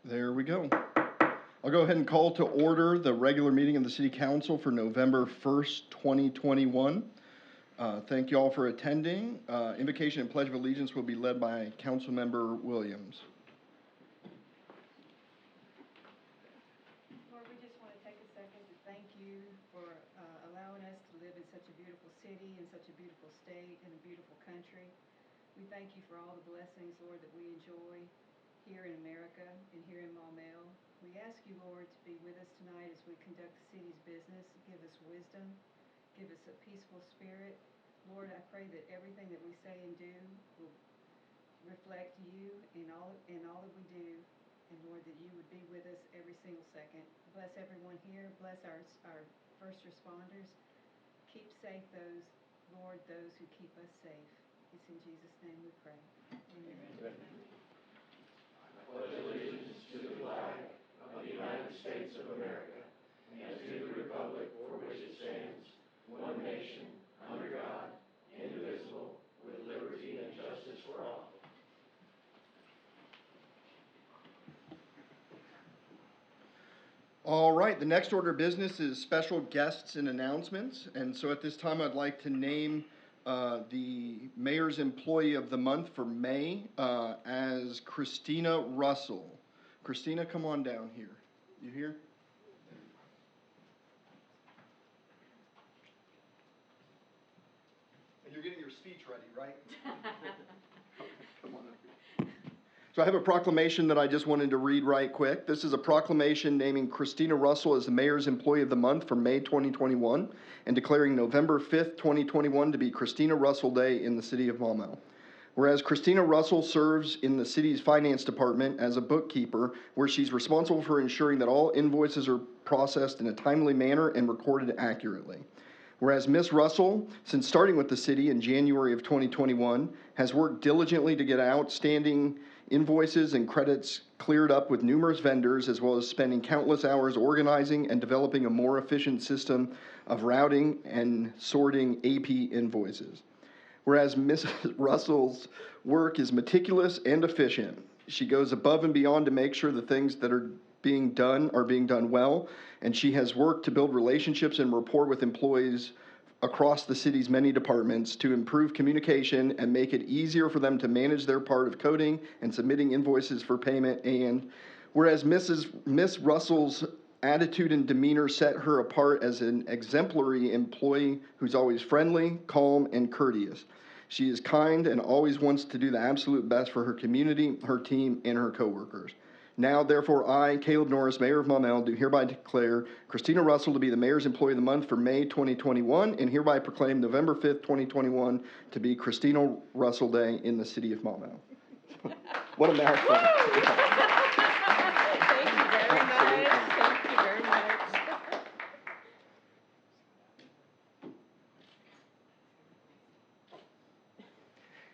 There we go. I'll go ahead and call to order the regular meeting of the City Council for November 1st, 2021. Thank you all for attending. Invocation and Pledge of Allegiance will be led by Councilmember Williams. Lord, we just want to take a second to thank you for allowing us to live in such a beautiful city, in such a beautiful state, in a beautiful country. We thank you for all the blessings, Lord, that we enjoy here in America and here in Maumelle. We ask you, Lord, to be with us tonight as we conduct the city's business. Give us wisdom. Give us a peaceful spirit. Lord, I pray that everything that we say and do will reflect you in all that we do. And Lord, that you would be with us every single second. Bless everyone here. Bless our first responders. Keep safe those who keep us safe. It's in Jesus' name we pray. Amen. Amen. I pledge allegiance to the flag of the United States of America and to the republic for which it stands, one nation, under God, indivisible, with liberty and justice for all. All right, the next order of business is special guests and announcements. And so at this time, I'd like to name the Mayor's Employee of the Month for May as Christina Russell. Christina, come on down here. You here? And you're getting your speech ready, right? Come on up here. So I have a proclamation that I just wanted to read right quick. This is a proclamation naming Christina Russell as the Mayor's Employee of the Month for May 2021 and declaring November 5th, 2021 to be Christina Russell Day in the city of Maumelle. Whereas Christina Russell serves in the city's finance department as a bookkeeper, where she's responsible for ensuring that all invoices are processed in a timely manner and recorded accurately. Whereas Ms. Russell, since starting with the city in January of 2021, has worked diligently to get outstanding invoices and credits cleared up with numerous vendors, as well as spending countless hours organizing and developing a more efficient system of routing and sorting AP invoices. Whereas Mrs. Russell's work is meticulous and efficient, she goes above and beyond to make sure the things that are being done well, and she has worked to build relationships and rapport with employees across the city's many departments to improve communication and make it easier for them to manage their part of coding and submitting invoices for payment. And whereas Miss Russell's attitude and demeanor set her apart as an exemplary employee who's always friendly, calm, and courteous. She is kind and always wants to do the absolute best for her community, her team, and her coworkers. Now, therefore, I, Caleb Norris, Mayor of Maumelle, do hereby declare Christina Russell to be the Mayor's Employee of the Month for May 2021, and hereby proclaim November 5th, 2021 to be Christina Russell Day in the city of Maumelle. What a mouthful. Thank you very much. Thank you very much.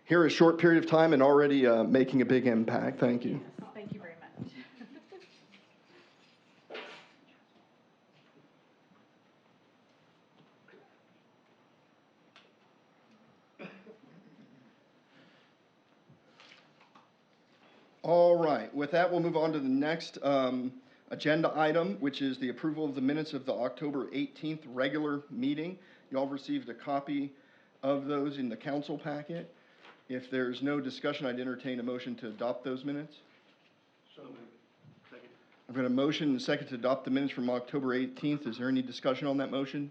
Here, a short period of time and already making a big impact. Thank you. Thank you very much. All right, with that, we'll move on to the next agenda item, which is the approval of the minutes of the October 18th regular meeting. You all received a copy of those in the council packet. If there's no discussion, I'd entertain a motion to adopt those minutes. So moved. Second. I've got a motion and a second to adopt the minutes from October 18th. Is there any discussion on that motion?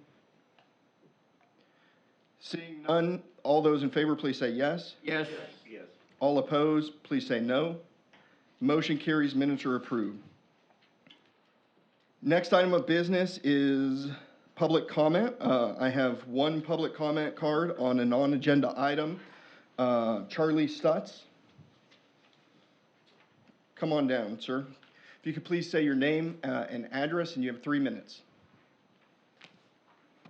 Seeing none, all those in favor, please say yes. Yes. Yes. All opposed, please say no. Motion carries, minutes are approved. Next item of business is public comment. I have one public comment card on a non-agenda item. Charlie Stutz. Come on down, sir. If you could please say your name and address, and you have 3 minutes.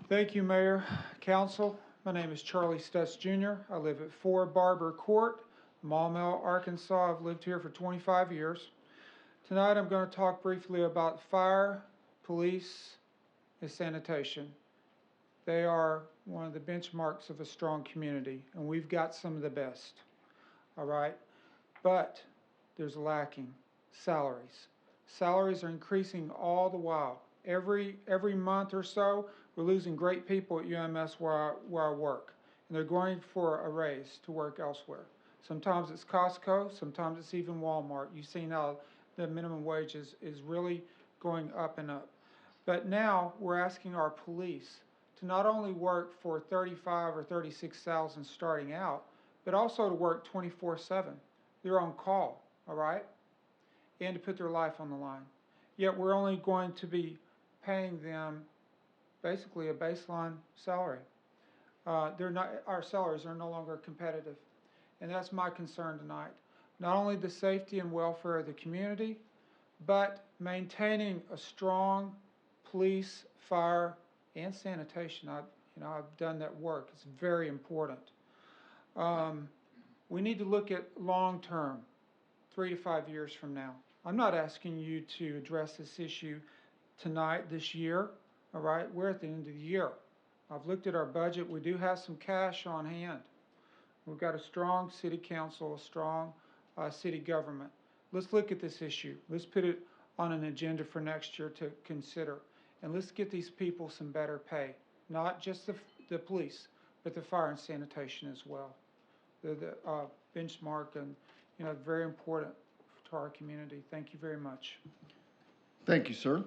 Thank you, Mayor, Council. My name is Charlie Stutz Jr. I live at 4 Barber Court, Maumelle, Arkansas. I've lived here for 25 years. Tonight I'm going to talk briefly about fire, police, and sanitation. They are one of the benchmarks of a strong community, and we've got some of the best, all right? But there's lacking salaries. Salaries are increasing all the while. Every month or so, we're losing great people at UMS where I work, and they're going for a raise to work elsewhere. Sometimes it's Costco, sometimes it's even Walmart. You've seen how the minimum wage is really going up and up. But now we're asking our police to not only work for $35,000 or $36,000 starting out, but also to work 24/7. They're on call, all right? And to put their life on the line. Yet we're only going to be paying them basically a baseline salary. Our salaries are no longer competitive. And that's my concern tonight. Not only the safety and welfare of the community, but maintaining a strong police, fire, and sanitation. I've done that work. It's very important. We need to look at long term, 3 to 5 years from now. I'm not asking you to address this issue tonight, this year, all right? We're at the end of the year. I've looked at our budget. We do have some cash on hand. We've got a strong city council, a strong city government. Let's look at this issue. Let's put it on an agenda for next year to consider. And let's get these people some better pay. Not just the police, but the fire and sanitation as well. The benchmark and, very important to our community. Thank you very much. Thank you, sir.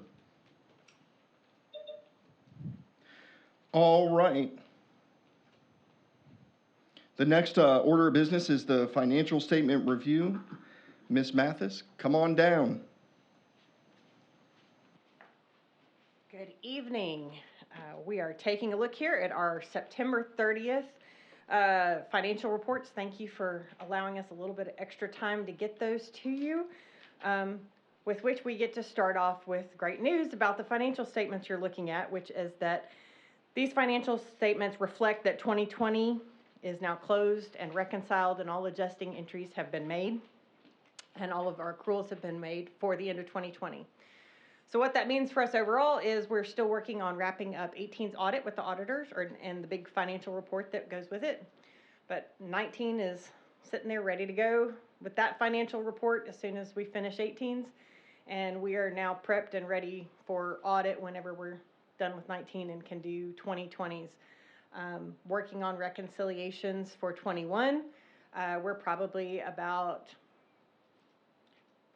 All right. The next order of business is the financial statement review. Ms. Mathis, come on down. Good evening. We are taking a look here at our September 30th financial reports. Thank you for allowing us a little bit of extra time to get those to you, with which we get to start off with great news about the financial statements you're looking at, which is that these financial statements reflect that 2020 is now closed and reconciled, and all adjusting entries have been made, and all of our accruals have been made for the end of 2020. So what that means for us overall is we're still working on wrapping up 18's audit with the auditors and the big financial report that goes with it. But 19 is sitting there ready to go with that financial report as soon as we finish 18's. And we are now prepped and ready for audit whenever we're done with 19 and can do 2020's. Working on reconciliations for 21. We're probably about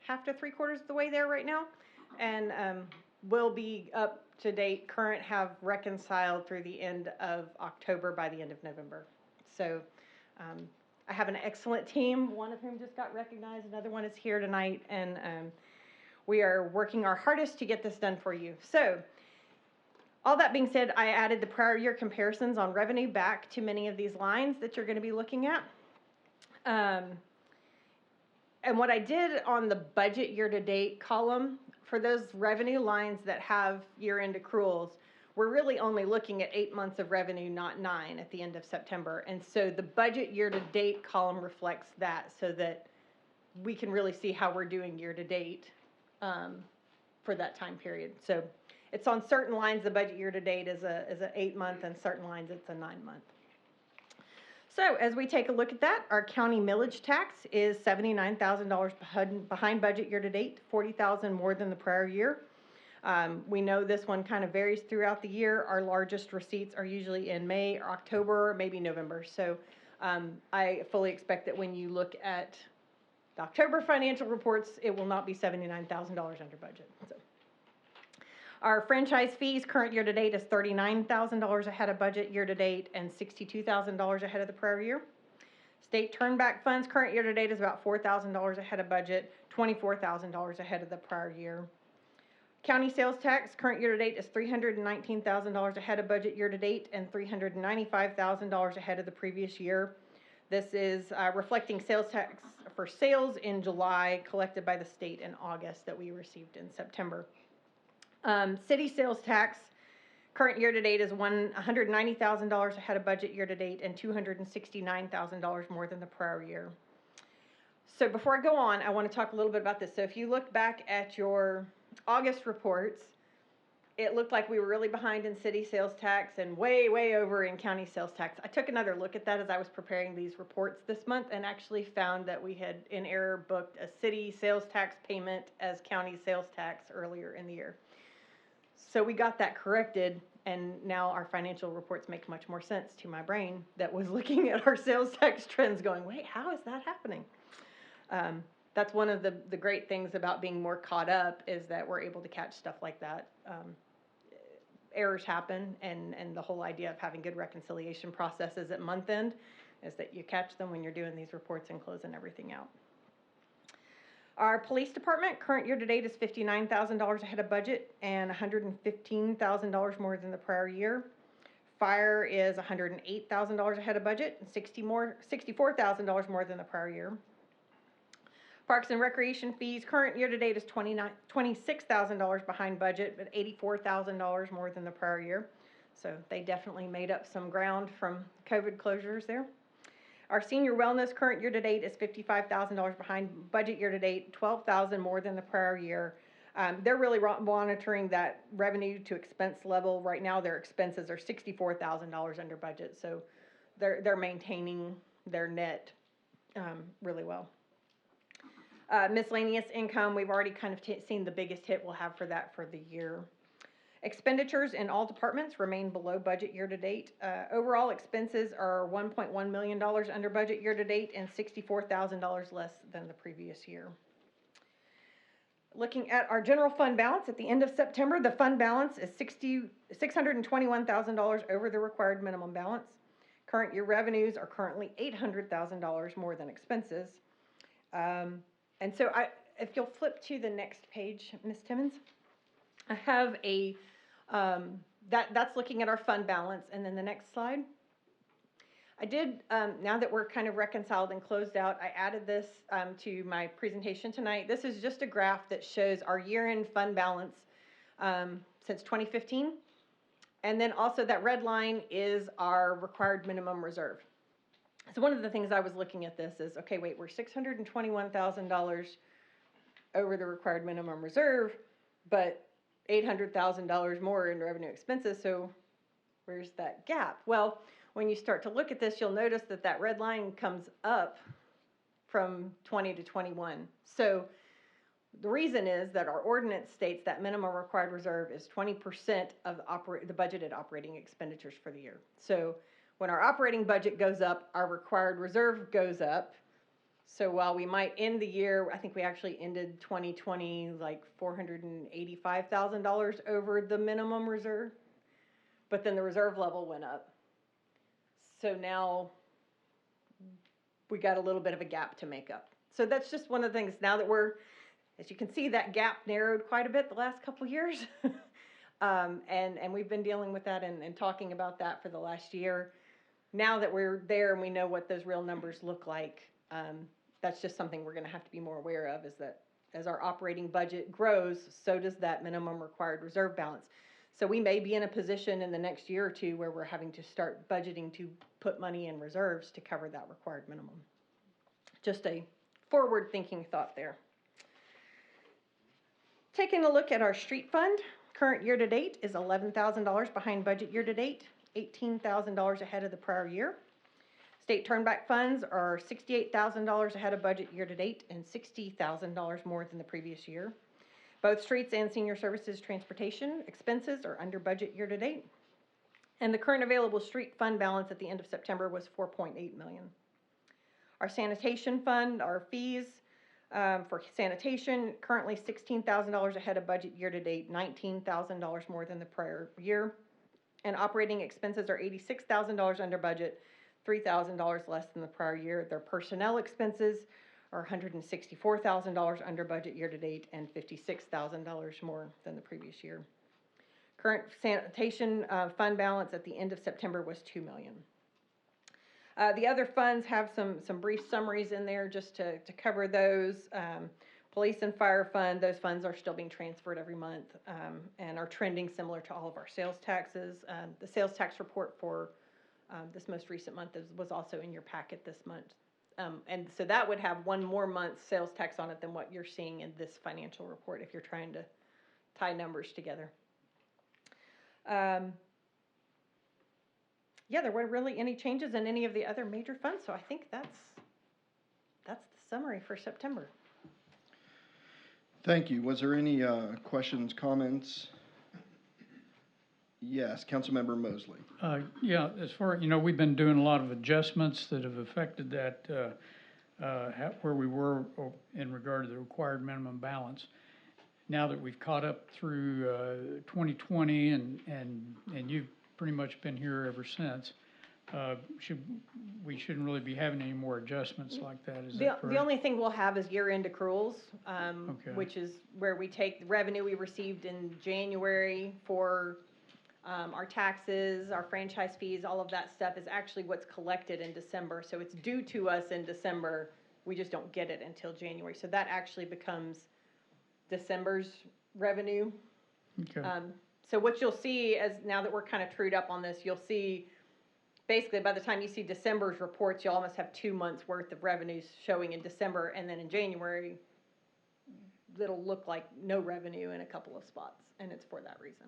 half to 3/4 of the way there right now. And we'll be up to date, current, have reconciled through the end of October by the end of November. So I have an excellent team, one of whom just got recognized, another one is here tonight, and we are working our hardest to get this done for you. So all that being said, I added the prior year comparisons on revenue back to many of these lines that you're going to be looking at. And what I did on the budget year-to-date column, for those revenue lines that have year-end accruals, we're really only looking at 8 months of revenue, not 9 at the end of September. And so the budget year-to-date column reflects that so that we can really see how we're doing year-to-date for that time period. So it's on certain lines, the budget year-to-date is a 8-month, and certain lines it's a 9-month. So as we take a look at that, our county millage tax is $79,000 behind budget year-to-date, $40,000 more than the prior year. We know this one kind of varies throughout the year. Our largest receipts are usually in May, or October, or maybe November. So I fully expect that when you look at the October financial reports, it will not be $79,000 under budget. So our franchise fees current year-to-date is $39,000 ahead of budget year-to-date and $62,000 ahead of the prior year. State turnback funds current year-to-date is about $4,000 ahead of budget, $24,000 ahead of the prior year. County sales tax current year-to-date is $319,000 ahead of budget year-to-date and $395,000 ahead of the previous year. This is reflecting sales tax for sales in July collected by the state in August that we received in September. City sales tax current year-to-date is $190,000 ahead of budget year-to-date and $269,000 more than the prior year. So before I go on, I want to talk a little bit about this. So if you look back at your August reports, it looked like we were really behind in city sales tax and way, way over in county sales tax. I took another look at that as I was preparing these reports this month and actually found that we had in error booked a city sales tax payment as county sales tax earlier in the year. So we got that corrected, and now our financial reports make much more sense to my brain that was looking at our sales tax trends going, wait, how is that happening? That's one of the great things about being more caught up is that we're able to catch stuff like that. Errors happen, and the whole idea of having good reconciliation processes at month end is that you catch them when you're doing these reports and closing everything out. Our police department current year to date is $59,000 ahead of budget and $115,000 more than the prior year. Fire is $108,000 ahead of budget and $64,000 more than the prior year. Parks and Recreation fees current year to date is $26,000 behind budget, but $84,000 more than the prior year. So they definitely made up some ground from COVID closures there. Our senior wellness current year to date is $55,000 behind budget year to date, $12,000 more than the prior year. They're really monitoring that revenue to expense level. Right now, their expenses are $64,000 under budget, so they're maintaining their net really well. Miscellaneous income, we've already kind of seen the biggest hit we'll have for that for the year. Expenditures in all departments remain below budget year to date. Overall expenses are $1.1 million under budget year to date and $64,000 less than the previous year. Looking at our general fund balance at the end of September, the fund balance is $621,000 over the required minimum balance. Current year revenues are currently $800,000 more than expenses. And so if you'll flip to the next page, Ms. Timmons, I have a, that's looking at our fund balance, and then the next slide. I did, now that we're kind of reconciled and closed out, I added this to my presentation tonight. This is just a graph that shows our year-end fund balance since 2015. And then also that red line is our required minimum reserve. So one of the things I was looking at this is, okay, wait, we're $621,000 over the required minimum reserve, but $800,000 more in revenue expenses, so where's that gap? Well, when you start to look at this, you'll notice that that red line comes up from 20 to 21. So the reason is that our ordinance states that minimum required reserve is 20% of the budgeted operating expenditures for the year. So when our operating budget goes up, our required reserve goes up. So while we might end the year, I think we actually ended 2020 like $485,000 over the minimum reserve, but then the reserve level went up. So now we got a little bit of a gap to make up. So that's just one of the things now that we're, as you can see, that gap narrowed quite a bit the last couple of years. And we've been dealing with that and talking about that for the last year. Now that we're there and we know what those real numbers look like, that's just something we're going to have to be more aware of, is that as our operating budget grows, so does that minimum required reserve balance. So we may be in a position in the next year or two where we're having to start budgeting to put money in reserves to cover that required minimum. Just a forward-thinking thought there. Taking a look at our street fund, current year to date is $11,000 behind budget year to date, $18,000 ahead of the prior year. State turnback funds are $68,000 ahead of budget year to date and $60,000 more than the previous year. Both streets and senior services transportation expenses are under budget year to date. And the current available street fund balance at the end of September was $4.8 million. Our sanitation fund, our fees for sanitation, currently $16,000 ahead of budget year to date, $19,000 more than the prior year. And operating expenses are $86,000 under budget, $3,000 less than the prior year. Their personnel expenses are $164,000 under budget year to date and $56,000 more than the previous year. Current sanitation fund balance at the end of September was $2 million. The other funds have some brief summaries in there just to cover those. Police and fire fund, those funds are still being transferred every month and are trending similar to all of our sales taxes. The sales tax report for this most recent month was also in your packet this month. And so that would have one more month's sales tax on it than what you're seeing in this financial report if you're trying to tie numbers together. Yeah, there weren't really any changes in any of the other major funds, so I think that's the summary for September. Thank you. Was there any questions, comments? Yes, Councilmember Mosley. Yeah, as far, we've been doing a lot of adjustments that have affected that, where we were in regard to the required minimum balance. Now that we've caught up through 2020 and you've pretty much been here ever since, we shouldn't really be having any more adjustments like that, is that correct? The only thing we'll have is year-end accruals, Okay. which is where we take the revenue we received in January for our taxes, our franchise fees, all of that stuff is actually what's collected in December. So it's due to us in December. We just don't get it until January. So that actually becomes December's revenue. Okay. So what you'll see as now that we're kind of trued up on this, you'll see basically by the time you see December's reports, you'll almost have 2 months worth of revenues showing in December, and then in January, it'll look like no revenue in a couple of spots, and it's for that reason.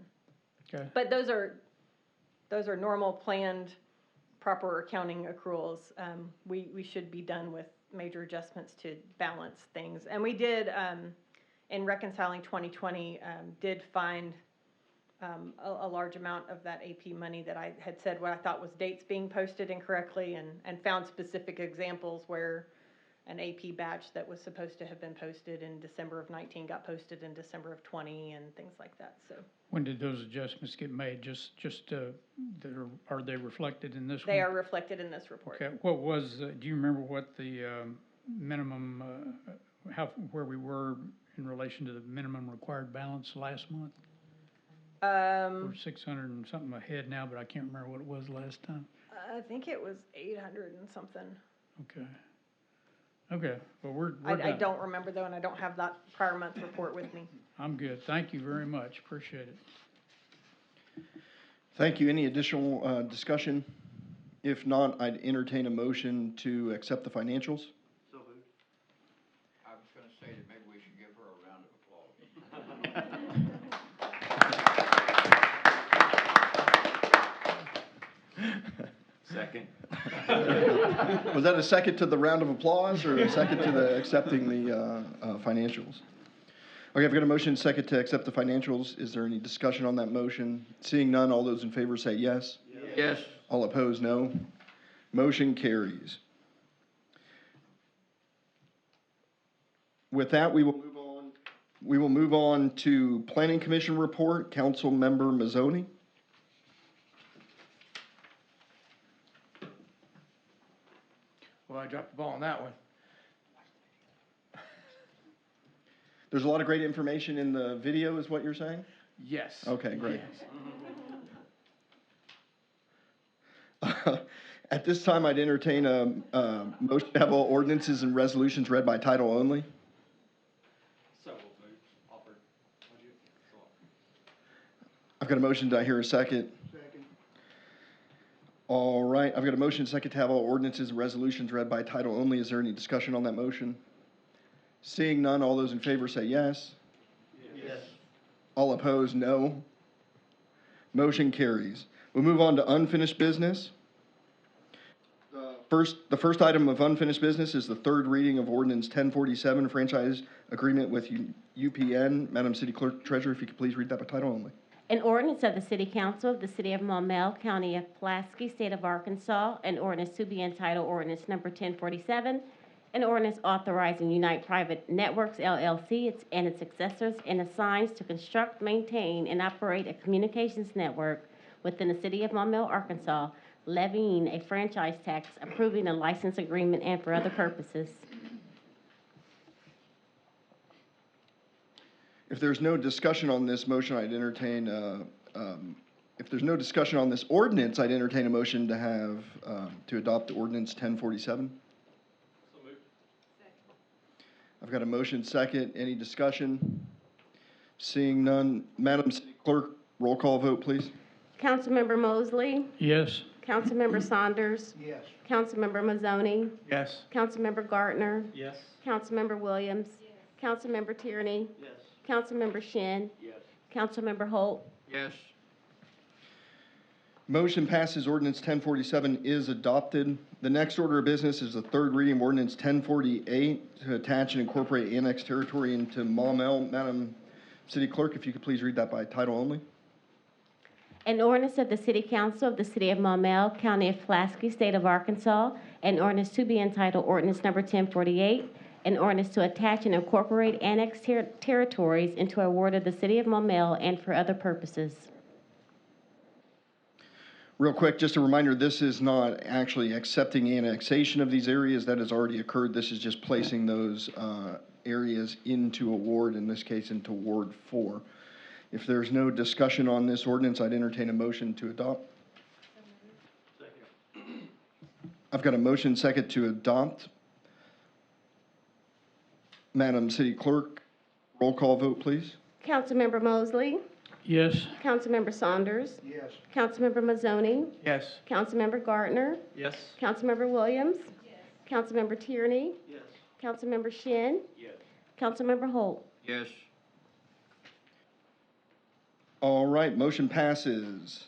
Okay. But those are normal, planned, proper accounting accruals. We should be done with major adjustments to balance things, and we did in reconciling 2020 did find a large amount of that AP money that I had said what I thought was dates being posted incorrectly, and found specific examples where an AP batch that was supposed to have been posted in December of 19 got posted in December of 20 and things like that. So When did those adjustments get made? Are they reflected in this one? they are reflected in this report. Okay, what was, do you remember what the minimum, where we were in relation to the minimum required balance last month? We're 600 and something ahead now, but I can't remember what it was last time. I think it was 800 and something. Okay, well, we're I done. don't remember though, and I don't have that prior month report with me. I'm good. Thank you very much. Appreciate it. Thank you. Any additional discussion? If not, I'd entertain a motion to accept the financials. So moved. I was gonna say that maybe we should give her a round of applause. Second. Was that a second to the round of applause or a second to the accepting the financials? Okay, I've got a motion second to accept the financials. Is there any discussion on that motion? Seeing none, all those in favor say yes. Yes. All opposed, no. Motion carries. With that, we will move on to Planning Commission report. Councilmember Mazzoni. Well, I dropped the ball on that one. There's a lot of great information in the video, is what you're saying? Yes. Okay, great. Yes. At this time, I'd entertain a motion to have all ordinances and resolutions read by title only. So moved. Offered. I've got a motion. Do I hear a second? Second. All right, I've got a motion second to have all ordinances and resolutions read by title only. Is there any discussion on that motion? Seeing none, all those in favor say yes. Yes. All opposed, no. Motion carries. We'll move on to unfinished business. The first item of unfinished business is the third reading of Ordinance 1047, franchise agreement with UPN. Madam City Clerk Treasurer, if you could please read that by title only. An ordinance of the City Council of the City of Maumelle, County of Pulaski, State of Arkansas, an ordinance to be entitled Ordinance Number 1047, an ordinance authorizing Unite Private Networks, LLC, and its successors and assigns to construct, maintain, and operate a communications network within the City of Maumelle, Arkansas, levying a franchise tax, approving a license agreement, and for other purposes. If there's no discussion on this motion, I'd entertain, if there's no discussion on this ordinance, I'd entertain a motion to have, to adopt Ordinance 1047. So moved. I've got a motion second. Any discussion? Seeing none. Madam City Clerk, roll call vote, please. Councilmember Mosley, Yes. Councilmember Saunders, Yes. Councilmember Mazzoni, Yes. Councilmember Gartner, Yes. Councilmember Williams, Councilmember Tierney, Yes. Councilmember Shin, Yes. Councilmember Holt, Yes. Motion passes. Ordinance 1047 is adopted. The next order of business is the third reading of Ordinance 1048 to attach and incorporate annexed territory into Maumelle. Madam City Clerk, if you could please read that by title only. An ordinance of the City Council of the City of Maumelle, County of Pulaski, State of Arkansas, an ordinance to be entitled Ordinance Number 1048, an ordinance to attach and incorporate annexed territories into a ward of the City of Maumelle and for other purposes. Real quick, just a reminder, this is not actually accepting annexation of these areas. That has already occurred. This is just placing those areas into a ward, in this case into Ward 4. If there's no discussion on this ordinance, I'd entertain a motion to adopt. Second. I've got a motion second to adopt. Madam City Clerk, roll call vote, please. Councilmember Mosley, Yes. Councilmember Saunders, Yes. Councilmember Mazzoni, Yes. Councilmember Gardner, Yes. Councilmember Williams, Councilmember Tierney, Yes. Councilmember Shin, Yes. Councilmember Holt. Yes. All right, motion passes.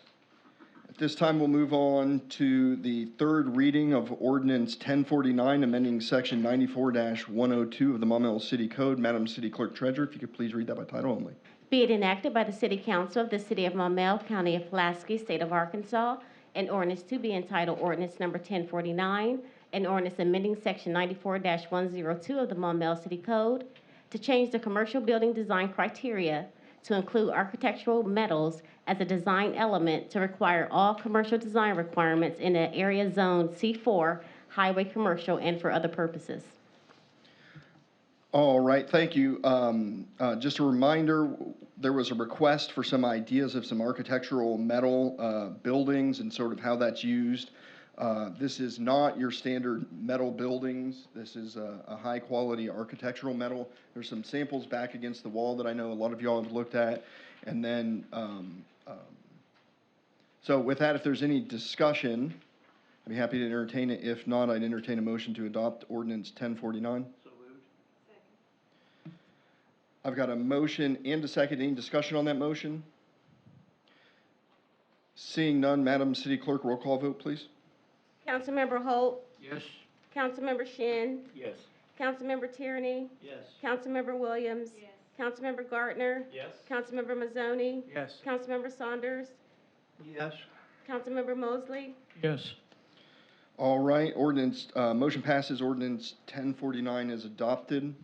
At this time, we'll move on to the third reading of Ordinance 1049, amending Section 94-102 of the Maumelle City Code. Madam City Clerk Treasurer, if you could please read that by title only. Be it enacted by the City Council of the City of Maumelle, County of Pulaski, State of Arkansas, an ordinance to be entitled Ordinance Number 1049, an ordinance amending Section 94-102 of the Maumelle City Code to change the commercial building design criteria to include architectural metals as a design element to require all commercial design requirements in an area zone C4, highway commercial, and for other purposes. All right, thank you. Just a reminder, there was a request for some ideas of some architectural metal buildings and sort of how that's used. This is not your standard metal buildings. This is a high-quality architectural metal. There's some samples back against the wall that I know a lot of y'all have looked at. And then, so with that, if there's any discussion, I'd be happy to entertain it. If not, I'd entertain a motion to adopt Ordinance 1049. So moved. I've got a motion and a second. Any discussion on that motion? Seeing none, Madam City Clerk, roll call vote, please. Councilmember Holt, Yes. Councilmember Shin, Yes. Councilmember Tierney, Yes. Councilmember Williams, Councilmember Gardner, Yes. Councilmember Mazzoni, Yes. Councilmember Saunders, Yes. Councilmember Mosley, Yes. All right, motion passes. Ordinance 1049 is adopted.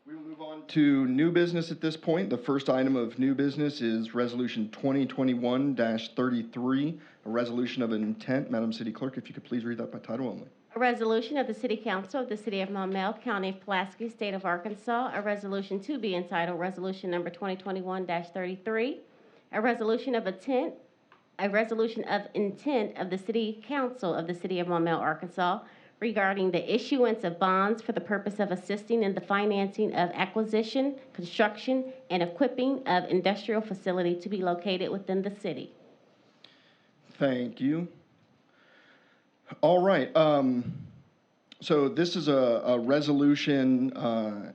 We will move on to new business at this point. The first item of new business is Resolution 2021-33, a resolution of intent. Madam City Clerk, if you could please read that by title only. a resolution of the City Council of the City of Maumelle, County of Pulaski, State of Arkansas, a resolution to be entitled Resolution Number 2021-33, a resolution of intent of the City Council of the City of Maumelle, Arkansas, regarding the issuance of bonds for the purpose of assisting in the financing of acquisition, construction, and equipping of industrial facility to be located within the city. Thank you. All right, so this is a resolution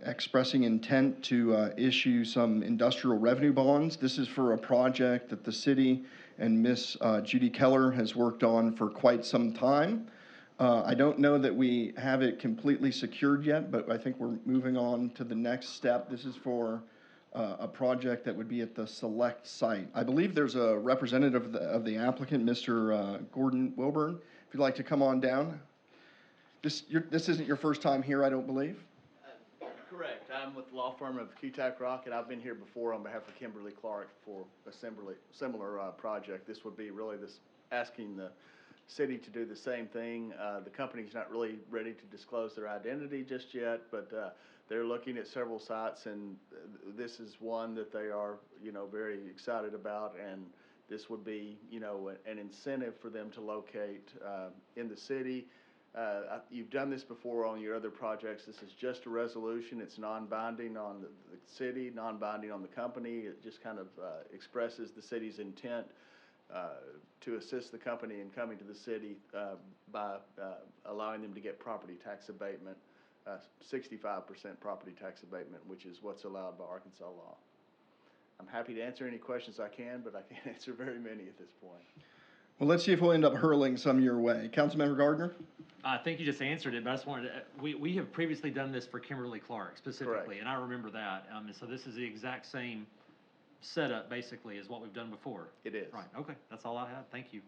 expressing intent to issue some industrial revenue bonds. This is for a project that the city and Miss Judy Keller has worked on for quite some time. I don't know that we have it completely secured yet, but I think we're moving on to the next step. This is for a project that would be at the select site. I believe there's a representative of the applicant, Mr. Gordon Wilburn. If you'd like to come on down. This isn't your first time here, I don't believe. Correct. I'm with the law firm of Keatak Rock, and I've been here before on behalf of Kimberly Clark for a similar project. This would be really asking the city to do the same thing. The company's not really ready to disclose their identity just yet, but they're looking at several sites, and this is one that they are, very excited about, and this would be, an incentive for them to locate in the city. You've done this before on your other projects. This is just a resolution. It's non-binding on the city, non-binding on the company. It just kind of expresses the city's intent to assist the company in coming to the city by allowing them to get property tax abatement, 65% property tax abatement, which is what's allowed by Arkansas law. I'm happy to answer any questions I can, but I can't answer very many at this point. Well, let's see if we'll end up hurling some your way. Councilmember Gardner? I think you just answered it, but I just wanted to, we have previously done this for Kimberly Clark specifically, Correct. and I remember that. And so this is the exact same setup basically as what we've done before. It is. Right, okay, that's all I had. Thank you.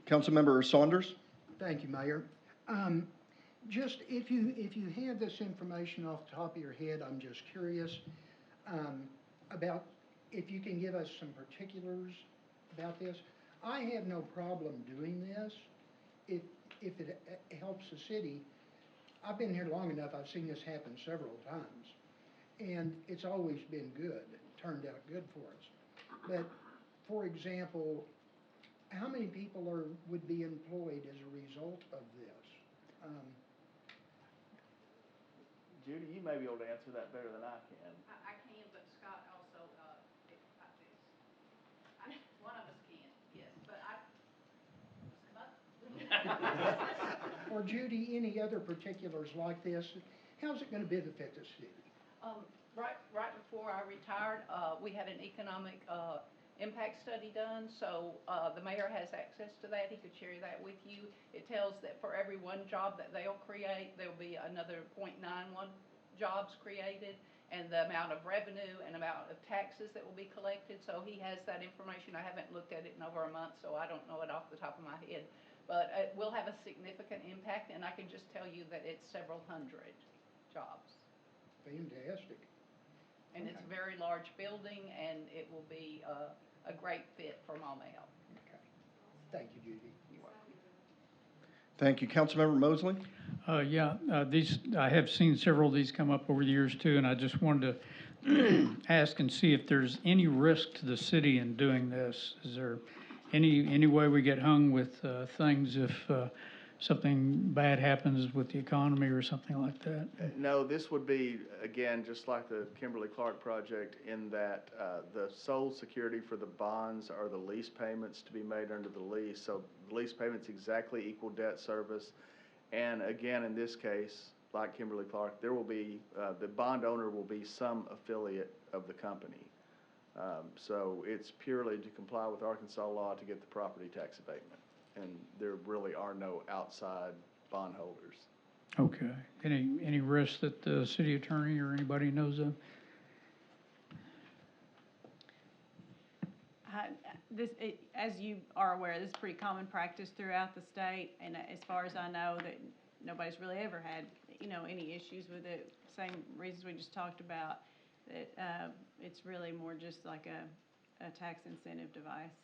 Councilmember Saunders? Thank you, Mayor. Just if you have this information off the top of your head, I'm just curious about if you can give us some particulars about this. I have no problem doing this if it helps the city. I've been here long enough, I've seen this happen several times, and it's always been good, turned out good for us. But, for example, how many people would be employed as a result of this? Judy, you may be able to answer that better than I can. I can, but Scott also, about this. One of us can, yes, but let's come up. Or Judy, any other particulars like this? How's it gonna benefit the city? Right before I retired, we had an economic, impact study done, so, the mayor has access to that, he could share that with you. It tells that for every one job that they'll create, there'll be another 0.91 jobs created, and the amount of revenue and amount of taxes that will be collected, so he has that information. I haven't looked at it in over a month, so I don't know it off the top of my head. But it will have a significant impact, and I can just tell you that it's several hundred jobs. Fantastic. And it's a very large building, and it will be a great fit for Maumelle. Okay. Thank you, Judy. You're welcome. Thank you. Councilmember Mosley? I have seen several of these come up over the years too, and I just wanted to ask and see if there's any risk to the city in doing this. Is there any way we get hung with things if something bad happens with the economy or something like that? No, this would be, again, just like the Kimberly Clark project, in that the sole security for the bonds are the lease payments to be made under the lease. So the lease payments exactly equal debt service. And again, in this case, like Kimberly Clark, there will be, the bond owner will be some affiliate of the company. So it's purely to comply with Arkansas law to get the property tax abatement. And there really are no outside bondholders. Okay. Any risk that the city attorney or anybody knows of? As you are aware, this is pretty common practice throughout the state, and as far as I know, that nobody's really ever had, any issues with it. Same reasons we just talked about, that it's really more just like a tax incentive device.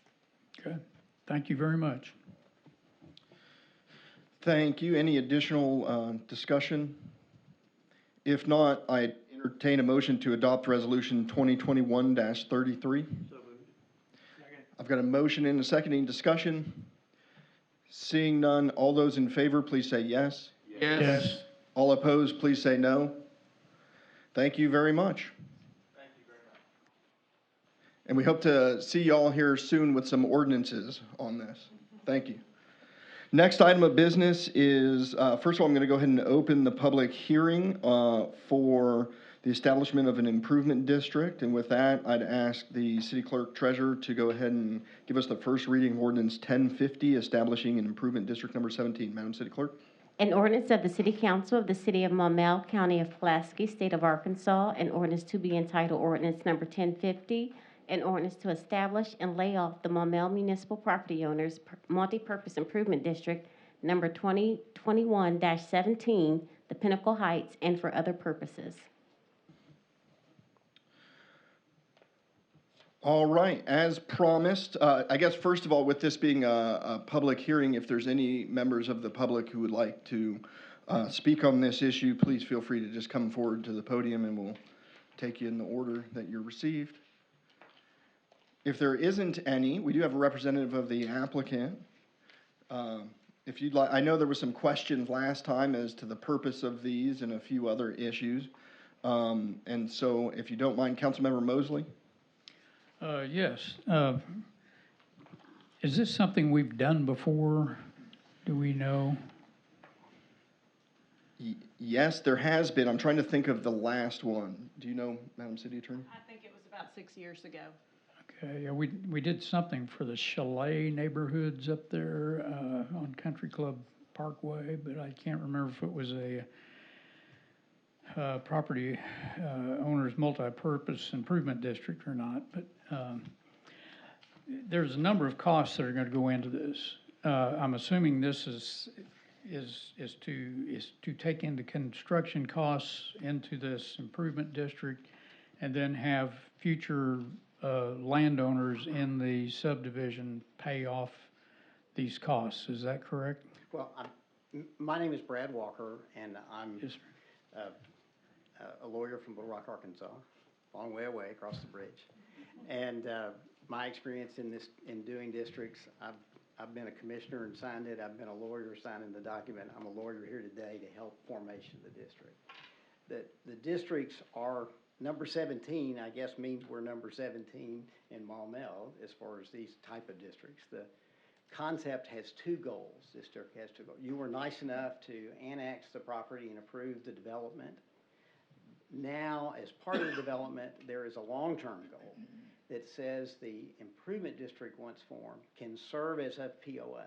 Okay. Thank you very much. Thank you. Any additional discussion? If not, I entertain a motion to adopt Resolution 2021-33. I've got a motion and a second. Any discussion? Seeing none, all those in favor, please say yes. Yes. All opposed, please say no. Thank you very much. Thank you very much. And we hope to see y'all here soon with some ordinances on this. Thank you. Next item of business is, first of all, I'm going to go ahead and open the public hearing for the establishment of an improvement district. And with that, I'd ask the city clerk treasurer to go ahead and give us the first reading of ordinance 1050, establishing an improvement district number 17. Madam City Clerk. An ordinance of the City Council of the City of Maumelle, County of Pulaski, State of Arkansas, an ordinance to be entitled Ordinance Number 1050, an ordinance to establish and lay off the Maumelle Municipal Property Owners Multi-Purpose Improvement District Number 2021-17, the Pinnacle Heights, and for other purposes. All right, as promised, I guess first of all, with this being a public hearing, if there's any members of the public who would like to speak on this issue, please feel free to just come forward to the podium and we'll take you in the order that you're received. If there isn't any, we do have a representative of the applicant. If you'd like, I know there was some questions last time as to the purpose of these and a few other issues. And so if you don't mind, Councilmember Mosley. Yes. Is this something we've done before? Do we know? Yes, there has been. I'm trying to think of the last one. Do you know, Madam City Attorney? I think it was about about 6 years ago. Okay, yeah, we did something for the chalet neighborhoods up there, on Country Club Parkway, but I can't remember if it was a, property, owner's multi-purpose improvement district or not, but, there's a number of costs that are gonna go into this. I'm assuming this is to take into construction costs into this improvement district and then have future landowners in the subdivision pay off these costs. Is that correct? Well, my name is Brad Walker, and I'm Yes, sir. a lawyer from Little Rock, Arkansas, long way away across the bridge. And my experience in doing districts, I've been a commissioner and signed it. I've been a lawyer signing the document. I'm a lawyer here today to help formation of the district. The districts are number 17, I guess means we're number 17 in Maumelle as far as these type of districts. The concept has two goals. District has two goals. You were nice enough to annex the property and approve the development. Now, as part of the development, there is a long-term goal that says the improvement district, once formed, can serve as a POA.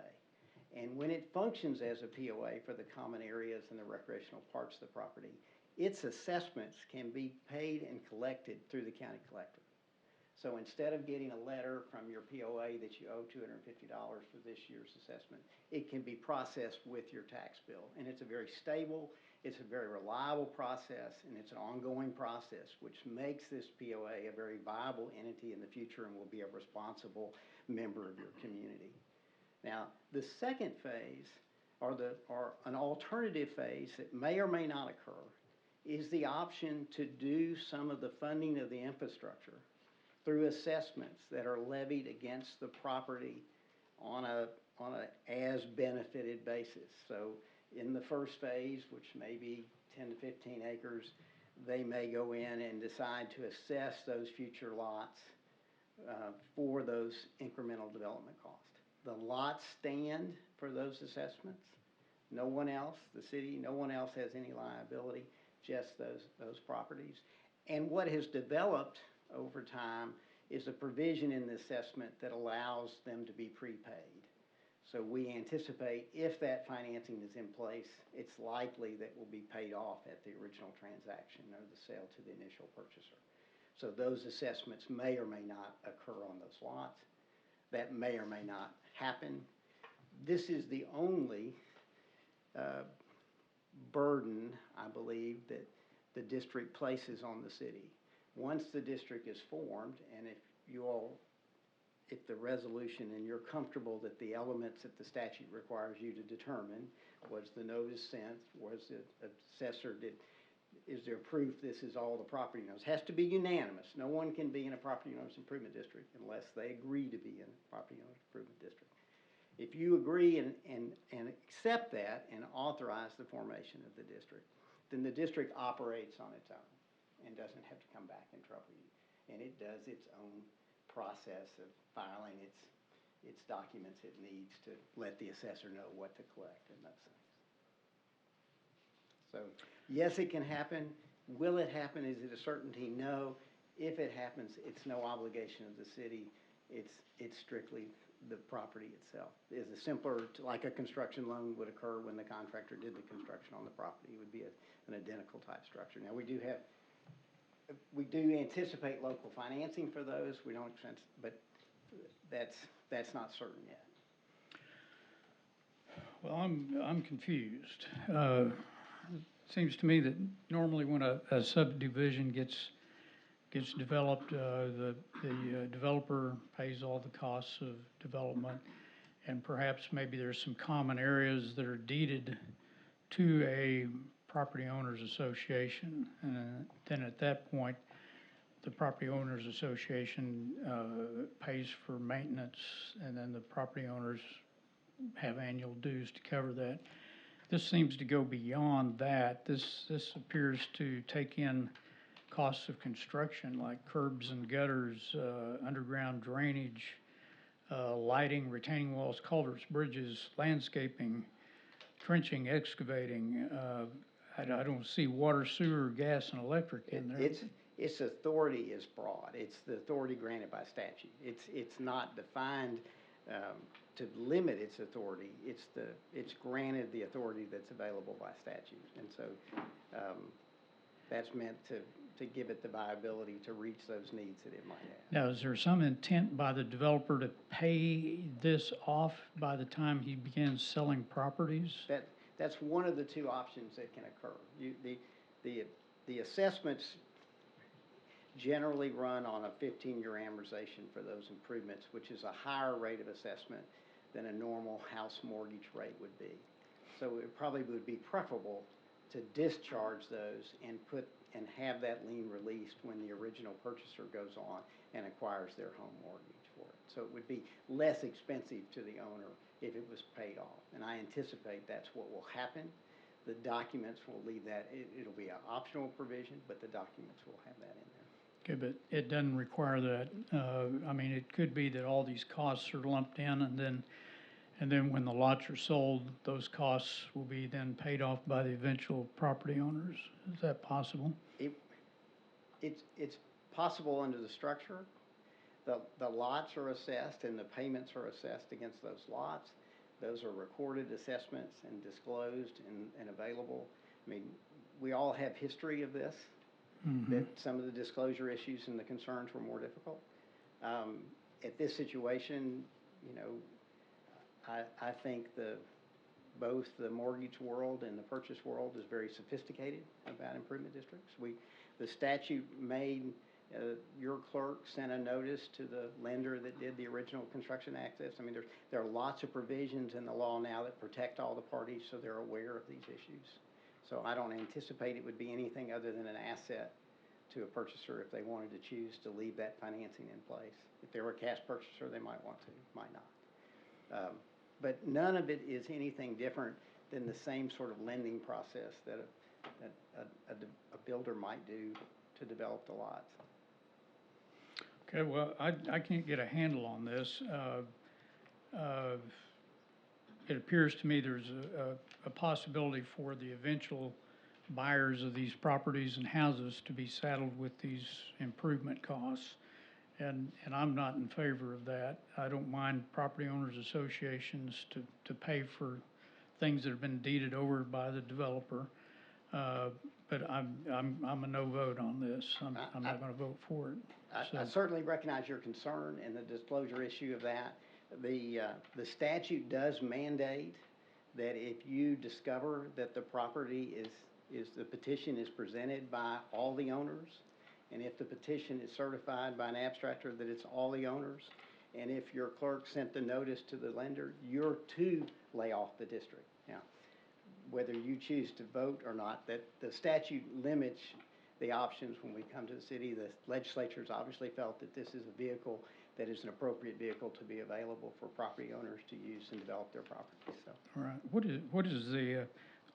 And when it functions as a POA for the common areas and the recreational parts of the property, its assessments can be paid and collected through the county collector. So instead of getting a letter from your POA that you owe $250 for this year's assessment, it can be processed with your tax bill. And it's a very stable, it's a very reliable process, and it's an ongoing process, which makes this POA a very viable entity in the future and will be a responsible member of your community. Now, the second phase, or an alternative phase that may or may not occur, is the option to do some of the funding of the infrastructure through assessments that are levied against the property on a as benefited basis. So in the first phase, which may be 10 to 15 acres, they may go in and decide to assess those future lots for those incremental development costs. The lots stand for those assessments. No one else, the city, no one else has any liability, just those properties. And what has developed over time is a provision in the assessment that allows them to be prepaid. So we anticipate if that financing is in place, it's likely that will be paid off at the original transaction or the sale to the initial purchaser. So those assessments may or may not occur on those lots. That may or may not happen. This is the only burden, I believe, that the district places on the city. Once the district is formed, and if the resolution and you're comfortable that the elements that the statute requires you to determine, was the notice sent, was the assessor, is there proof this is all the property owners? Has to be unanimous. No one can be in a property owners improvement district unless they agree to be in a property owners improvement district. If you agree and accept that and authorize the formation of the district, then the district operates on its own and doesn't have to come back and trouble you. And it does its own process of filing its documents it needs to let the assessor know what to collect and those things. So, yes, it can happen. Will it happen? Is it a certainty? No. If it happens, it's no obligation of the city. It's strictly the property itself. Is a simpler, like a construction loan would occur when the contractor did the construction on the property. It would be an identical type structure. Now, we do anticipate local financing for those. We don't, but that's not certain yet. Well, I'm confused. Seems to me that normally when a subdivision gets developed, the developer pays all the costs of development, and perhaps maybe there's some common areas that are deeded to a property owners association, and then at that point, the property owners association pays for maintenance, and then the property owners have annual dues to cover that. This seems to go beyond that. This appears to take in costs of construction like curbs and gutters, underground drainage, lighting, retaining walls, culverts, bridges, landscaping, trenching, excavating. I don't see water, sewer, gas, and electric in there. its authority is broad. It's the authority granted by statute. It's not defined to limit its authority. It's granted the authority that's available by statute. And so that's meant to give it the viability to reach those needs that it might have. Now, is there some intent by the developer to pay this off by the time he begins selling properties? That's one of the two options that can occur. The assessments generally run on a 15-year amortization for those improvements, which is a higher rate of assessment than a normal house mortgage rate would be. So it probably would be preferable to discharge those and have that lien released when the original purchaser goes on and acquires their home mortgage for it. So it would be less expensive to the owner if it was paid off. And I anticipate that's what will happen. The documents will leave that. It'll be an optional provision, but the documents will have that in there. Okay, but it doesn't require that. I mean, it could be that all these costs are lumped in, and then when the lots are sold, those costs will be then paid off by the eventual property owners. Is that possible? It's possible under the structure. The lots are assessed and the payments are assessed against those lots. Those are recorded assessments and disclosed and available. I mean, we all have history of this, that some of the disclosure issues and the concerns were more difficult. At this situation, you know, I think both the mortgage world and the purchase world is very sophisticated about improvement districts. The statute made your clerk sent a notice to the lender that did the original construction access. I mean, there are lots of provisions in the law now that protect all the parties so they're aware of these issues. So I don't anticipate it would be anything other than an asset to a purchaser if they wanted to choose to leave that financing in place. If they were a cash purchaser, they might want to, might not. But none of it is anything different than the same sort of lending process that a builder might do to develop the lots. Okay, well, I can't get a handle on this. It appears to me there's a possibility for the eventual buyers of these properties and houses to be saddled with these improvement costs. And I'm not in favor of that. I don't mind property owners associations to pay for things that have been deeded over by the developer. But I'm a no vote on this. I'm not going to vote for it. I certainly recognize your concern and the disclosure issue of that. The statute does mandate that if you discover that the property the petition is presented by all the owners, and if the petition is certified by an abstractor that it's all the owners, and if your clerk sent the notice to the lender, you're to lay off the district. Now, whether you choose to vote or not, that the statute limits the options when we come to the city. The legislature's obviously felt that this is a vehicle that is an appropriate vehicle to be available for property owners to use and develop their properties. So. All right. What is the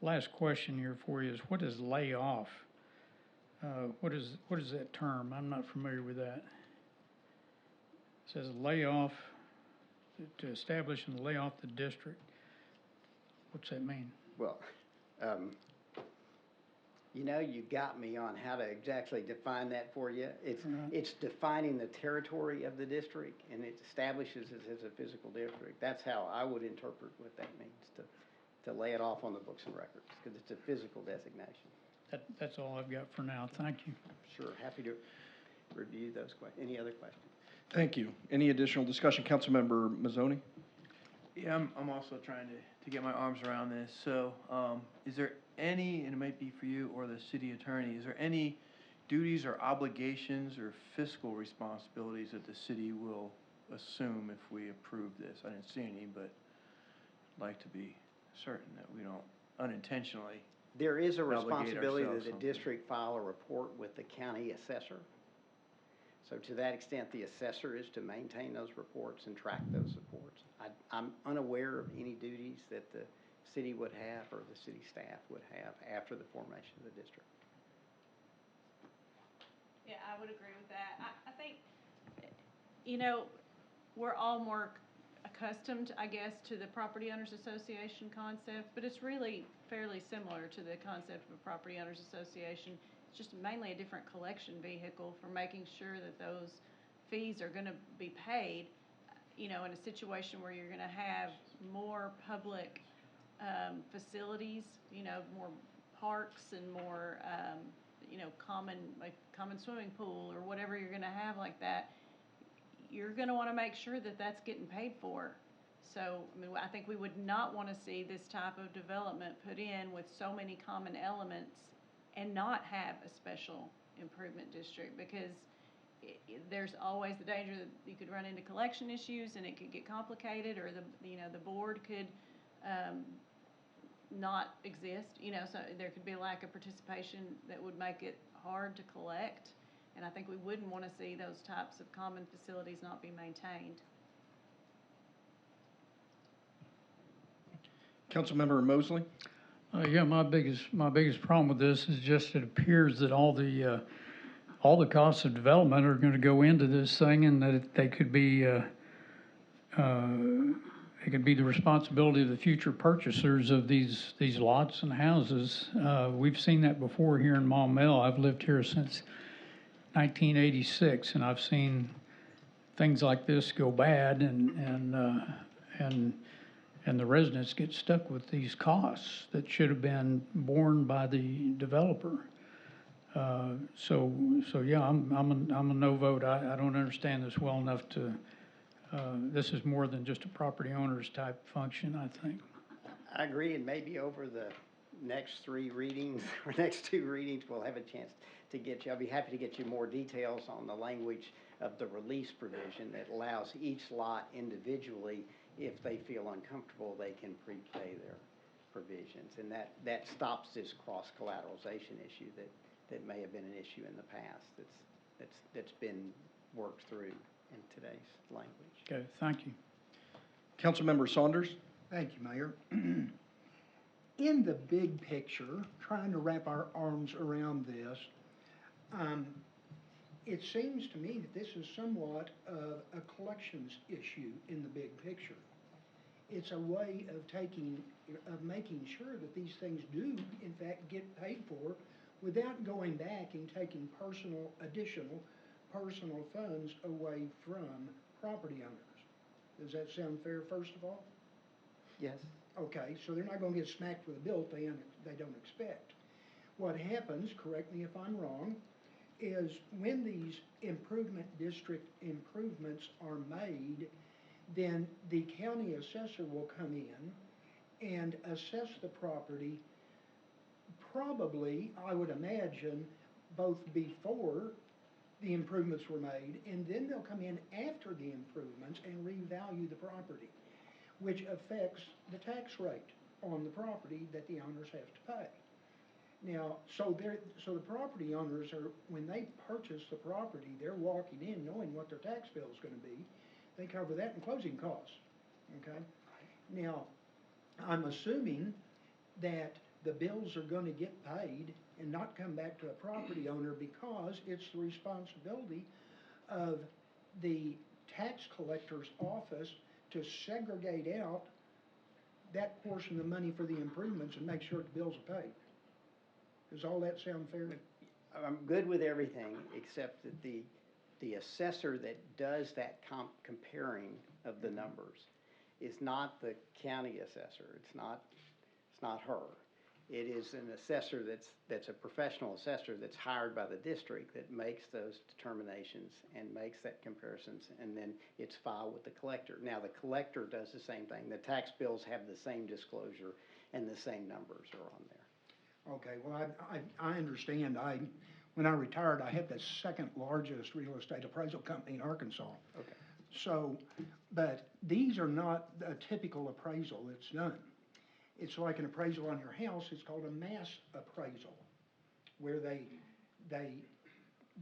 last question here for you is what is lay off? What is that term? I'm not familiar with that. It says lay off, to establish and lay off the district. What's that mean? Well, you know, you got me on how to exactly define that for you. It's defining the territory of the district, and it establishes it as a physical district. That's how I would interpret what that means, to lay it off on the books and records, because it's a physical designation. That's all I've got for now. Thank you. Sure, happy to review those questions. Any other questions? Thank you. Any additional discussion? Councilmember Mazzoni? Yeah, I'm also trying to get my arms around this. So, is there any, and it might be for you or the city attorney, is there any duties or obligations or fiscal responsibilities that the city will assume if we approve this? I didn't see any, but I'd like to be certain that we don't unintentionally. There is a obligate responsibility that ourselves the on district file a report with the county assessor. So to that extent, the assessor is to maintain those reports and track those reports. I'm unaware of any duties that the city would have or the city staff would have after the formation of the district. Yeah, I would agree with that. I think, you know, we're all more accustomed, I guess, to the Property Owners Association concept, but it's really fairly similar to the concept of a Property Owners Association it's just mainly a different collection vehicle for making sure that those fees are gonna be paid, you know, in a situation where you're gonna have more public, facilities, you know, more parks and more, you know, common swimming pool or whatever you're gonna have like that, you're gonna wanna make sure that that's getting paid for. So, I mean, I think we would not wanna see this type of development put in with so many common elements and not have a special improvement district, because there's always the danger that you could run into collection issues and it could get complicated, or the board could, not exist, you know, so there could be a lack of participation that would make it hard to collect. And I think we wouldn't want to see those types of common facilities not be maintained. Councilmember Mosley? Yeah, my biggest problem with this is just it appears that all the costs of development are gonna go into this thing, and that they could be, it could be the responsibility of the future purchasers of these lots and houses. We've seen that before here in Maumelle. I've lived here since 1986, and I've seen things like this go bad, and the residents get stuck with these costs that should have been borne by the developer. So yeah, I'm a no vote. I don't understand this well enough to. This is more than just a property owner's type function, I think. I agree, and maybe over the next 3 readings, or next 2 readings, we'll have a chance to get you, I'll be happy to get you more details on the language of the release provision that allows each lot individually, if they feel uncomfortable, they can prepay their provisions. And that stops this cross-collateralization issue that may have been an issue in the past that's been worked through in today's language. Okay, thank you. Councilmember Saunders? Thank you, Mayor. In the big picture, trying to wrap our arms around this, it seems to me that this is somewhat of a collections issue in the big picture. It's a way of making sure that these things do, in fact, get paid for without going back and taking additional personal funds away from property owners. Does that sound fair, first of all? Yes. Okay, so they're not gonna get smacked with a bill they don't expect. What happens, correct me if I'm wrong, is when these improvement district improvements are made, then the county assessor will come in and assess the property, probably, I would imagine, both before the improvements were made, and then they'll come in after the improvements and revalue the property, which affects the tax rate on the property that the owners have to pay. Now, so the property owners are, when they purchase the property, they're walking in knowing what their tax bill is gonna be. They cover that in closing costs, okay? Now, I'm assuming that the bills are gonna get paid and not come back to a property owner, because it's the responsibility of the tax collector's office to segregate out that portion of the money for the improvements and make sure the bills are paid. Does all that sound fair? I'm good with everything, except that the assessor that does that comparing of the numbers is not the county assessor. It's not her. It is an assessor that's a professional assessor that's hired by the district that makes those determinations and makes that comparisons, and then it's filed with the collector. Now, the collector does the same thing. The tax bills have the same disclosure and the same numbers are on there. Okay, well, I understand. When I retired, I had the second largest real estate appraisal company in Arkansas. Okay. So, but these are not a typical appraisal that's done. It's like an appraisal on your house. It's called a mass appraisal, where they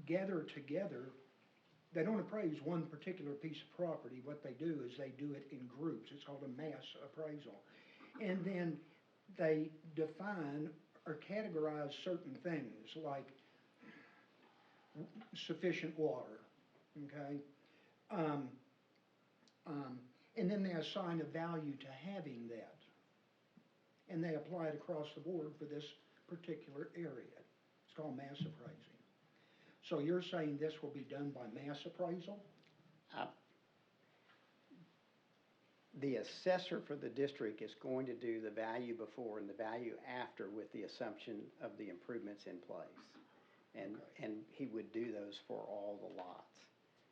gather together. They don't appraise one particular piece of property. What they do is they do it in groups. It's called a mass appraisal. And then they define or categorize certain things like sufficient water, okay? And then they assign a value to having that. And they apply it across the board for this particular area. It's called mass appraising. So you're saying this will be done by mass appraisal? The assessor for the district is going to do the value before and the value after with the assumption of the improvements in place. And he would do those for all the lots.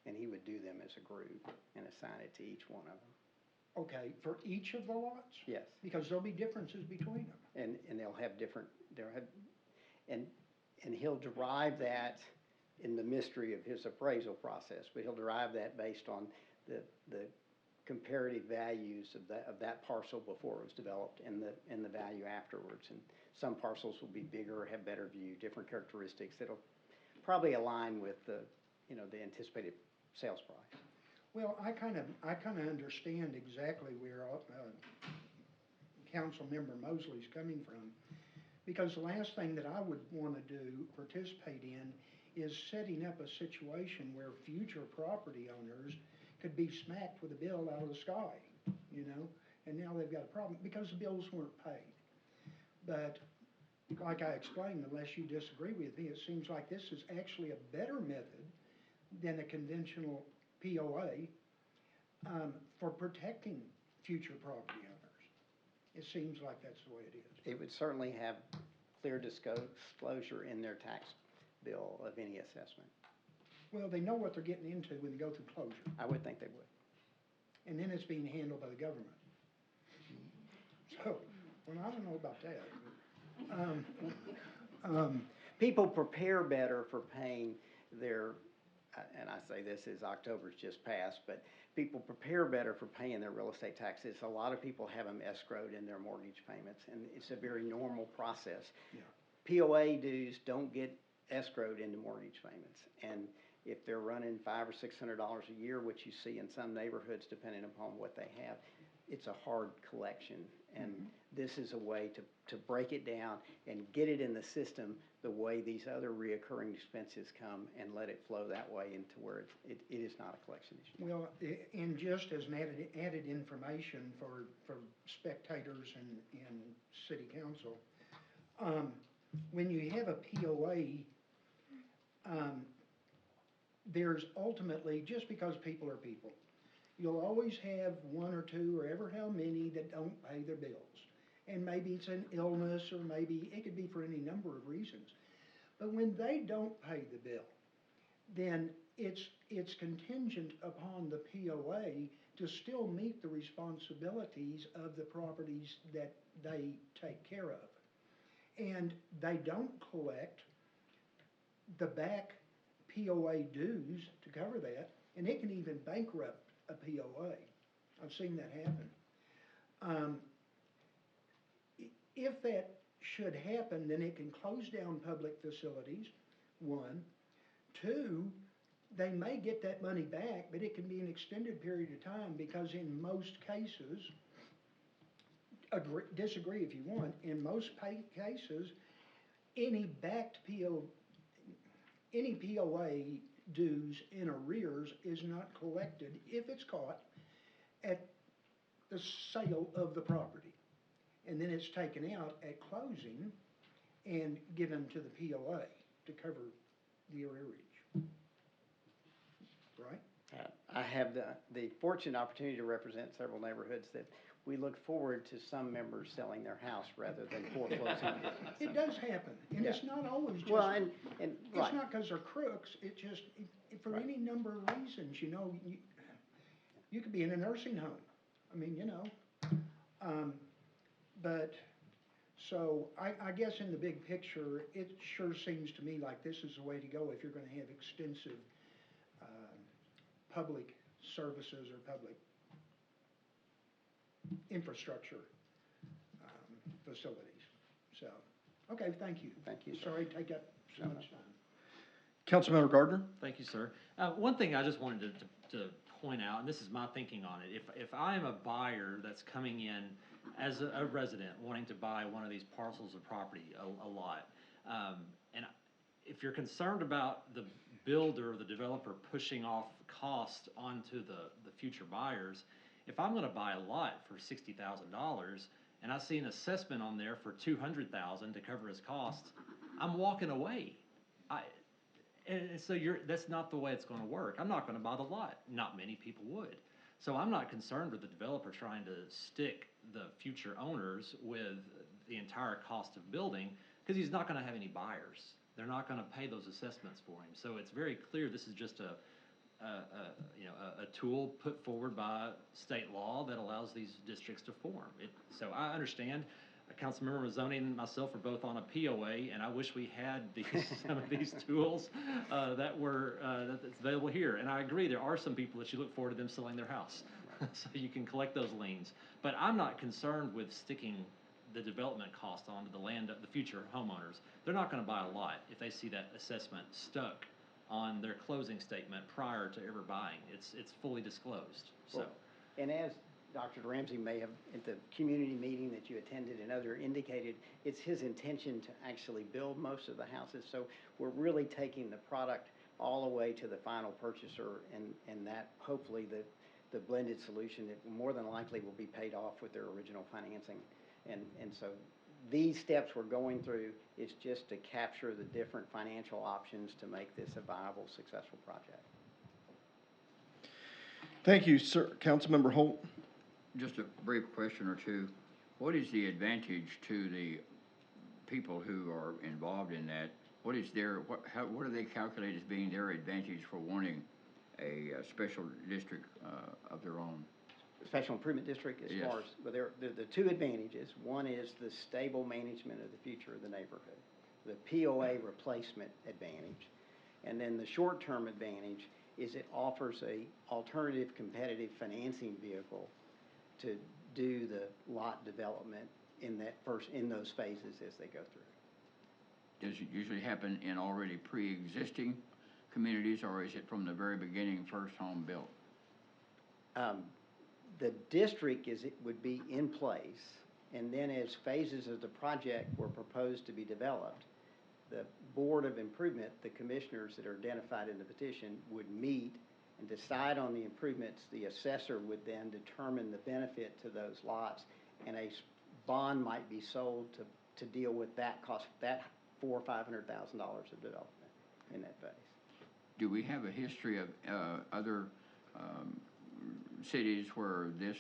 And he would do them as a group and assign it to each one of them. Okay, for each of the lots? Yes. Because there'll be differences between them. And and he'll derive that in the mystery of his appraisal process, but he'll derive that based on the comparative values of that parcel before it was developed and the value afterwards. And some parcels will be bigger, have better view, different characteristics that'll probably align with the anticipated sales price. Well, I kind of understand exactly where Councilmember Mosley's coming from, because the last thing that I would want to participate in, is setting up a situation where future property owners could be smacked with a bill out of the sky, and now they've got a problem because the bills weren't paid. But like I explained, unless you disagree with me, it seems like this is actually a better method than a conventional POA for protecting future property owners. It seems like that's the way it is. It would certainly have clear disclosure in their tax bill of any assessment. Well, they know what they're getting into when they go through closure. I would think they would. And then it's being handled by the government. So, well, I don't know about that. People prepare better for paying their, and I say this as October's just passed, but people prepare better for paying their real estate taxes. A lot of people have them escrowed in their mortgage payments, and it's a very normal process. Yeah. POA dues don't get escrowed into mortgage payments, and if they're running $500 or $600 a year, which you see in some neighborhoods depending upon what they have, it's a hard collection. And this is a way to break it down and get it in the system the way these other reoccurring expenses come, and let it flow that way into where it is not a collection issue. Well, and just as an added information for spectators and city council, when you have a POA, there's ultimately, just because people are people, you'll always have one or two or ever how many that don't pay their bills. And maybe it's an illness, or maybe it could be for any number of reasons. But when they don't pay the bill, then it's contingent upon the POA to still meet the responsibilities of the properties that they take care of. And they don't collect the back POA dues to cover that, and it can even bankrupt a POA. I've seen that happen. If that should happen, then it can close down public facilities, one. Two, they may get that money back, but it can be an extended period of time, because in most cases, disagree if you want, in most cases, any POA dues in arrears is not collected if it's caught at the sale of the property. And then it's taken out at closing and given to the POA to cover the arrearage. Right? I have the fortunate opportunity to represent several neighborhoods that we look forward to some members selling their house rather than foreclosing. It does happen, and it's not always just, well, and it's right. not because they're crooks, it just, for Right. any number of reasons, you could be in a nursing home. I mean, but, so, I guess in the big picture, it sure seems to me like this is the way to go if you're gonna have extensive, public services or public infrastructure, facilities. So, okay, thank you. Thank you, sir. Sorry to take up so much time. Councilmember Gardner? Thank you, sir. One thing I just wanted to point out, and this is my thinking on it, if I am a buyer that's coming in as a resident wanting to buy one of these parcels of property, a lot, and if you're concerned about the builder or the developer pushing off cost onto the future buyers, if I'm gonna buy a lot for $60,000 and I see an assessment on there for $200,000 to cover his costs, I'm walking away. And so that's not the way it's gonna work. I'm not gonna buy the lot. Not many people would. So I'm not concerned with the developer trying to stick the future owners with the entire cost of building, because he's not gonna have any buyers. They're not gonna pay those assessments for him. So it's very clear this is just a tool put forward by state law that allows these districts to form. So I understand. Councilmember Mazzoni and myself are both on a POA, and I wish we had some of these tools that's available here. And I agree, there are some people that you look forward to them selling their house, so you can collect those liens. But I'm not concerned with sticking the development cost onto the land of the future homeowners. They're not going to buy a lot if they see that assessment stuck on their closing statement prior to ever buying. It's fully disclosed. So. Well, and as Dr. Ramsey may have, at the community meeting that you attended and other indicated, it's his intention to actually build most of the houses. So we're really taking the product all the way to the final purchaser, and that hopefully the blended solution that more than likely will be paid off with their original financing. And so these steps we're going through is just to capture the different financial options to make this a viable, successful project. Thank you, sir. Councilmember Holt. Just a brief question or two. What is the advantage to the people who are involved in that? What is what do they calculate as being their advantage for wanting a special district of their own? Special improvement district as Yes. far as, well, the two advantages. One is the stable management of the future of the neighborhood, the POA replacement advantage. And then the short-term advantage is it offers a alternative competitive financing vehicle to do the lot development in those phases as they go through. Does it usually happen in already pre-existing communities, or is it from the very beginning, first home built? The district would be in place, and then as phases of the project were proposed to be developed, the Board of Improvement, the commissioners that are identified in the petition, would meet and decide on the improvements. The assessor would then determine the benefit to those lots, and a bond might be sold to deal with that cost, that $400,000 or $500,000 of development in that phase. Do we have a history of other cities where this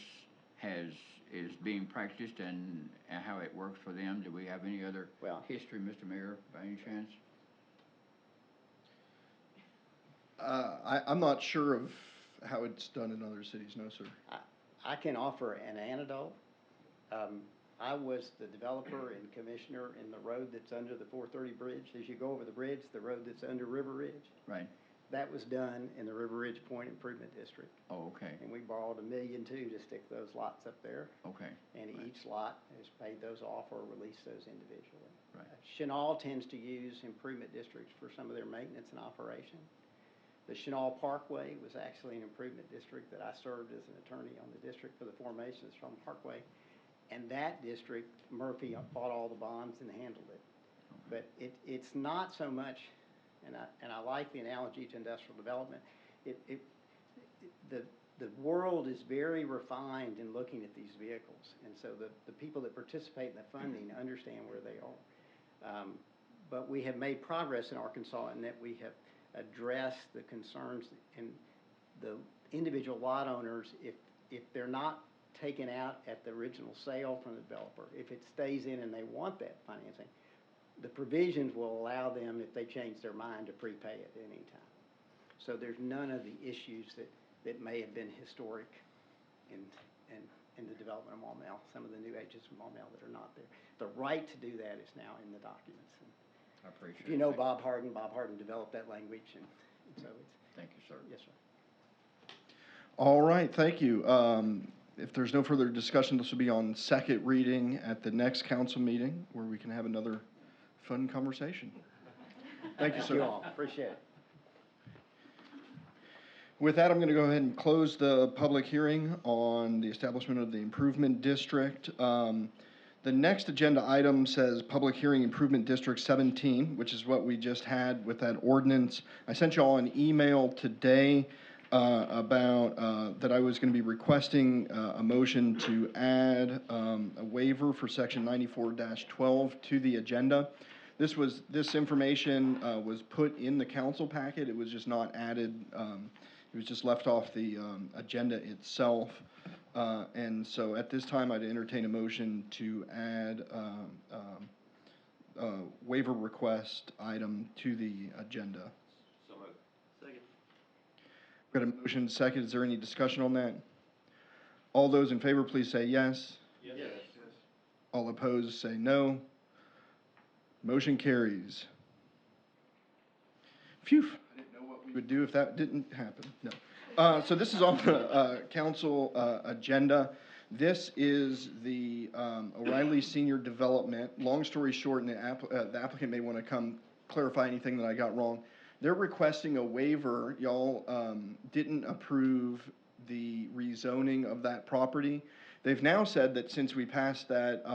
is being practiced and how it works for them? Do we have any other history, Mr. Mayor, by any chance? I'm not sure of how it's done in other cities, no, sir. I can offer an anecdote. I was the developer and commissioner in the road that's under the 430 bridge. As you go over the bridge, the road that's under River Ridge. Right. That was done in the River Ridge Point Improvement District. Oh, okay. And we borrowed $1.2 million to stick those lots up there. Okay. And right. Each lot has paid those off or released those individually. Right. Chenal tends to use improvement districts for some of their maintenance and operation. The Chenal Parkway was actually an improvement district that I served as an attorney on the district for the formations from Parkway. And that district, Murphy bought all the bonds and handled it. Okay. But it's not so much, and I like the analogy to industrial development. The world is very refined in looking at these vehicles, and so the people that participate in the funding understand where they are. But we have made progress in Arkansas in that we have addressed the concerns and the individual lot owners, if they're not taken out at the original sale from the developer, if it stays in and they want that financing, the provisions will allow them, if they change their mind, to prepay it at any time. So there's none of the issues that may have been historic in the development of Maumelle, some of the new agents from Maumelle that are not there. The right to do that is now in the documents. And I appreciate it. if you know Bob Harden developed that language, and so it's. Thank you, sir. Yes, sir. All right, thank you. If there's no further discussion, this will be on second reading at the next council meeting where we can have another fun conversation. Thank you, sir. Thank you all. Appreciate it. With that, I'm going to go ahead and close the public hearing on the establishment of the improvement district. The next agenda item says Public Hearing Improvement District 17, which is what we just had with that ordinance. I sent you all an email today about that I was going to be requesting a motion to add a waiver for section 94-12 to the agenda. This information was put in the council packet, it was just not added, it was just left off the agenda itself. And so at this time, I'd entertain a motion to add waiver request item to the agenda. So moved. Second. Got a motion, second, is there any discussion on that? All those in favor, please say yes. Yes. All opposed, say no. Motion carries. Phew, I didn't know what we would do if that didn't happen, no. So this is on the council agenda. This is the O'Reilly Senior Development. Long story short, and the applicant may want to come clarify anything that I got wrong. They're requesting a waiver. Y'all didn't approve the rezoning of that property. They've now said that since we passed that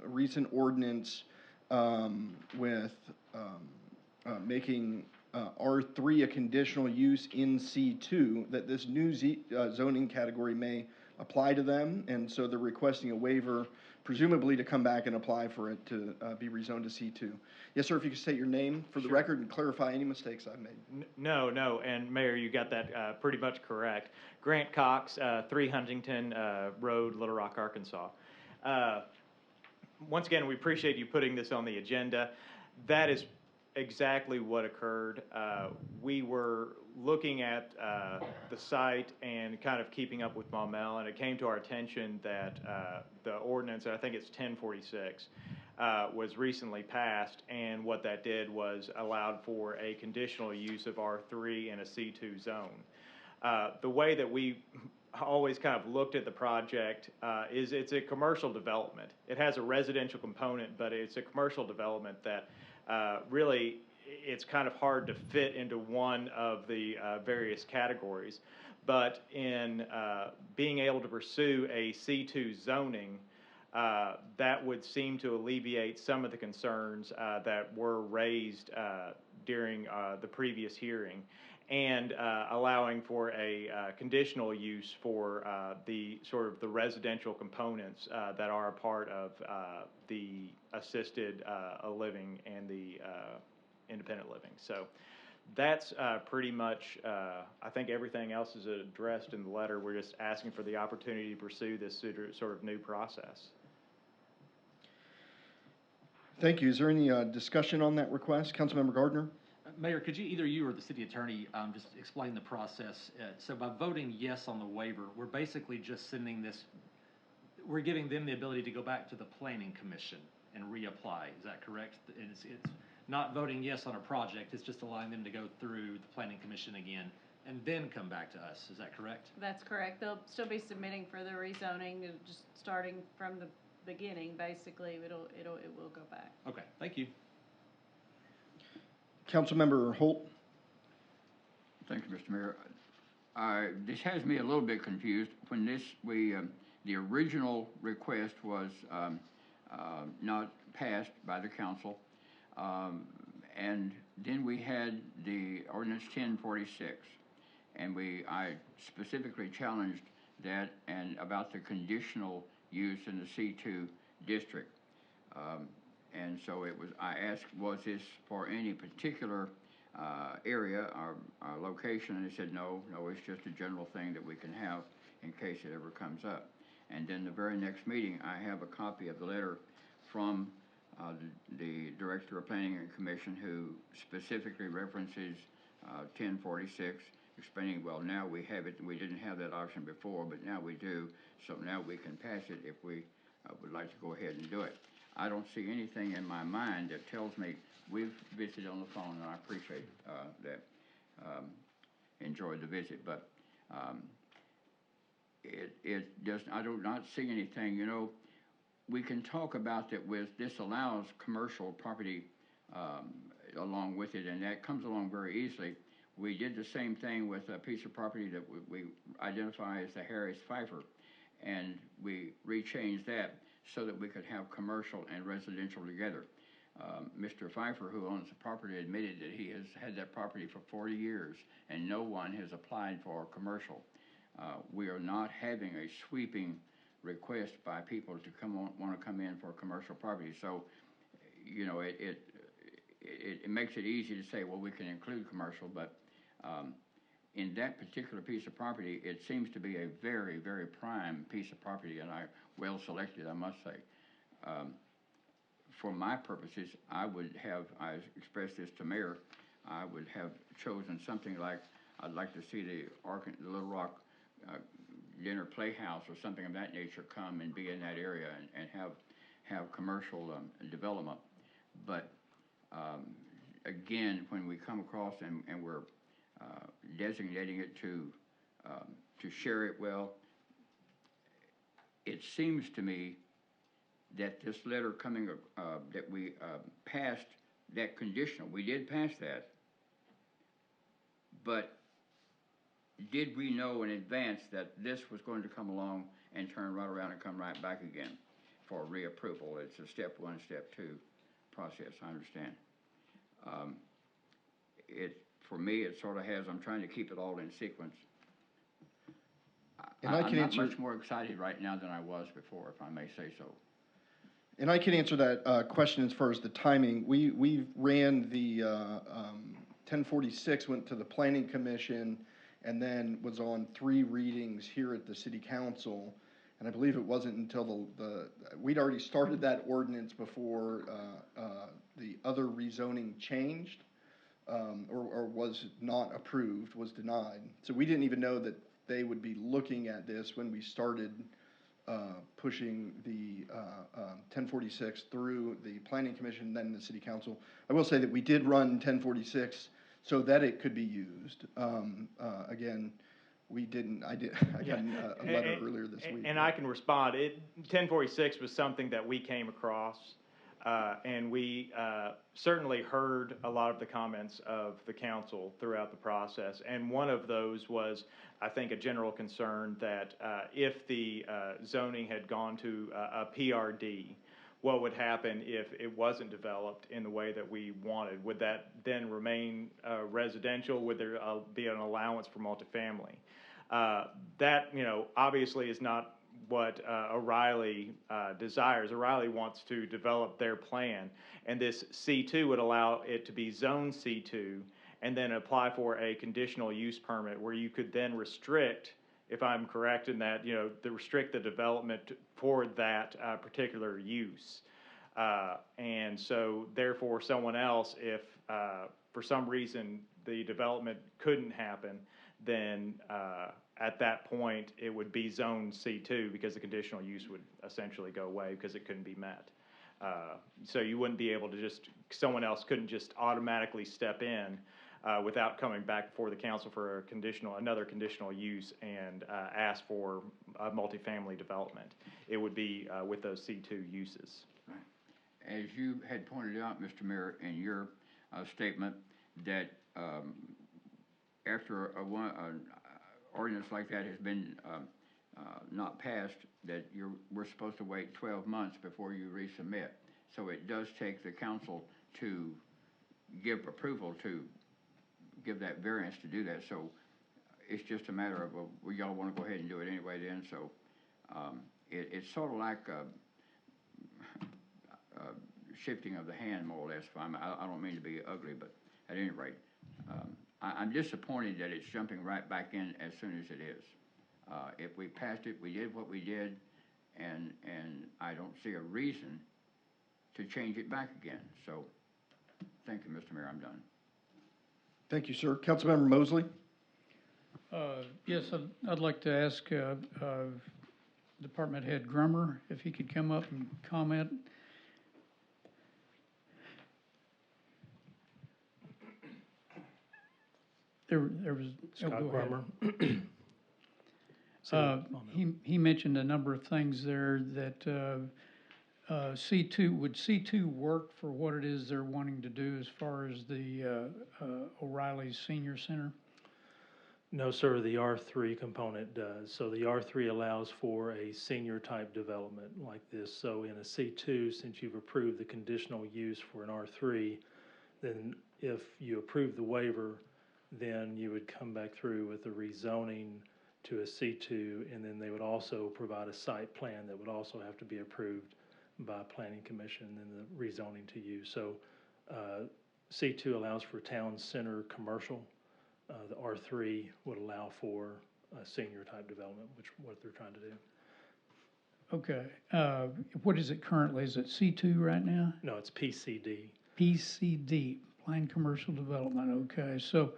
recent ordinance with making R3 a conditional use in C2, that this new zoning category may apply to them, and so they're requesting a waiver, presumably to come back and apply for it to be rezoned to C2. Yes, sir, if you could state your name for the record and clarify any mistakes I've made. No, and Mayor, you got that pretty much correct. Grant Cox, 3 Huntington Road, Little Rock, Arkansas. Once again, we appreciate you putting this on the agenda. That is exactly what occurred. We were looking at the site and kind of keeping up with Maumelle, and it came to our attention that the ordinance, I think it's 1046, was recently passed, and what that did was allowed for a conditional use of R3 in a C2 zone. The way that we always kind of looked at the project is it's a commercial development. It has a residential component, but it's a commercial development that really it's kind of hard to fit into one of the various categories. But in being able to pursue a C2 zoning, that would seem to alleviate some of the concerns that were raised during the previous hearing, and allowing for a conditional use for the sort of the residential components that are a part of the assisted living and the independent living. So that's pretty much, I think everything else is addressed in the letter. We're just asking for the opportunity to pursue this sort of new process. Thank you. Is there any discussion on that request? Councilmember Gardner? Mayor, could either you or the city attorney just explain the process? So by voting yes on the waiver, we're basically just sending this, we're giving them the ability to go back to the planning commission and reapply. Is that correct? It's not voting yes on a project, it's just allowing them to go through the planning commission again and then come back to us. Is that correct? That's correct. They'll still be submitting for the rezoning, just starting from the beginning, basically. It will go back. Okay, thank you. Councilmember Holt? Thank you, Mr. Mayor. This has me a little bit confused. When the original request was not passed by the council, and then we had the ordinance 1046, and I specifically challenged that and about the conditional use in the C2 district. And so I asked, was this for any particular area or location? And they said, no, it's just a general thing that we can have in case it ever comes up. And then the very next meeting, I have a copy of the letter from the Director of Planning and Commission, who specifically references 1046, explaining, well, now we have it, we didn't have that option before, but now we do, so now we can pass it if we would like to go ahead and do it. I don't see anything in my mind that tells me we've visited on the phone, and I appreciate that, enjoyed the visit, but it does, I do not see anything. You know, we can talk about that this allows commercial property along with it, and that comes along very easily. We did the same thing with a piece of property that we identify as the Harris Pfeiffer, and we rechanged that so that we could have commercial and residential together. Mr. Pfeiffer, who owns the property, admitted that he has had that property for 40 years and no one has applied for commercial. We are not having a sweeping request by people to want to come in for commercial property. So, you know, it makes it easy to say, well, we can include commercial, but, in that particular piece of property, it seems to be a very, very prime piece of property, and well selected, I must say. For my purposes, I expressed this to Mayor, I would have chosen something like, I'd like to see the Little Rock dinner playhouse or something of that nature come and be in that area and have commercial development. But again, when we come across and we're designating it to share it well, it seems to me that this letter coming, that we passed that conditional, we did pass that, but did we know in advance that this was going to come along and turn right around and come right back again for reapproval? It's a step one, step two process, I understand. For me, it sort of has, I'm trying to keep it all in sequence. And I'm not much more excited right now than I was before, if I may say so. And I can answer that question as far as the timing. We ran the 1046, went to the Planning Commission, and then was on 3 readings here at the City Council. And I believe it wasn't until we'd already started that ordinance before the other rezoning changed, or was not approved, was denied. So we didn't even know that they would be looking at this when we started pushing the 1046 through the Planning Commission, then the City Council. I will say that we did run 1046 so that it could be used. Again, we didn't. I got a letter earlier this week. And I can respond. 1046 was something that we came across, and we certainly heard a lot of the comments of the council throughout the process. And one of those was, I think, a general concern that if the zoning had gone to a PRD, what would happen if it wasn't developed in the way that we wanted? Would that then remain residential? Would there be an allowance for multifamily? That, obviously is not what O'Reilly desires. O'Reilly wants to develop their plan, and this C2 would allow it to be zone C2 and then apply for a conditional use permit where you could then restrict, if I'm correct in that, to restrict the development for that particular use. And so therefore someone else, if for some reason the development couldn't happen, then at that point it would be zone C2 because the conditional use would essentially go away because it couldn't be met. So you wouldn't be able to someone else couldn't just automatically step in without coming back before the council for another conditional use and ask for multifamily development. It would be with those C2 uses. Right. As you had pointed out, Mr. Mayor, in your statement, that after an ordinance like that has been not passed, that we're supposed to wait 12 months before you resubmit. So it does take the council to give approval to give that variance to do that. So it's just a matter of, well, y'all want to go ahead and do it anyway then. So it's sort of like shifting of the hand, more or less. I don't mean to be ugly, but at any rate, I'm disappointed that it's jumping right back in as soon as it is. If we passed it, we did what we did, and I don't see a reason to change it back again. So thank you, Mr. Mayor, I'm done. Thank you, sir. Councilmember Mosley? Yes, I'd like to ask Department Head Grummer if he could come up and comment. There was Scott Grummer. He mentioned a number of things there that C2, would C2 work for what it is they're wanting to do as far as the O'Reilly Senior Center? No, sir, the R3 component does. So the R3 allows for a senior type development like this. So in a C2, since you've approved the conditional use for an R3, then if you approve the waiver, then you would come back through with a rezoning to a C2, and then they would also provide a site plan that would also have to be approved by Planning Commission and then the rezoning to you. So C2 allows for town center commercial. The R3 would allow for senior type development, which what they're trying to do. Okay, what is it currently? Is it C2 right now? No, it's PCD. PCD, Planned Commercial Development, okay. So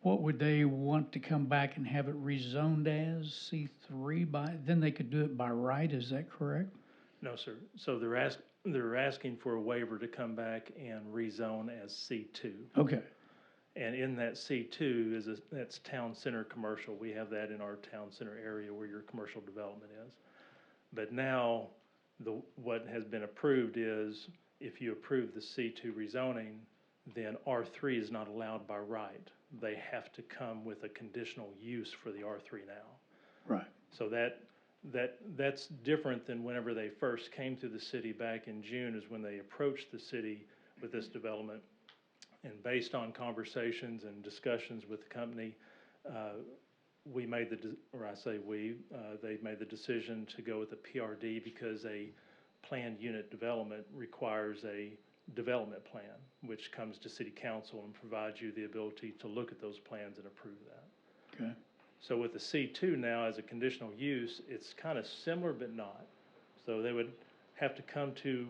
what would they want to come back and have it rezoned as, C3 then they could do it by right, is that correct? No, sir. So they're asking for a waiver to come back and rezone as C2. Okay, And in that C2 that's town center commercial. We have that in our town center area where your commercial development is. But now, what has been approved is, if you approve the C2 rezoning, then R3 is not allowed by right. They have to come with a conditional use for the R3 now. right. So that's different than whenever they first came to the city back in June, is when they approached the city with this development. And based on conversations and discussions with the company, they made the decision to go with a PRD because a planned unit development requires a development plan, which comes to city council and provides you the ability to look at those plans and approve that. Okay. So with the C2 now as a conditional use, it's kind of similar but not. So they would have to come to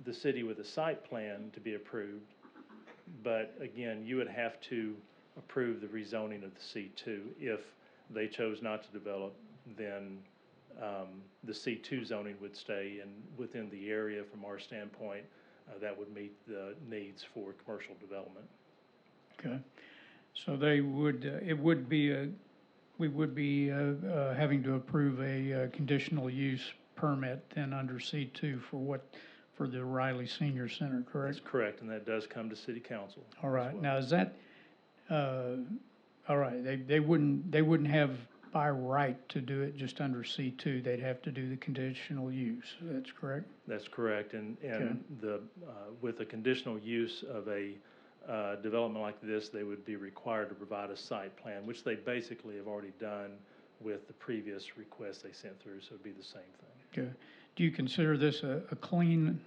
the city with a site plan to be approved. But again, you would have to approve the rezoning of the C2. If they chose not to develop, then the C2 zoning would stay, and within the area from our standpoint, that would meet the needs for commercial development. Okay, so they would, we would be having to approve a conditional use permit then under C2 for the Riley Senior Center, correct? That's correct, and that does come to city council. All right, well. now is that, all right, they wouldn't have by right to do it just under C2, they'd have to do the conditional use, that's correct? That's correct, and Okay. with the conditional use of a development like this, they would be required to provide a site plan, which they basically have already done with the previous request they sent through, so it'd be the same thing. Okay. Do you consider this a clean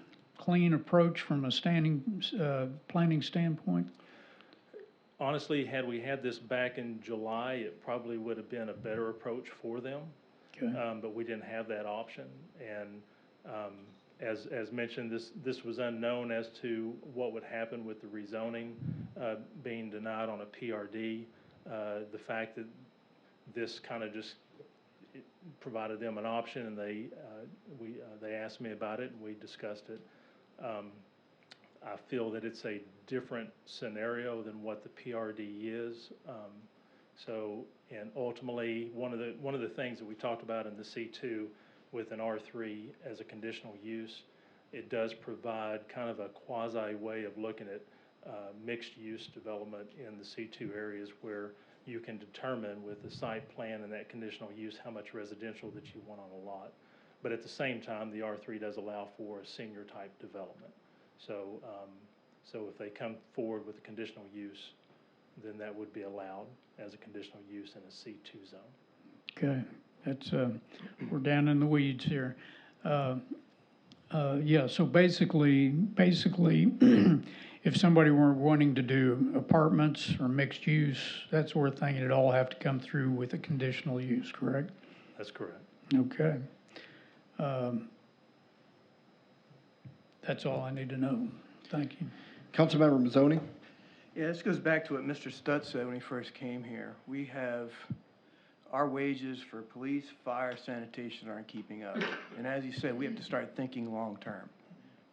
approach from a planning standpoint? Honestly, had we had this back in July, it probably would have been a better approach for them. Okay. But we didn't have that option, and as mentioned, this was unknown as to what would happen with the rezoning being denied on a PRD. The fact that this kind of just provided them an option, and they asked me about it, and we discussed it. I feel that it's a different scenario than what the PRD is. And ultimately, one of the things that we talked about in the C2 with an R3 as a conditional use, it does provide kind of a quasi way of looking at mixed use development in the C2 areas, where you can determine with the site plan and that conditional use how much residential that you want on a lot. But at the same time, the R3 does allow for a senior type development. So if they come forward with a conditional use, then that would be allowed as a conditional use in a C2 zone. Okay, that's, we're down in the weeds here. Yeah, so basically, if somebody were wanting to do apartments or mixed use, that sort of thing, it'd all have to come through with a conditional use, correct? That's correct. Okay. That's all I need to know. Thank you. Councilmember Mazzoni? Yeah, this goes back to what Mr. Stutz said when he first came here. We have, our wages for police, fire, sanitation aren't keeping up. And as you said, we have to start thinking long-term.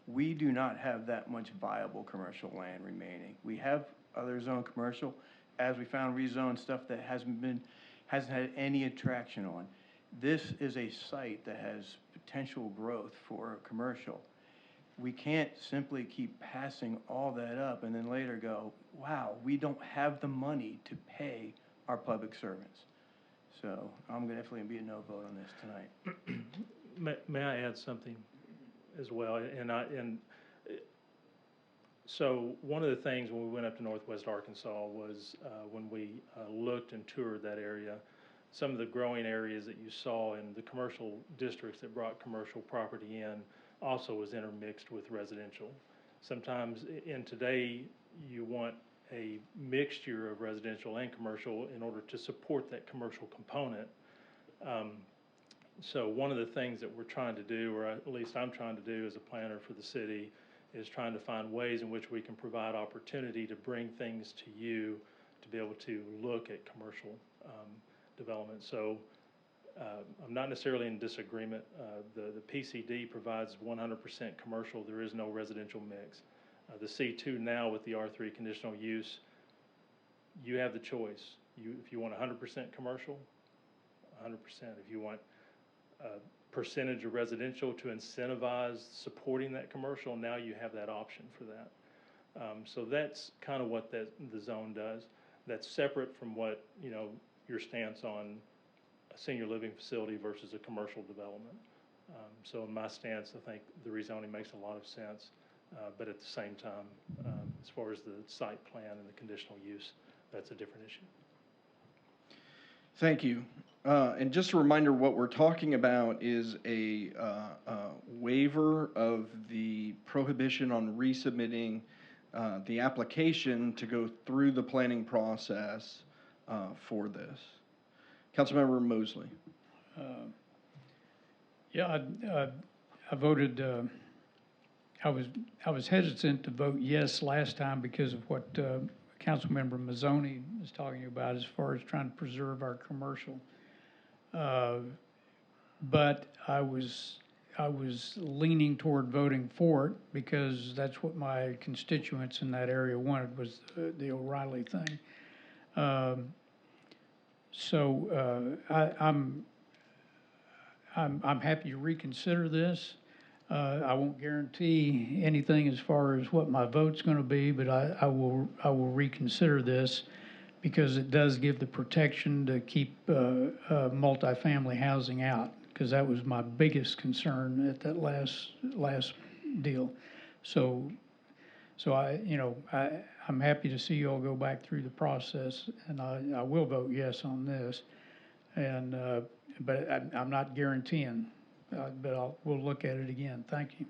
We do not have that much viable commercial land remaining. We have other zone commercial, as we found rezoned stuff that hasn't had any attraction on. This is a site that has potential growth for commercial. We can't simply keep passing all that up and then later go, wow, we don't have the money to pay our public servants. So I'm gonna definitely be a no vote on this tonight. May I add something as well? So one of the things when we went up to Northwest Arkansas was when we looked and toured that area, some of the growing areas that you saw in the commercial districts that brought commercial property in also was intermixed with residential. Sometimes in today, you want a mixture of residential and commercial in order to support that commercial component. So one of the things that we're trying to do, or at least I'm trying to do as a planner for the city, is trying to find ways in which we can provide opportunity to bring things to you to be able to look at commercial development. So I'm not necessarily in disagreement. The PCD provides 100% commercial. There is no residential mix. The C2 now with the R3 conditional use, you have the choice. If you want 100% commercial, 100%. If you want a percentage of residential to incentivize supporting that commercial, now you have that option for that. So that's kind of what the zone does. That's separate from what, your stance on a senior living facility versus a commercial development. So in my stance, I think the rezoning makes a lot of sense. But at the same time, as far as the site plan and the conditional use, that's a different issue. Thank you. And just a reminder, what we're talking about is a waiver of the prohibition on resubmitting the application to go through the planning process for this. Councilmember Mosley. Yeah, I voted, I was hesitant to vote yes last time because of what Councilmember Mazzoni was talking about as far as trying to preserve our commercial. But I was leaning toward voting for it because that's what my constituents in that area wanted, was the O'Reilly thing. I'm happy to reconsider this. I won't guarantee anything as far as what my vote's going to be, but I will reconsider this because it does give the protection to keep multifamily housing out, because that was my biggest concern at that last deal. So I'm happy to see you all go back through the process, and I will vote yes on this. And but I'm not guaranteeing, but we'll look at it again. Thank you.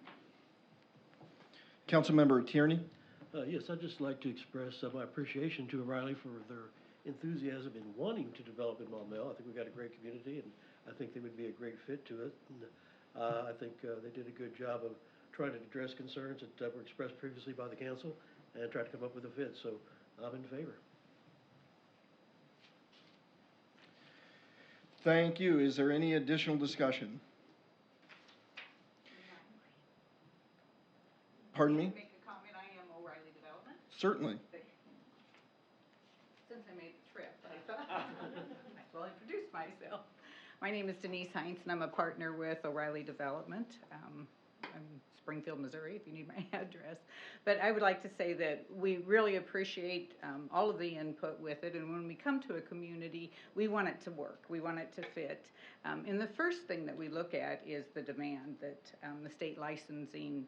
Councilmember Tierney. Yes, I'd just like to express my appreciation to O'Reilly for their enthusiasm in wanting to develop in Maumelle. I think we've got a great community, and I think they would be a great fit to it. And I think they did a good job of trying to address concerns that were expressed previously by the council and try to come up with a fit. So I'm in favor. Thank you. Is there any additional discussion? Pardon me? Make a comment. I am O'Reilly Development. Certainly. Since I made the trip, I thought I might as well introduce myself. My name is Denise Heinz, and I'm a partner with O'Reilly Development. I'm Springfield, Missouri, if you need my address. But I would like to say that we really appreciate all of the input with it, and when we come to a community, we want it to work. We want it to fit. And the first thing that we look at is the demand that the state licensing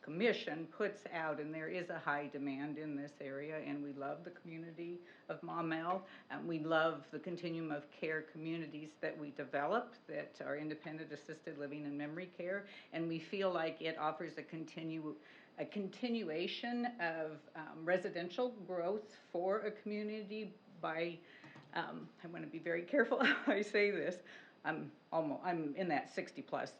commission puts out, and there is a high demand in this area, and we love the community of Maumelle. We love the continuum of care communities that we develop that are independent assisted living and memory care, and we feel like it offers a continuation of residential growth for a community by, I want to be very careful how I say this, I'm in that 60 plus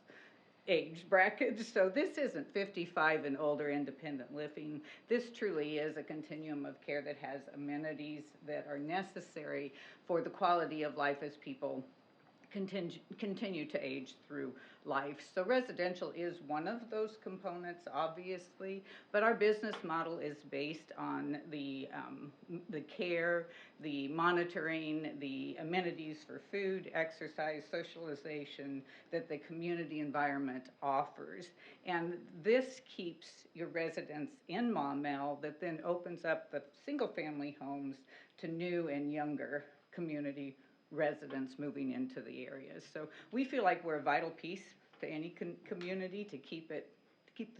age bracket. So this isn't 55 and older independent living. This truly is a continuum of care that has amenities that are necessary for the quality of life as people continue to age through life. So residential is one of those components, obviously, but our business model is based on the care, the monitoring, the amenities for food, exercise, socialization that the community environment offers. And this keeps your residents in Maumelle, that then opens up the single-family homes to new and younger community residents moving into the areas. So we feel like we're a vital piece to any community to keep the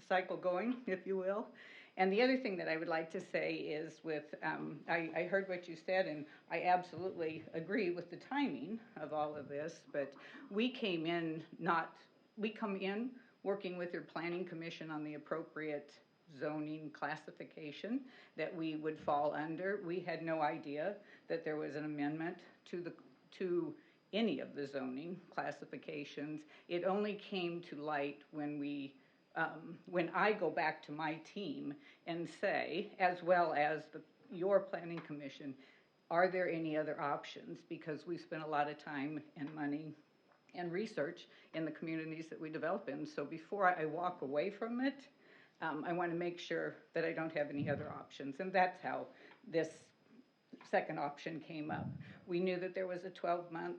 cycle going, if you will. And the other thing that I would like to say is I heard what you said, and I absolutely agree with the timing of all of this, but we come in working with your planning commission on the appropriate zoning classification that we would fall under. We had no idea that there was an amendment to any of the zoning classifications. It only came to light when I go back to my team and say, as well as your planning commission, are there any other options? Because we spent a lot of time and money and research in the communities that we develop in. So before I walk away from it, I want to make sure that I don't have any other options. And that's how this second option came up. We knew that there was a 12-month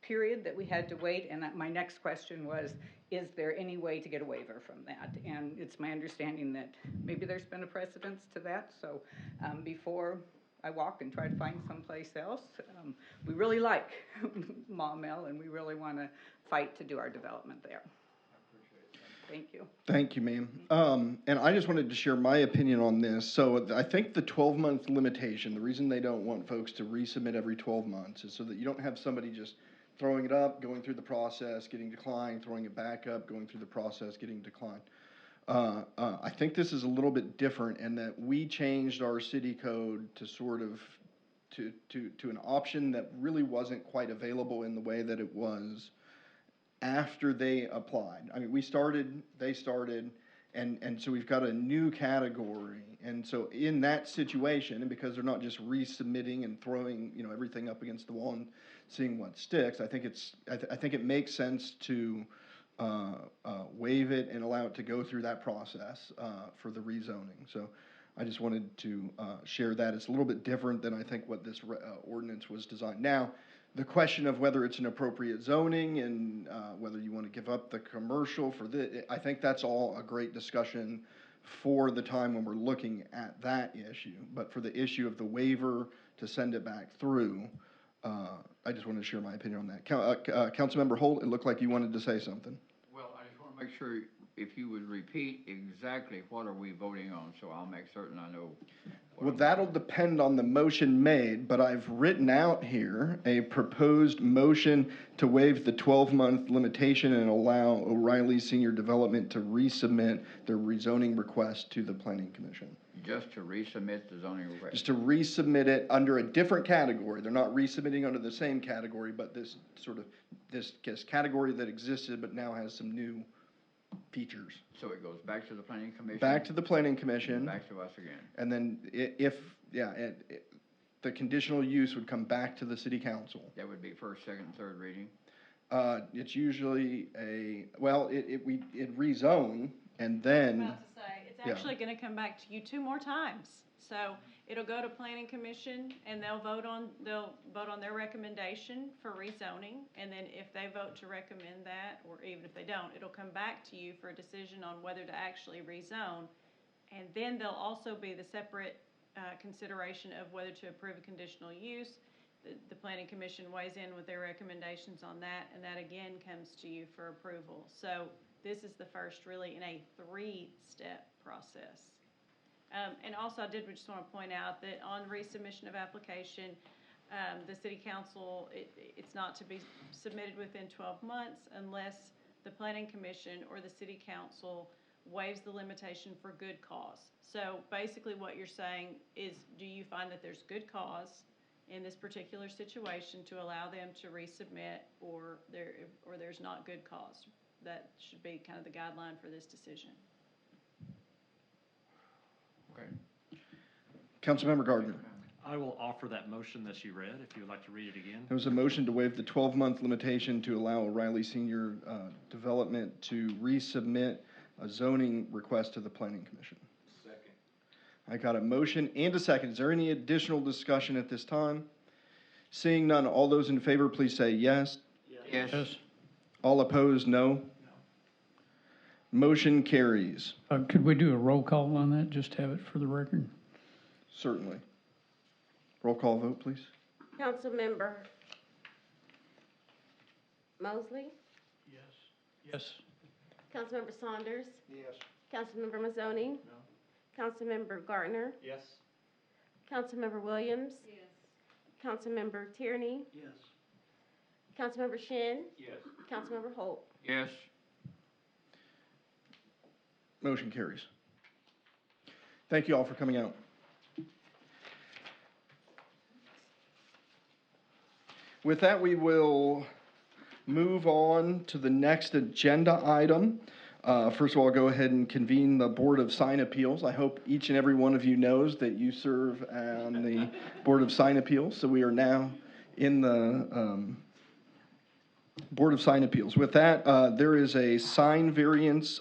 period that we had to wait, and my next question was, is there any way to get a waiver from that? And it's my understanding that maybe there's been a precedence to that, so before I walk and try to find someplace else, we really like Maumelle, and we really want to fight to do our development there. Thank you. Thank you, ma'am. And I just wanted to share my opinion on this. So I think the 12-month limitation, the reason they don't want folks to resubmit every 12 months is so that you don't have somebody just throwing it up, going through the process, getting declined, throwing it back up, going through the process, getting declined. I think this is a little bit different in that we changed our city code to sort of to an option that really wasn't quite available in the way that it was after they applied. I mean, we started, they started, and so we've got a new category. And so in that situation, and because they're not just resubmitting and throwing, everything up against the wall and seeing what sticks, I think it makes sense to waive it and allow it to go through that process for the rezoning. So I just wanted to share that. It's a little bit different than I think what this ordinance was designed. Now, the question of whether it's an appropriate zoning and whether you want to give up the commercial for this, I think that's all a great discussion for the time when we're looking at that issue. But for the issue of the waiver to send it back through, I just wanted to share my opinion on that. Councilmember Holt, it looked like you wanted to say something. Well, I just want to make sure if you would repeat exactly what are we voting on, so I'll make certain I know. Well, that'll depend on the motion made, but I've written out here a proposed motion to waive the 12-month limitation and allow O'Reilly Senior Development to resubmit their rezoning request to the Planning Commission. Just to resubmit the zoning request? Just to resubmit it under a different category. They're not resubmitting under the same category, but this category that existed but now has some new features. So it goes back to the Planning Commission? Back to the Planning Commission. Back to us again. And then the conditional use would come back to the City Council. That would be first, second, third reading? It's usually it rezone and then. I'm about to say, it's actually gonna come back to you 2 more times. So it'll go to Planning Commission and they'll vote on their recommendation for rezoning. And then if they vote to recommend that, or even if they don't, it'll come back to you for a decision on whether to actually rezone. And then there'll also be the separate consideration of whether to approve a conditional use. The Planning Commission weighs in with their recommendations on that, and that again comes to you for approval. So this is the first really in a 3-step process. And also I did just want to point out that on resubmission of application, the City Council, it's not to be submitted within 12 months unless the Planning Commission or the City Council waives the limitation for good cause. So basically what you're saying is, do you find that there's good cause in this particular situation to allow them to resubmit, or there's not good cause? That should be kind of the guideline for this decision. Okay. Councilmember Gardner. I will offer that motion that you read, if you would like to read it again. There was a motion to waive the 12-month limitation to allow O'Reilly Senior Development to resubmit a zoning request to the Planning Commission. Second. I got a motion and a second. Is there any additional discussion at this time? Seeing none, all those in favor, please say yes. Yes. Yes. All opposed, no. Motion carries. Could we do a roll call on that, just to have it for the record? Certainly. Roll call vote, please. Councilmember Mosley? Yes. Yes. Councilmember Saunders? Yes. Councilmember Mazzoni? No. Councilmember Gardner? Yes. Councilmember Williams? Yes. Councilmember Tierney? Yes. Councilmember Shin? Yes. Councilmember Holt? Yes. Motion carries. Thank you all for coming out. With that, we will move on to the next agenda item. First of all, I'll go ahead and convene the Board of Sign Appeals. I hope each and every one of you knows that you serve on the Board of Sign Appeals. So we are now in the Board of Sign Appeals. With that, there is a sign variance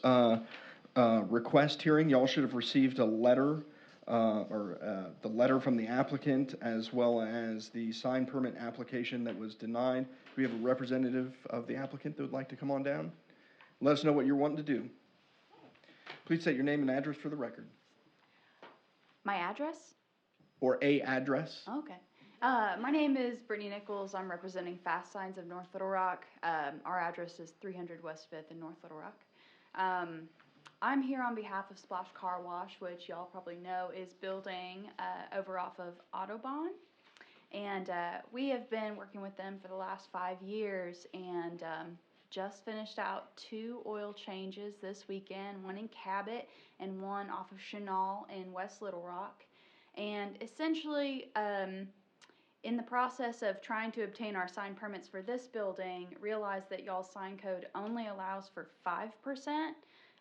request hearing. Y'all should have received a letter the letter from the applicant as well as the sign permit application that was denied. We have a representative of the applicant that would like to come on down. Let us know what you're wanting to do. Please state your name and address for the record. My address? Or a address. Okay. My name is Brittany Nichols. I'm representing Fast Signs of North Little Rock. Our address is 300 West 5th in North Little Rock. I'm here on behalf of Splash Car Wash, which y'all probably know is building over off of Autobahn. And we have been working with them for the last 5 years and just finished out 2 oil changes this weekend, one in Cabot and one off of Chenal in West Little Rock. And essentially, in the process of trying to obtain our sign permits for this building, realized that y'all's sign code only allows for 5%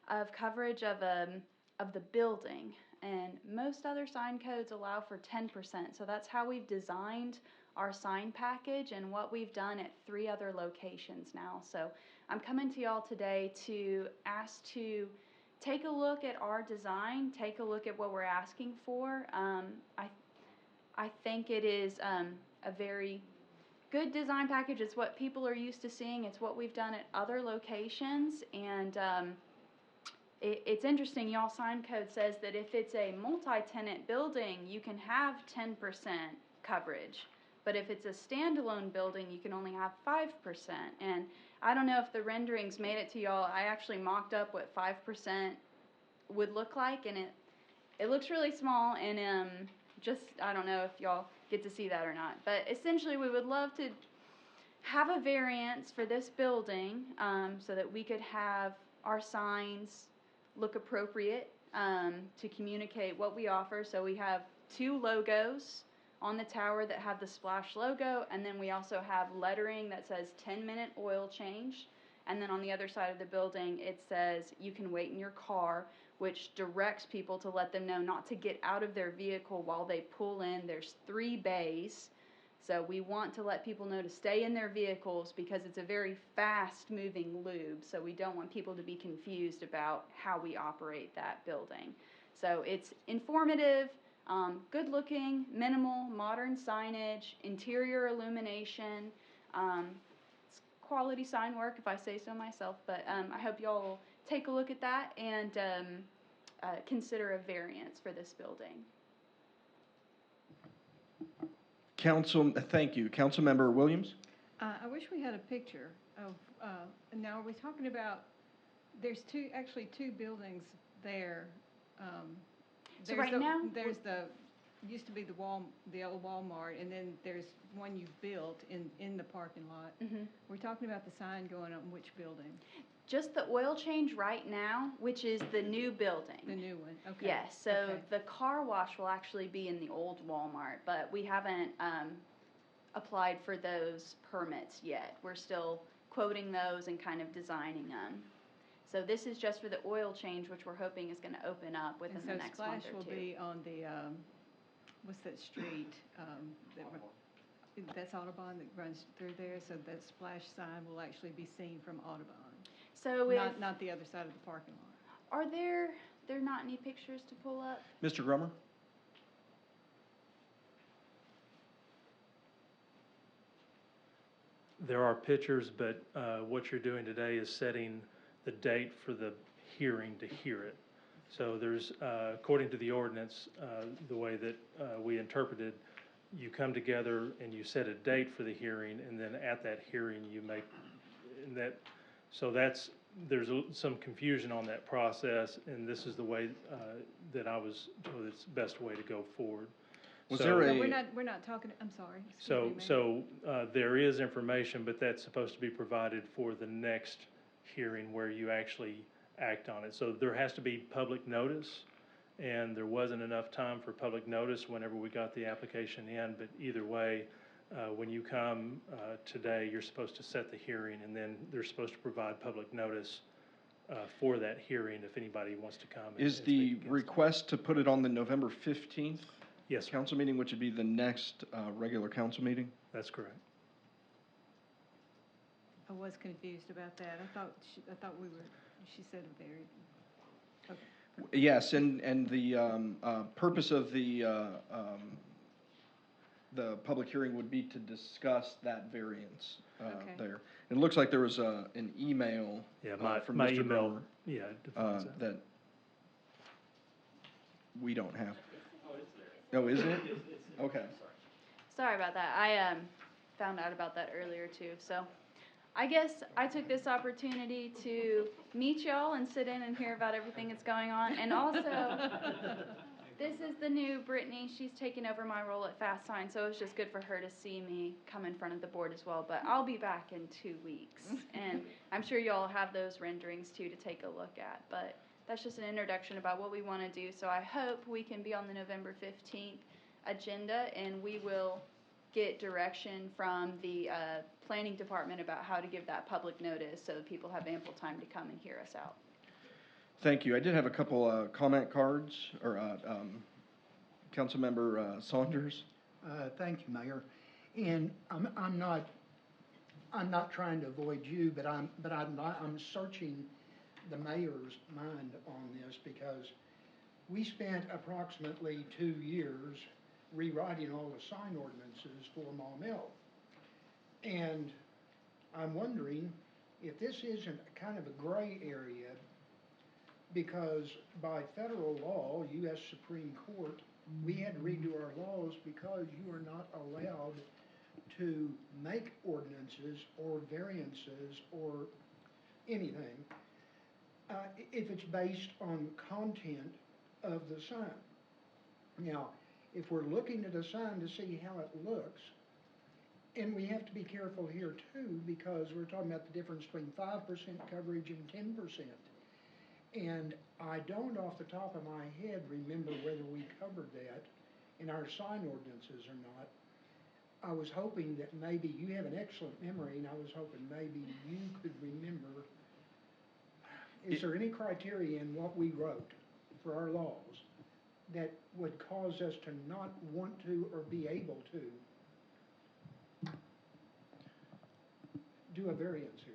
of coverage of the building, and most other sign codes allow for 10%. So that's how we've designed our sign package and what we've done at 3 other locations now. So I'm coming to y'all today to ask to take a look at our design, take a look at what we're asking for. I think it is a very good design package. It's what people are used to seeing. It's what we've done at other locations, and it's interesting, y'all sign code says that if it's a multi-tenant building, you can have 10% coverage. But if it's a standalone building, you can only have 5%. And I don't know if the renderings made it to y'all. I actually mocked up what 5% would look like, and it looks really small, and I don't know if y'all get to see that or not. But essentially, we would love to have a variance for this building so that we could have our signs look appropriate to communicate what we offer. So we have 2 logos on the tower that have the Splash logo, and then we also have lettering that says 10-minute oil change. And then on the other side of the building, it says you can wait in your car, which directs people to let them know not to get out of their vehicle while they pull in. There's 3 bays. So we want to let people know to stay in their vehicles because it's a very fast-moving lube. So we don't want people to be confused about how we operate that building. So it's informative, good-looking, minimal, modern signage, interior illumination. It's quality sign work, if I say so myself. But I hope y'all will take a look at that and consider a variance for this building. Thank you. Councilmember Williams? I wish we had a picture of, now are we talking about, there's actually two buildings there. So right now, there's used to be the old Walmart, and then there's one you built in the parking lot. Mm-hmm. We're talking about the sign going on which building? Just the oil change right now, which is the new building. The new one, okay. Yes, so okay. The car wash will actually be in the old Walmart, but we haven't applied for those permits yet. We're still quoting those and kind of designing them. So this is just for the oil change, which we're hoping is going to open up within the next month or 2. Splash will be on the, what's that street? That's Audubon that runs through there, so that Splash sign will actually be seen from Audubon. So not the other side of the parking lot. Are there not any pictures to pull up? Mr. Grummer? There are pictures, but what you're doing today is setting the date for the hearing to hear it. So there's, according to the ordinance, the way that we interpreted, you come together and you set a date for the hearing, and then at that hearing you make that. So there's some confusion on that process, and this is the way that I was told it's the best way to go forward. So we're not talking, I'm sorry. So there is information, but that's supposed to be provided for the next hearing where you actually act on it. So there has to be public notice, and there wasn't enough time for public notice whenever we got the application in, but either way, when you come today, you're supposed to set the hearing, and then they're supposed to provide public notice for that hearing if anybody wants to come. Is the request to put it on the November 15th? Yes, sir. Council meeting, which would be the next regular council meeting? That's correct. I was confused about that. I thought she said a very, okay. Yes, and the purpose of the public hearing would be to discuss that variance Okay. there. It looks like there was an email from my Mr. email, Grover, yeah, defines that. that we don't have. Oh, is it? Okay. Sorry about that. I found out about that earlier too. So I guess I took this opportunity to meet y'all and sit in and hear about everything that's going on. And also, this is the new Brittany. She's taken over my role at Fast Sign, so it's just good for her to see me come in front of the board as well. But I'll be back in 2 weeks, and I'm sure y'all have those renderings too to take a look at. But that's just an introduction about what we want to do. So I hope we can be on the November 15th agenda, and we will get direction from the planning department about how to give that public notice so that people have ample time to come and hear us out. Thank you. I did have a couple comment cards, or Councilmember Saunders. Thank you, Mayor. And I'm not trying to avoid you, but I'm searching the mayor's mind on this because we spent approximately 2 years rewriting all the sign ordinances for Maumelle. And I'm wondering if this isn't kind of a gray area, because by federal law, U.S. Supreme Court, we had to redo our laws because you are not allowed to make ordinances or variances or anything if it's based on content of the sign. Now, if we're looking at a sign to see how it looks, and we have to be careful here too, because we're talking about the difference between 5% coverage and 10%. And I don't off the top of my head remember whether we covered that in our sign ordinances or not. I was hoping that maybe, you have an excellent memory, and I was hoping maybe you could remember, is there any criteria in what we wrote for our laws that would cause us to not want to or be able to do a variance here?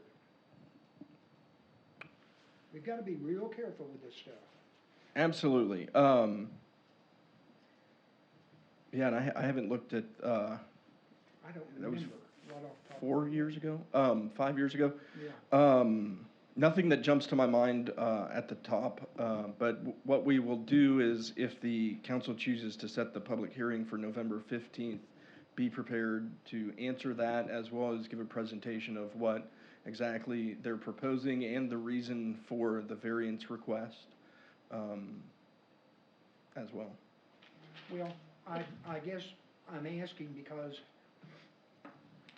We've got to be real careful with this stuff. Absolutely. Yeah, and I haven't looked at, I don't remember. That was right off the top 4 years ago, 5 years ago. Yeah. Nothing that jumps to my mind at the top, but what we will do is, if the council chooses to set the public hearing for November 15th, be prepared to answer that, as well as give a presentation of what exactly they're proposing and the reason for the variance request as well. Well, I guess I'm asking because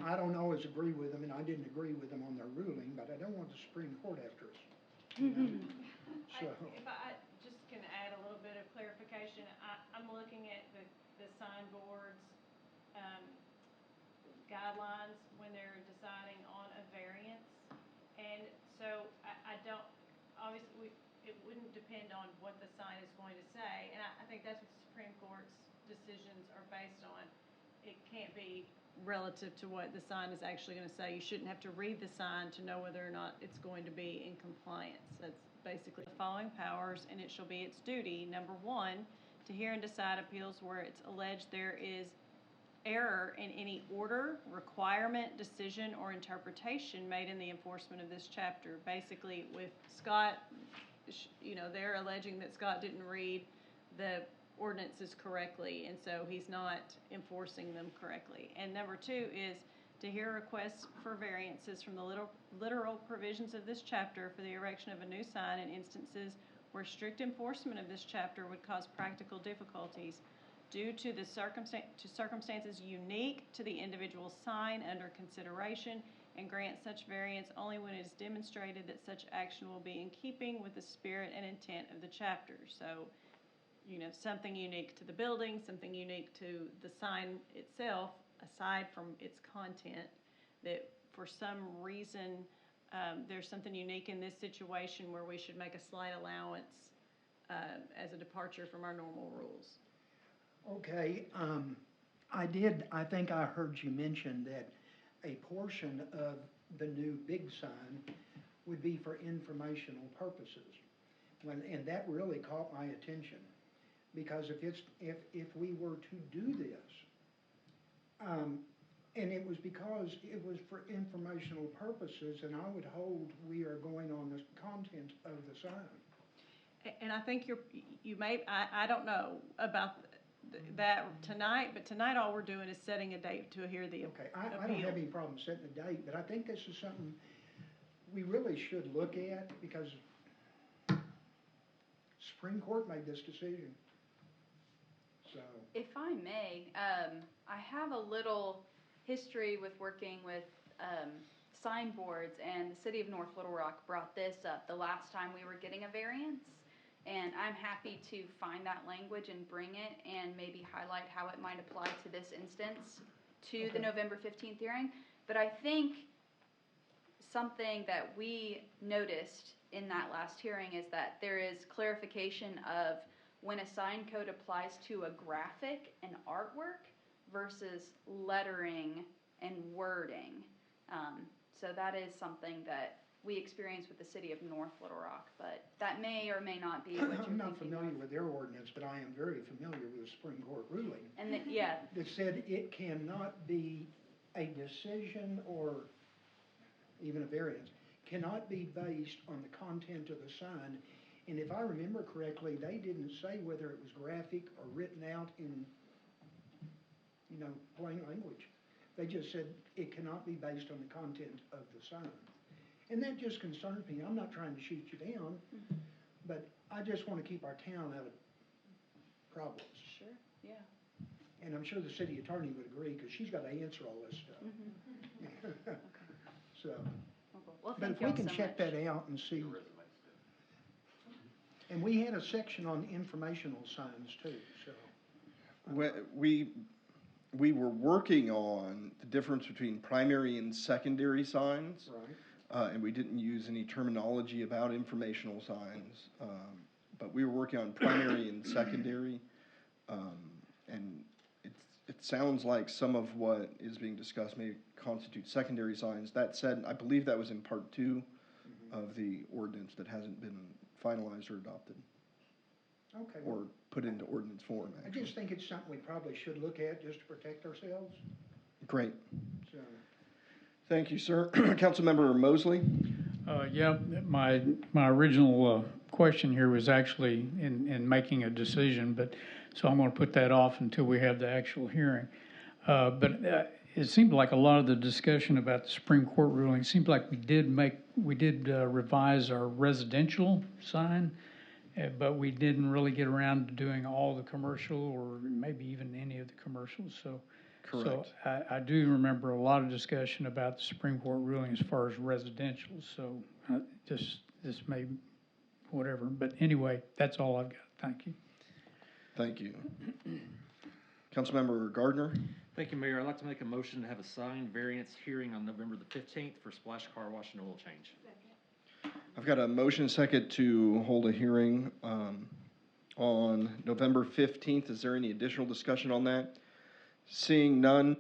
I don't always agree with them, and I didn't agree with them on their ruling, but I don't want the Supreme Court after us. You know? So. If I just can add a little bit of clarification, I'm looking at the signboards guidelines when they're deciding on a variance. And so I don't, obviously, it wouldn't depend on what the sign is going to say. And I think that's what the Supreme Court's decisions are based on. It can't be relative to what the sign is actually going to say. You shouldn't have to read the sign to know whether or not it's going to be in compliance. That's basically the following powers, and it shall be its duty, number 1, to hear and decide appeals where it's alleged there is error in any order, requirement, decision, or interpretation made in the enforcement of this chapter. Basically, with Scott, they're alleging that Scott didn't read the ordinances correctly, and so he's not enforcing them correctly. And number 2 is to hear requests for variances from the literal provisions of this chapter for the erection of a new sign in instances where strict enforcement of this chapter would cause practical difficulties due to the circumstances unique to the individual sign under consideration and grant such variance only when it is demonstrated that such action will be in keeping with the spirit and intent of the chapter. So, something unique to the building, something unique to the sign itself, aside from its content, that for some reason, there's something unique in this situation where we should make a slight allowance as a departure from our normal rules. Okay, I think I heard you mention that a portion of the new big sign would be for informational purposes. And that really caught my attention, because if we were to do this, and it was because it was for informational purposes, and I would hold we are going on the content of the sign. And I think I don't know about that tonight, but tonight all we're doing is setting a date to hear the Okay, I don't have any problem setting a date, but I think this is something we really should look at, because Supreme Court made this decision. So, If I may, I have a little history with working with signboards, and the city of North Little Rock brought this up the last time we were getting a variance. And I'm happy to find that language and bring it and maybe highlight how it might apply to this instance to the November 15th hearing. But I think something that we noticed in that last hearing is that there is clarification of when a sign code applies to a graphic and artwork versus lettering and wording. So that is something that we experience with the city of North Little Rock, but that may or may not be what you're I'm not thinking familiar of. with their ordinance, but I am very familiar with the Supreme Court ruling. And that said it cannot be a decision, or even a variance, cannot be based on the content of the sign. And if I remember correctly, they didn't say whether it was graphic or written out in, plain language. They just said it cannot be based on the content of the sign. And that just concerns me. I'm not trying to shoot you down, but I just want to keep our town out of problems. Sure, yeah. And I'm sure the city attorney would agree, because she's got to answer all this stuff. So, Well, but thank if we y'all can so check much. that out and see. And we had a section on informational signs too, so. We were working on the difference between primary and secondary signs. Right. And we didn't use any terminology about informational signs. But we were working on primary and secondary. And it sounds like some of what is being discussed may constitute secondary signs. That said, I believe that was in part 2 of the ordinance that hasn't been finalized or adopted. Okay. Or put into ordinance form, I actually. just think it's something we probably should look at just to protect ourselves, Great. so. Thank you, sir. Councilmember Mosley? Yeah, my original question here was actually in making a decision, but, so I'm going to put that off until we have the actual hearing. But it seemed like a lot of the discussion about the Supreme Court ruling, seemed like we did revise our residential sign, but we didn't really get around to doing all the commercial, or maybe even any of the commercials, so. Correct. So I do remember a lot of discussion about the Supreme Court ruling as far as residential, so this may, whatever. But anyway, that's all I've got. Thank you. Thank you. Councilmember Gardner? Thank you, Mayor. I'd like to make a motion to have a sign variance hearing on November the 15th for Splash Car Wash and Oil Change. I've got a motion second to hold a hearing on November 15th. Is there any additional discussion on that? Seeing none,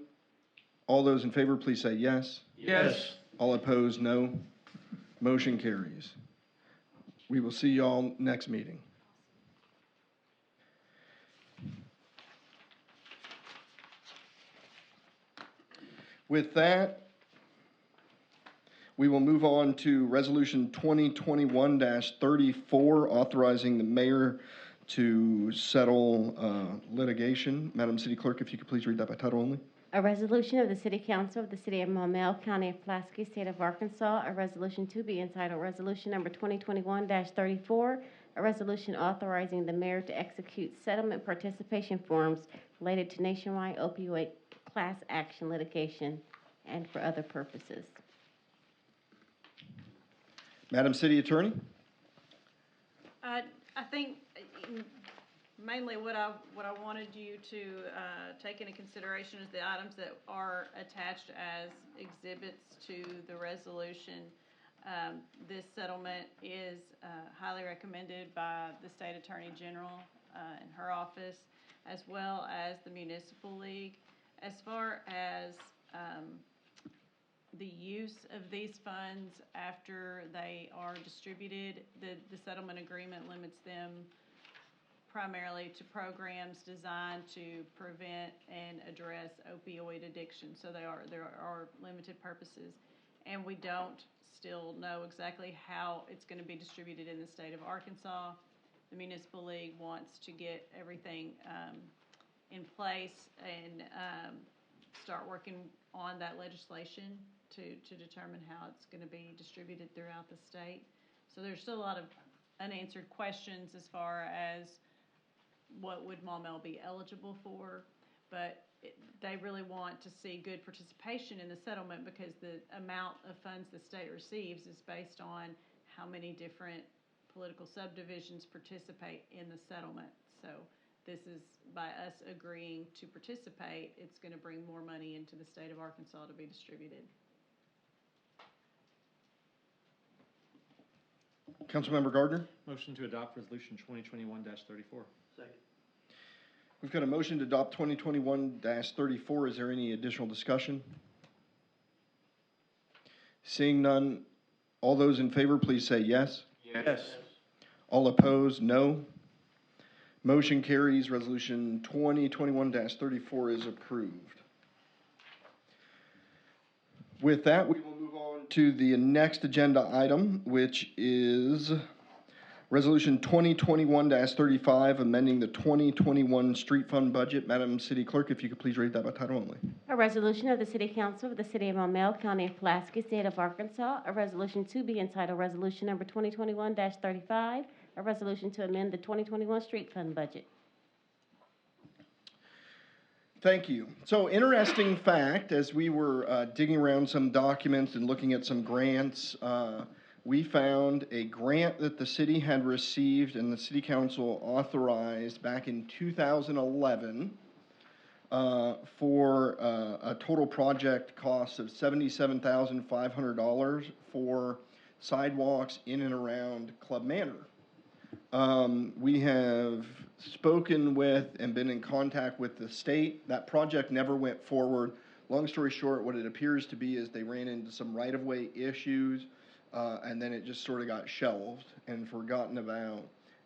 all those in favor, please say yes. Yes. All opposed, no. Motion carries. We will see y'all next meeting. With that, we will move on to Resolution 2021-34, authorizing the mayor to settle litigation. Madam City Clerk, if you could please read that by title only. A resolution of the City Council of the City of Maumelle, County of Pulaski, State of Arkansas, a resolution to be entitled Resolution Number 2021-34, a resolution authorizing the mayor to execute settlement participation forms related to nationwide opioid class action litigation and for other purposes. Madam City Attorney? I think mainly what I wanted you to take into consideration is the items that are attached as exhibits to the resolution. This settlement is highly recommended by the State Attorney General in her office, as well as the Municipal League. As far as the use of these funds after they are distributed, the settlement agreement limits them primarily to programs designed to prevent and address opioid addiction. So there are limited purposes, and we don't still know exactly how it's going to be distributed in the state of Arkansas. The Municipal League wants to get everything in place and start working on that legislation to determine how it's going to be distributed throughout the state. So there's still a lot of unanswered questions as far as what would Maumelle be eligible for, but they really want to see good participation in the settlement because the amount of funds the state receives is based on how many different political subdivisions participate in the settlement. So this is, by us agreeing to participate, it's going to bring more money into the state of Arkansas to be distributed. Councilmember Gardner? Motion to adopt Resolution 2021-34. Second. We've got a motion to adopt 2021-34. Is there any additional discussion? Seeing none, all those in favor, please say yes. Yes. All opposed, no. Motion carries. Resolution 2021-34 is approved. With that, we will move on to the next agenda item, which is Resolution 2021-35, amending the 2021 street fund budget. Madam City Clerk, if you could please read that by title only. A resolution of the City Council of the City of Maumelle, County of Pulaski, State of Arkansas, a resolution to be entitled Resolution Number 2021-35, a resolution to amend the 2021 street fund budget. Thank you. So, interesting fact, as we were digging around some documents and looking at some grants, we found a grant that the city had received and the City Council authorized back in 2011 for a total project cost of $77,500 for sidewalks in and around Club Manor. We have spoken with and been in contact with the state. That project never went forward. Long story short, what it appears to be is they ran into some right-of-way issues, and then it just sort of got shelved and forgotten about.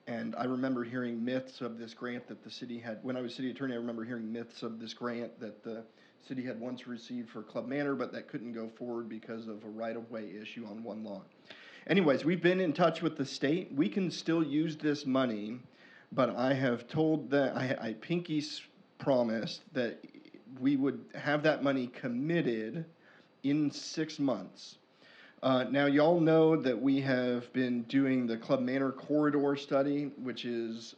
And I remember hearing myths of this grant that the city had. When I was city attorney, I remember hearing myths of this grant that the city had once received for Club Manor, but that couldn't go forward because of a right-of-way issue on one lot. Anyways, we've been in touch with the state. We can still use this money, but I have told that I pinky promised that we would have that money committed in 6 months. Now, y'all know that we have been doing the Club Manor corridor study, which is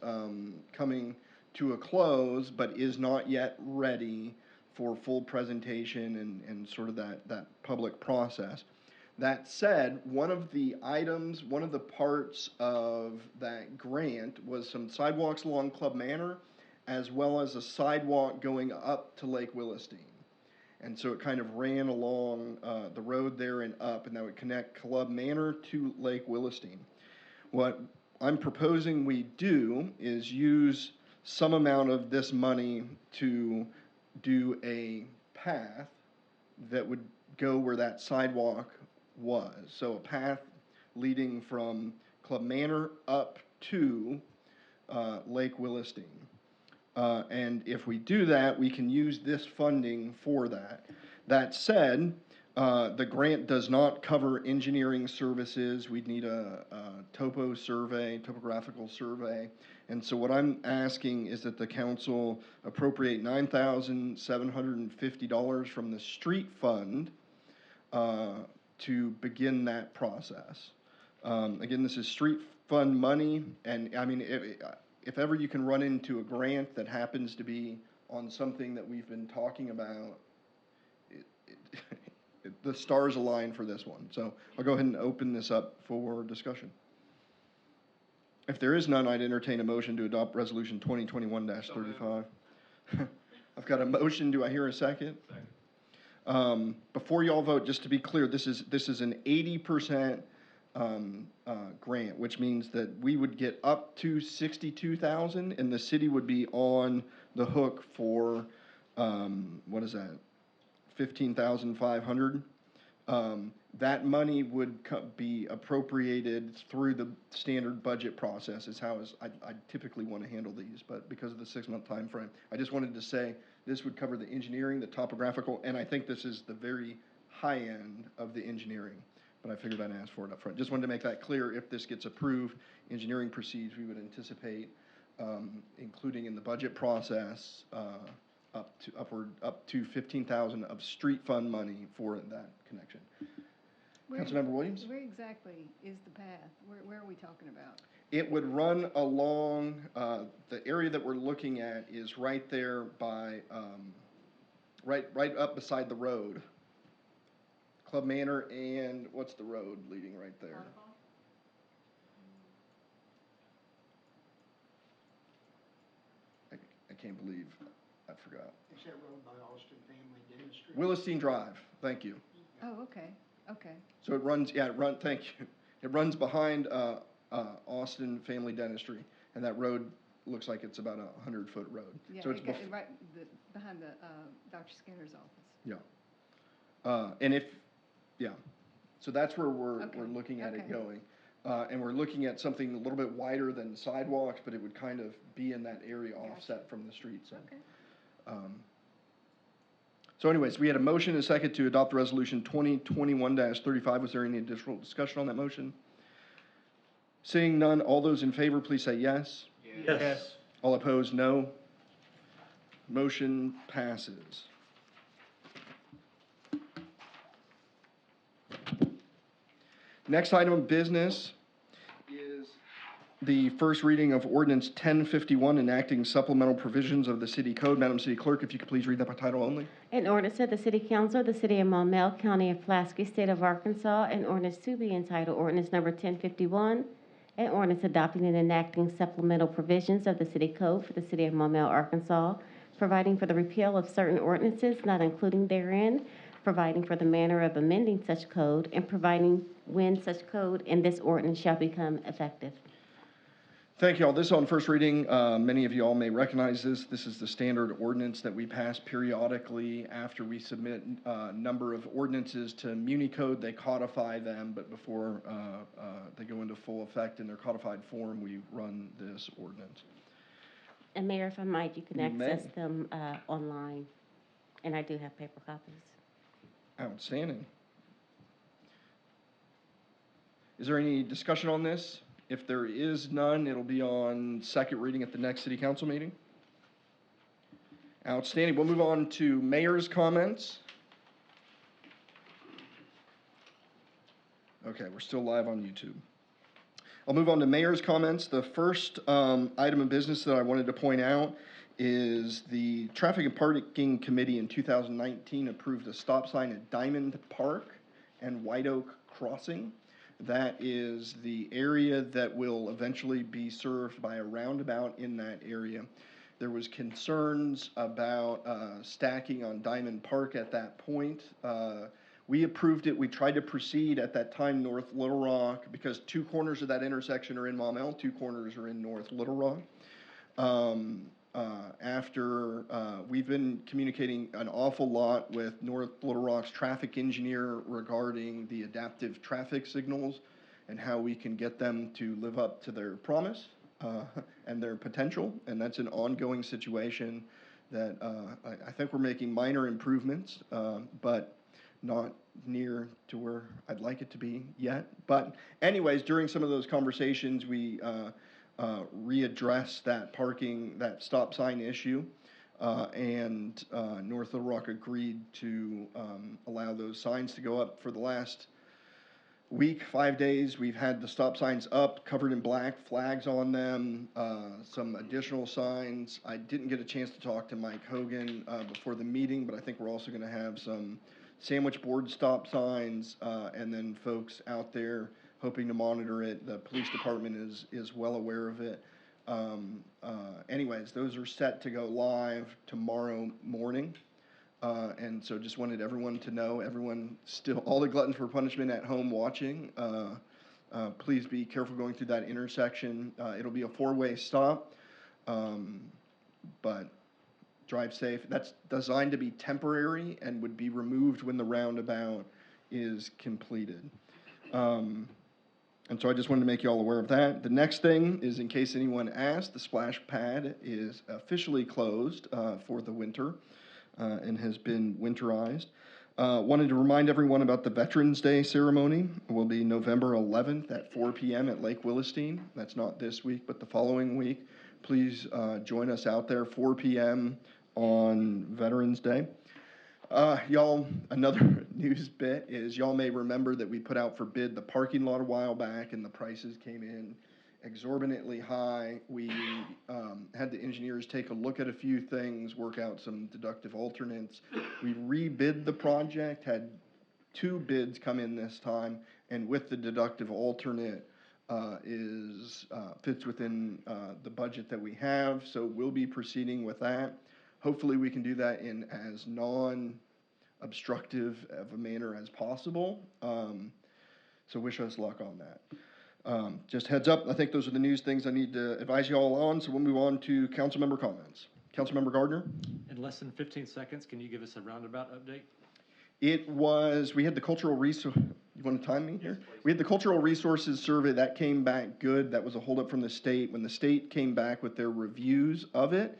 coming to a close, but is not yet ready for full presentation and sort of that public process. That said, one of the parts of that grant was some sidewalks along Club Manor, as well as a sidewalk going up to Lake Willistine. And so it kind of ran along the road there and up, and that would connect Club Manor to Lake Willistine. What I'm proposing we do is use some amount of this money to do a path that would go where that sidewalk was. So a path leading from Club Manor up to Lake Willistine. And if we do that, we can use this funding for that. That said, the grant does not cover engineering services. We'd need a topographical survey. And so what I'm asking is that the council appropriate $9,750 from the street fund to begin that process. Again, this is street fund money, and I mean, if ever you can run into a grant that happens to be on something that we've been talking about, the stars align for this one. So I'll go ahead and open this up for discussion. If there is none, I'd entertain a motion to adopt Resolution 2021-35. I've got a motion. Do I hear a second? Second. Before y'all vote, just to be clear, this is an 80% grant, which means that we would get up to $62,000, and the city would be on the hook for what is that? $15,500. That money would be appropriated through the standard budget process is how I typically want to handle these, but because of the 6-month time frame, I just wanted to say this would cover the engineering, the topographical, and I think this is the very high end of the engineering, but I figured I'd ask for it up front. Just wanted to make that clear. If this gets approved, engineering proceeds, we would anticipate including in the budget process up to $15,000 of street fund money for that connection. Councilmember Williams? Where exactly is the path? Where are we talking about? It would run along, the area that we're looking at is right there by, right up beside the road. Club Manor and what's the road leading right there? I can't believe I forgot. Is that road by Austin Family Dentistry? Willistine Drive, thank you. Oh, okay. So it runs, thank you. It runs behind Austin Family Dentistry, and that road looks like it's about a 100-foot road. Yeah, So it's right behind the Dr. Skinner's office. Yeah. So that's where we're looking at it going. And we're looking at something a little bit wider than sidewalks, but it would kind of be in that area offset from the street. So. So anyways, we had a motion and a second to adopt Resolution 2021-35. Was there any additional discussion on that motion? Seeing none, all those in favor, please say yes. Yes. All opposed, no. Motion passes. Next item of business is the first reading of Ordinance 1051, enacting supplemental provisions of the City Code. Madam City Clerk, if you could please read that by title only. An ordinance of the City Council of the City of Maumelle, County of Pulaski, State of Arkansas, an ordinance to be entitled Ordinance Number 1051, an ordinance adopting and enacting supplemental provisions of the City Code for the City of Maumelle, Arkansas, providing for the repeal of certain ordinances not including therein, providing for the manner of amending such code, and providing when such code and this ordinance shall become effective. Thank you all. This is on first reading. Many of you all may recognize this. This is the standard ordinance that we pass periodically after we submit a number of ordinances to MuniCode. They codify them, but before they go into full effect in their codified form, we run this ordinance. And Mayor, if I might, you can access them online, and I do have paper copies. Outstanding. Is there any discussion on this? If there is none, it'll be on second reading at the next City Council meeting. Outstanding. We'll move on to mayor's comments. Okay, we're still live on YouTube. I'll move on to mayor's comments. The first item of business that I wanted to point out is the Traffic and Parking Committee in 2019 approved a stop sign at Diamond Park and White Oak Crossing. That is the area that will eventually be served by a roundabout in that area. There was concerns about stacking on Diamond Park at that point. We approved it. We tried to proceed at that time North Little Rock because 2 corners of that intersection are in Maumelle, 2 corners are in North Little Rock. After we've been communicating an awful lot with North Little Rock's traffic engineer regarding the adaptive traffic signals and how we can get them to live up to their promise and their potential. And that's an ongoing situation that I think we're making minor improvements, but not near to where I'd like it to be yet. But anyways, during some of those conversations, we readdress that stop sign issue, and North Little Rock agreed to allow those signs to go up. For the last week, 5 days, we've had the stop signs up, covered in black, flags on them, some additional signs. I didn't get a chance to talk to Mike Hogan before the meeting, but I think we're also going to have some sandwich board stop signs, and then folks out there hoping to monitor it. The police department is well aware of it. Anyways, those are set to go live tomorrow morning. And so just wanted everyone to know, everyone still, all the gluttons for punishment at home watching, please be careful going through that intersection. It'll be a 4-way stop, but drive safe. That's designed to be temporary and would be removed when the roundabout is completed. And so I just wanted to make you all aware of that. The next thing is, in case anyone asked, the splash pad is officially closed for the winter and has been winterized. Wanted to remind everyone about the Veterans Day ceremony. It will be November 11th at 4 p.m. at Lake Willisteen. That's not this week, but the following week. Please join us out there, 4 p.m. on Veterans Day. Y'all, another news bit is y'all may remember that we put out for bid the parking lot a while back, and the prices came in exorbitantly high. We had the engineers take a look at a few things, work out some deductive alternates. We rebid the project, had 2 bids come in this time, and with the deductive alternate fits within the budget that we have, so we'll be proceeding with that. Hopefully we can do that in as non-obstructive of a manner as possible. So wish us luck on that. Just heads up, I think those are the news things I need to advise you all on, so we'll move on to council member comments. Councilmember Gardner? In less than 15 seconds, can you give us a roundabout update? We had the cultural resource, you want to time me here? We had the cultural resources survey, that came back good. That was a holdup from the state. When the state came back with their reviews of it,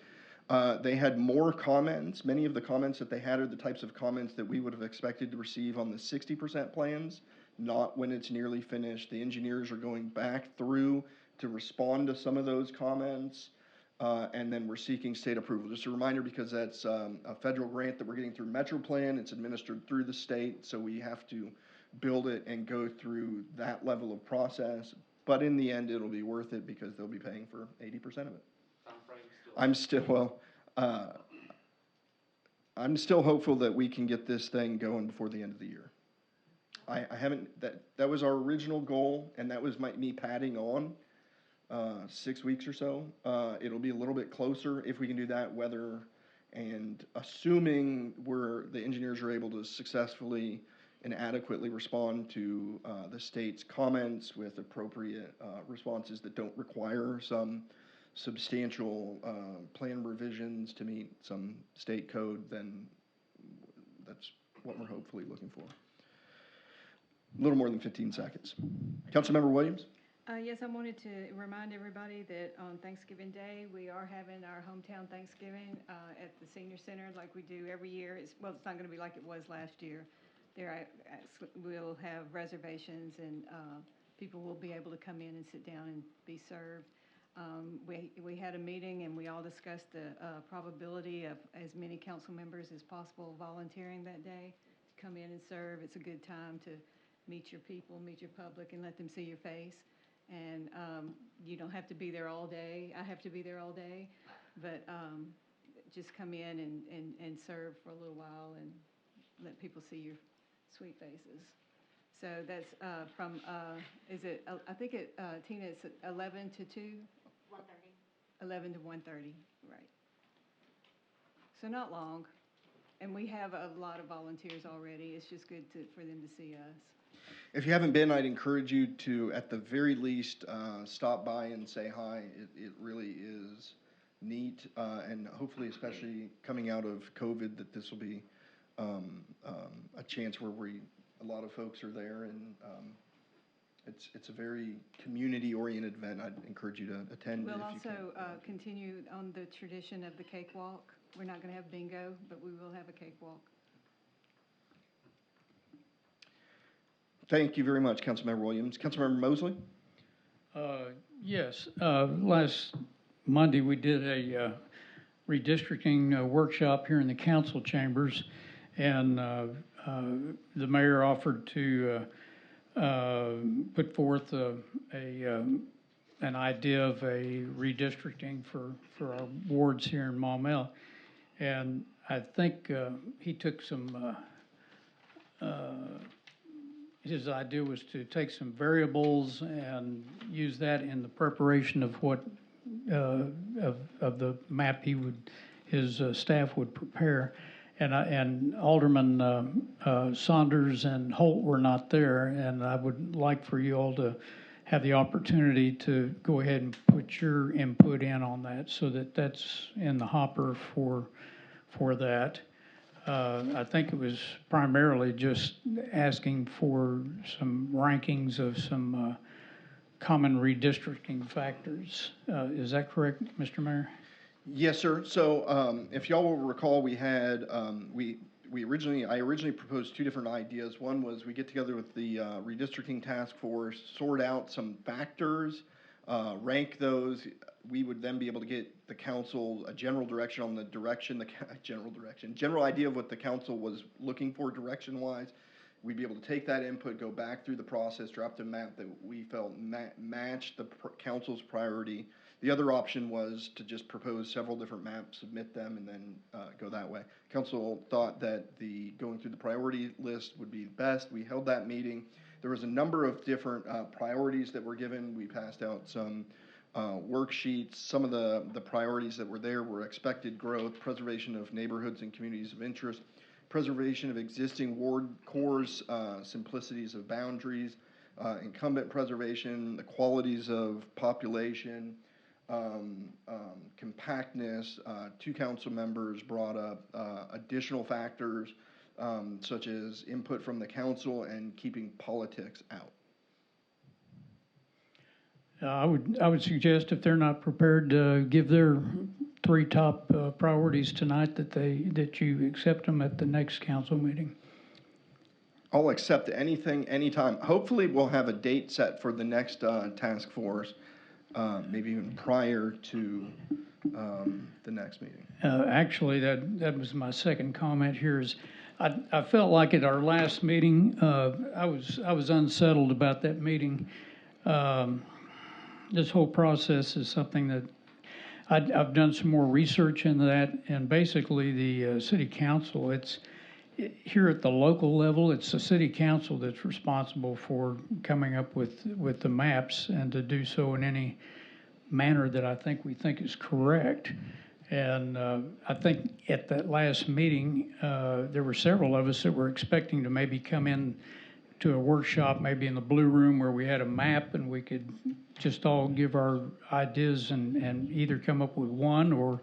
they had more comments. Many of the comments that they had are the types of comments that we would have expected to receive on the 60% plans, not when it's nearly finished. The engineers are going back through to respond to some of those comments, and then we're seeking state approval. Just a reminder, because that's a federal grant that we're getting through Metro Plan. It's administered through the state, so we have to build it and go through that level of process. But in the end, it'll be worth it because they'll be paying for 80% of it. I'm still hopeful that we can get this thing going before the end of the year. I haven't, that was our original goal, and that was me padding on 6 weeks or so. It'll be a little bit closer if we can do that, weather, and assuming the engineers are able to successfully and adequately respond to the state's comments with appropriate responses that don't require some substantial plan revisions to meet some state code, then that's what we're hopefully looking for. A little more than 15 seconds. Councilmember Williams? Yes, I wanted to remind everybody that on Thanksgiving Day, we are having our hometown Thanksgiving at the Senior Center like we do every year. It's not going to be like it was last year. We'll have reservations, and people will be able to come in and sit down and be served. We had a meeting, and we all discussed the probability of as many council members as possible volunteering that day to come in and serve. It's a good time to meet your people, meet your public, and let them see your face. And you don't have to be there all day. I have to be there all day, but just come in and serve for a little while and let people see your sweet faces. So that's from, I think Tina, it's 11 to 2? 1:30. 11 to 1:30, right. So not long. And we have a lot of volunteers already. It's just good for them to see us. If you haven't been, I'd encourage you to, at the very least, stop by and say hi. It really is neat, and hopefully, especially coming out of COVID, that this will be a chance where a lot of folks are there, and it's a very community-oriented event. I'd encourage you to attend. We'll also continue on the tradition of the cakewalk. We're not going to have bingo, but we will have a cakewalk. Thank you very much, Councilmember Williams. Councilmember Mosley? Yes. Last Monday, we did a redistricting workshop here in the council chambers, and the mayor offered to put forth an idea of a redistricting for our wards here in Maumelle. And I think he took some his idea was to take some variables and use that in the preparation of what, of the map his staff would prepare. And Alderman Saunders and Holt were not there, and I would like for you all to have the opportunity to go ahead and put your input in on that, so that that's in the hopper for that. I think it was primarily just asking for some rankings of some common redistricting factors. Is that correct, Mr. Mayor? Yes, sir. So if y'all will recall, we had, I originally proposed two different ideas. One was we get together with the redistricting task force, sort out some factors, rank those. We would then be able to get the council a general direction on the direction, general idea of what the council was looking for direction-wise. We'd be able to take that input, go back through the process, draft a map that we felt matched the council's priority. The other option was to just propose several different maps, submit them, and then go that way. Council thought that going through the priority list would be best. We held that meeting. There was a number of different priorities that were given. We passed out some worksheets. Some of the priorities that were there were expected growth, preservation of neighborhoods and communities of interest, preservation of existing ward cores, simplicities of boundaries, incumbent preservation, the qualities of population, compactness. Two council members brought up additional factors such as input from the council and keeping politics out. I would suggest, if they're not prepared to give their three top priorities tonight, that you accept them at the next council meeting. I'll accept anything, anytime. Hopefully, we'll have a date set for the next task force, maybe even prior to the next meeting. Actually, that was my second comment here. Is I felt like at our last meeting, I was unsettled about that meeting. This whole process is something that I've done some more research into that, and basically the city council, here at the local level, it's the city council that's responsible for coming up with the maps, and to do so in any manner that I think we think is correct. And I think at that last meeting, there were several of us that were expecting to maybe come in to a workshop, maybe in the Blue Room, where we had a map and we could just all give our ideas and either come up with one or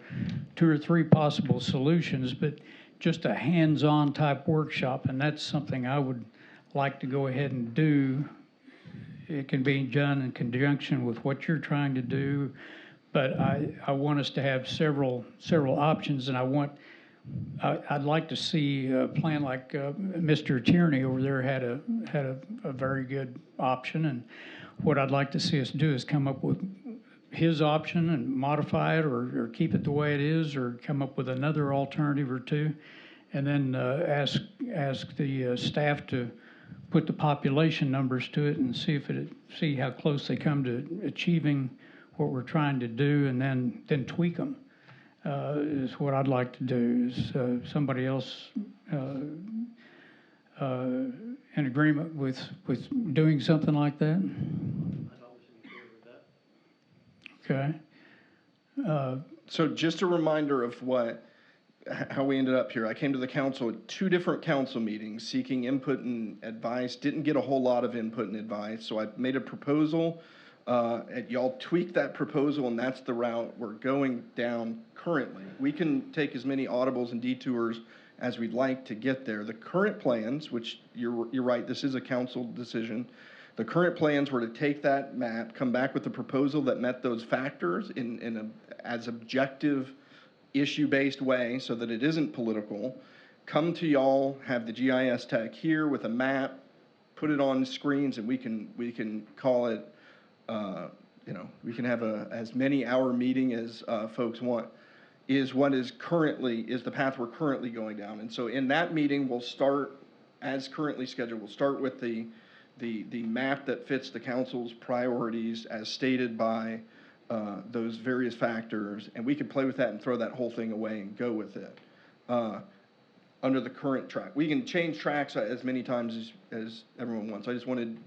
two or three possible solutions, but just a hands-on type workshop. And that's something I would like to go ahead and do. It can be done in conjunction with what you're trying to do, but I want us to have several options, and I'd like to see a plan like Mr. Tierney over there had a very good option, and what I'd like to see us do is come up with his option and modify it, or keep it the way it is, or come up with another alternative or two, and then ask the staff to put the population numbers to it and see how close they come to achieving what we're trying to do, and then tweak them. Is what I'd like to do. Is somebody else in agreement with doing something like that? I'd always be in favor of that. Okay. So just a reminder of how we ended up here. I came to the council at two different council meetings seeking input and advice. Didn't get a whole lot of input and advice, so I made a proposal. Y'all tweaked that proposal, and that's the route we're going down currently. We can take as many audibles and detours as we'd like to get there. The current plans, which you're right, this is a council decision. The current plans were to take that map, come back with a proposal that met those factors as objective, issue-based way, so that it isn't political. Come to y'all, have the GIS tech here with a map, put it on screens, and we can call it. We can have as many hour meeting as folks want. Is the path we're currently going down. And so in that meeting, we'll start as currently scheduled. We'll start with the map that fits the council's priorities as stated by those various factors, and we could play with that and throw that whole thing away and go with it. under the current track. We can change tracks as many times as everyone wants. I just wanted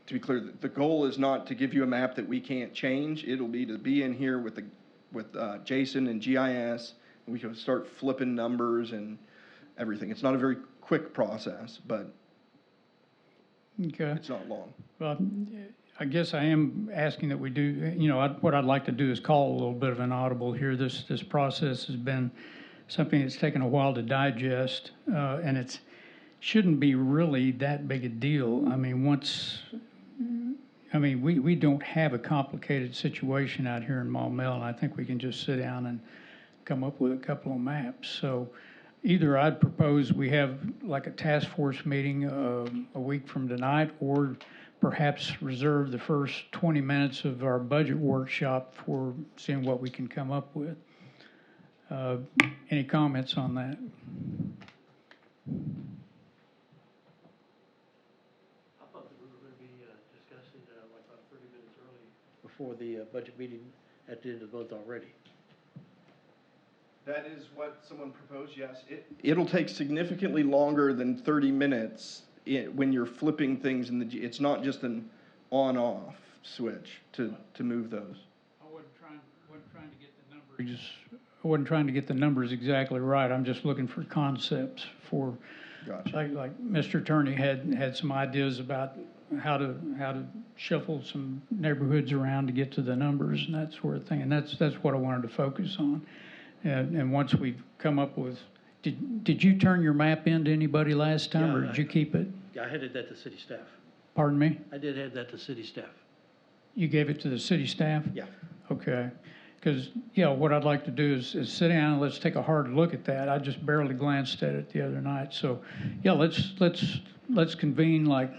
to be clear that the goal is not to give you a map that we can't change. It'll be to be in here with Jason and GIS, and we can start flipping numbers and everything. It's not a very quick process, but Okay. it's not long. Well, I guess I am asking that we do, what I'd like to do is call a little bit of an audible here. This process has been something that's taken a while to digest, and it shouldn't be really that big a deal. I mean, we don't have a complicated situation out here in Maumelle, and I think we can just sit down and come up with a couple of maps. So either I'd propose we have like a task force meeting a week from tonight, or perhaps reserve the first 20 minutes of our budget workshop for seeing what we can come up with. Any comments on that? I thought that we were going to be discussing like about 30 minutes early before the budget meeting at the end of the month already. That is what someone proposed, yes. It'll take significantly longer than 30 minutes when you're flipping things it's not just an on-off switch to move those. I wasn't trying to get the numbers. I wasn't trying to get the numbers exactly right. I'm just looking for concepts for, Gotcha. like Mr. Attorney had some ideas about how to shuffle some neighborhoods around to get to the numbers and that sort of thing. And that's what I wanted to focus on. And once we've come up with, did you turn your map in to anybody last time, or did you keep it? Yeah, I handed that to city staff. Pardon me? I did hand that to city staff. You gave it to the city staff? Yeah. Okay. Because, what I'd like to do is sit down and let's take a hard look at that. I just barely glanced at it the other night. So, let's convene like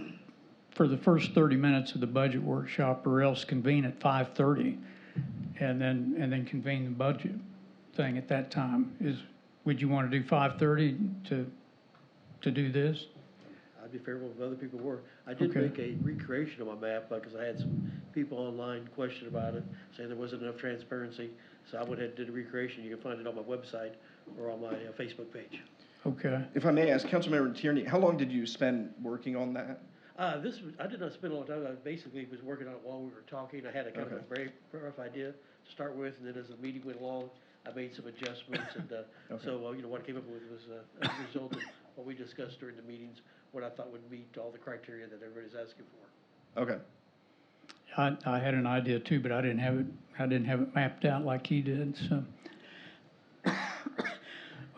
for the first 30 minutes of the budget workshop, or else convene at 5:30 and then convene the budget thing at that time. Would you want to do 5:30 to do this? I'd be favorable if other people were. I did make a recreation of my map because I had some people online question about it, saying there wasn't enough transparency. So I went ahead and did a recreation. You can find it on my website or on my Facebook page. Okay. If I may ask, Councilmember Tierney, how long did you spend working on that? I did not spend a long time. I basically was working on it while we were talking. I had a kind of a very rough idea to start with, and then as the meeting went along, I made some adjustments, and so what I came up with was a result of what we discussed during the meetings, what I thought would meet all the criteria that everybody's asking for. Okay. I had an idea too, but I didn't have it mapped out like he did. So.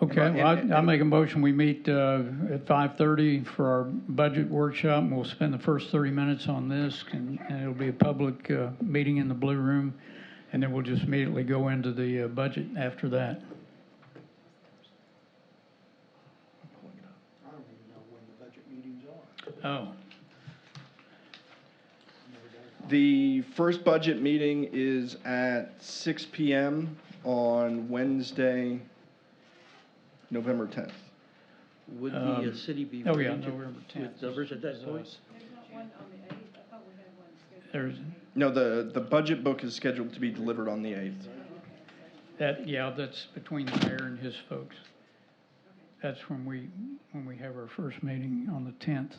Okay, well, I make a motion, we meet at 5:30 for our budget workshop, and we'll spend the first 30 minutes on this, and it'll be a public meeting in the Blue Room, and then we'll just immediately go into the budget after that. I don't even know when the budget meetings are. Oh. The first budget meeting is at 6 p.m. on Wednesday, November 10th. Would the city be Oh, yeah, ready November 10th. with numbers at that point? There's not one on the 8th. I thought we had one scheduled. There's, No, the budget book is scheduled to be delivered on the 8th. that's between the mayor and his folks. That's when we have our first meeting on the 10th.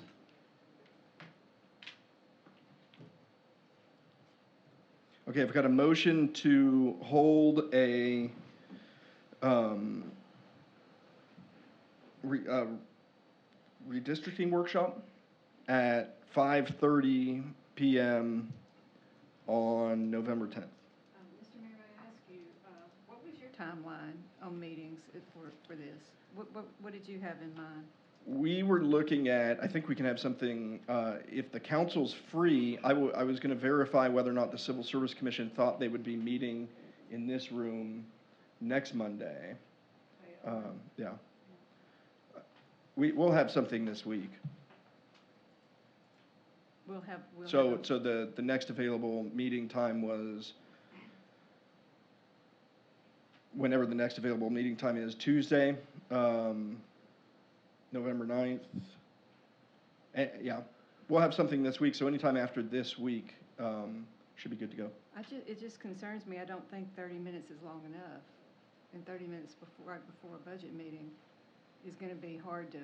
Okay, I've got a motion to hold a redistricting workshop at 5:30 p.m. on November 10th. Mr. Mayor, I ask you, what was your timeline on meetings for this? What did you have in mind? We were looking at, I think we can have something, if the council's free, I was going to verify whether or not the Civil Service Commission thought they would be meeting in this room next Monday. Yeah. We'll have something this week. So the next available meeting time was whenever the next available meeting time is, Tuesday, November 9th. Yeah, we'll have something this week, so anytime after this week should be good to go. It just concerns me. I don't think 30 minutes is long enough, and 30 minutes right before a budget meeting. is gonna be hard to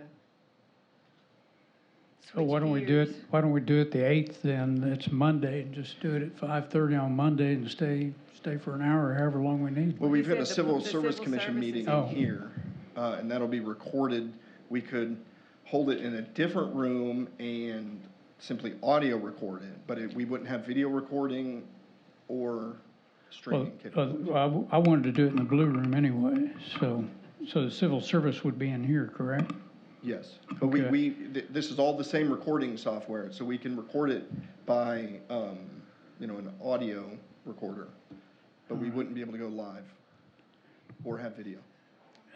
So why don't we do it, why don't we do it the 8th then? It's Monday, and just do it at 5:30 on Monday and stay for an hour, however long we need. Well, we've got a the Civil Civil Service Commission Service is meeting in in here, and that'll be recorded. We could hold it in a different room and simply audio record it, but we wouldn't have video recording or Well, streaming capabilities. I wanted to do it in the Blue Room anyway, so the civil service would be in here, correct? Yes, but Okay. this is all the same recording software, so we can record it by, an audio recorder, but we wouldn't be able to go live or have video.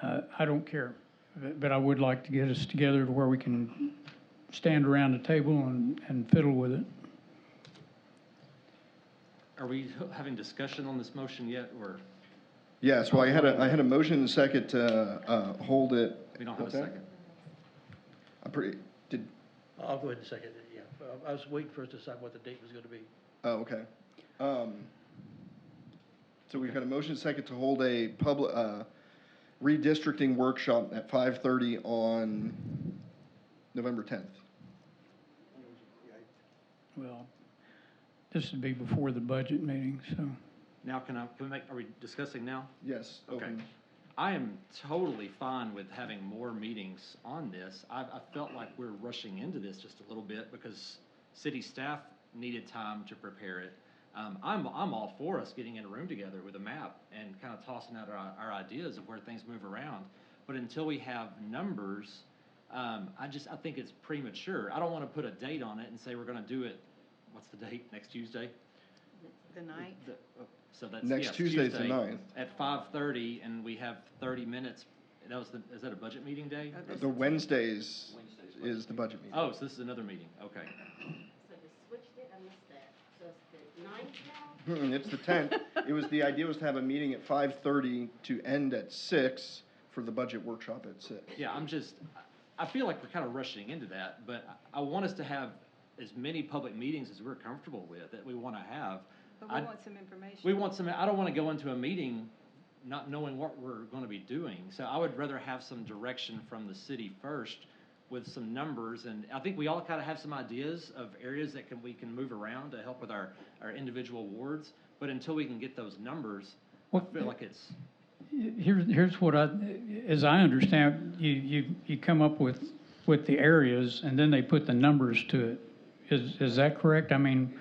I don't care, but I would like to get us together to where we can stand around the table and fiddle with it. Are we having discussion on this motion yet, or? Yes, well, I had a motion and a second to, hold it. We don't have a What's that? second. I'll go ahead and second it, yeah. I was waiting for us to decide what the date was gonna be. Oh, okay. So we've got a motion and second to hold a public, redistricting workshop at 5:30 on November 10th. Well, this would be before the budget meeting, so. Now, can we make, are we discussing now? Yes. Okay. open. I am totally fine with having more meetings on this. I felt like we're rushing into this just a little bit because city staff needed time to prepare it. I'm all for us getting in a room together with a map and kind of tossing out our ideas of where things move around. But until we have numbers, I think it's premature. I don't want to put a date on it and say we're going to do it, what's the date, next Tuesday? The ninth. So that's, Next yes, Tuesday's the Tuesday 9th. At 5:30, and we have 30 minutes. Is that a budget meeting day? The Wednesdays is the budget meeting. Oh, so this is another meeting, okay. So they switched it, I missed that. So it's the 9th now? It's the 10th. The idea was to have a meeting at 5:30 to end at 6 for the budget workshop at 6. Yeah, I feel like we're kind of rushing into that, but I want us to have as many public meetings as we're comfortable with, that we want to have. But we want some information. I don't want to go into a meeting not knowing what we're going to be doing. So I would rather have some direction from the city first with some numbers. And I think we all kind of have some ideas of areas that we can move around to help with our individual wards. But until we can get those numbers, I feel like it's... Here's what as I understand, you come up with the areas and then they put the numbers to it. Is that correct? I mean,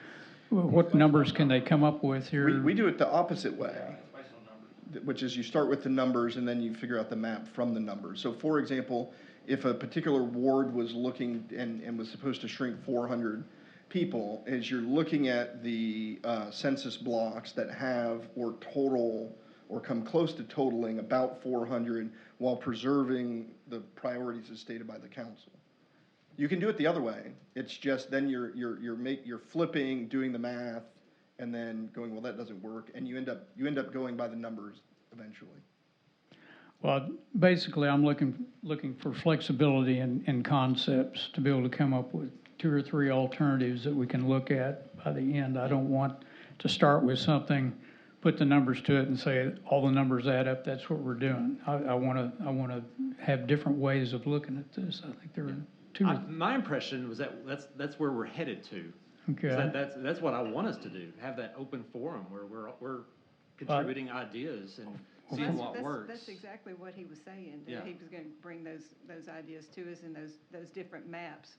what numbers can they come up with here? We do it the opposite way, which is you start with the numbers and then you figure out the map from the numbers. So for example, if a particular ward was looking and was supposed to shrink 400 people, as you're looking at the census blocks that have or total or come close to totaling about 400 while preserving the priorities as stated by the council. You can do it the other way. It's just then you're flipping, doing the math, and then going, well, that doesn't work, and you end up going by the numbers eventually. Well, basically, I'm looking for flexibility in concepts to be able to come up with 2 or 3 alternatives that we can look at by the end. I don't want to start with something, put the numbers to it, and say all the numbers add up. That's what we're doing. I want to have different ways of looking at this. I think there are two. My impression was that's where we're headed to. Okay. That's what I want us to do. Have that open forum where we're contributing ideas and seeing what works. That's exactly what he was saying. Yeah. That he was going to bring those ideas to us and those different maps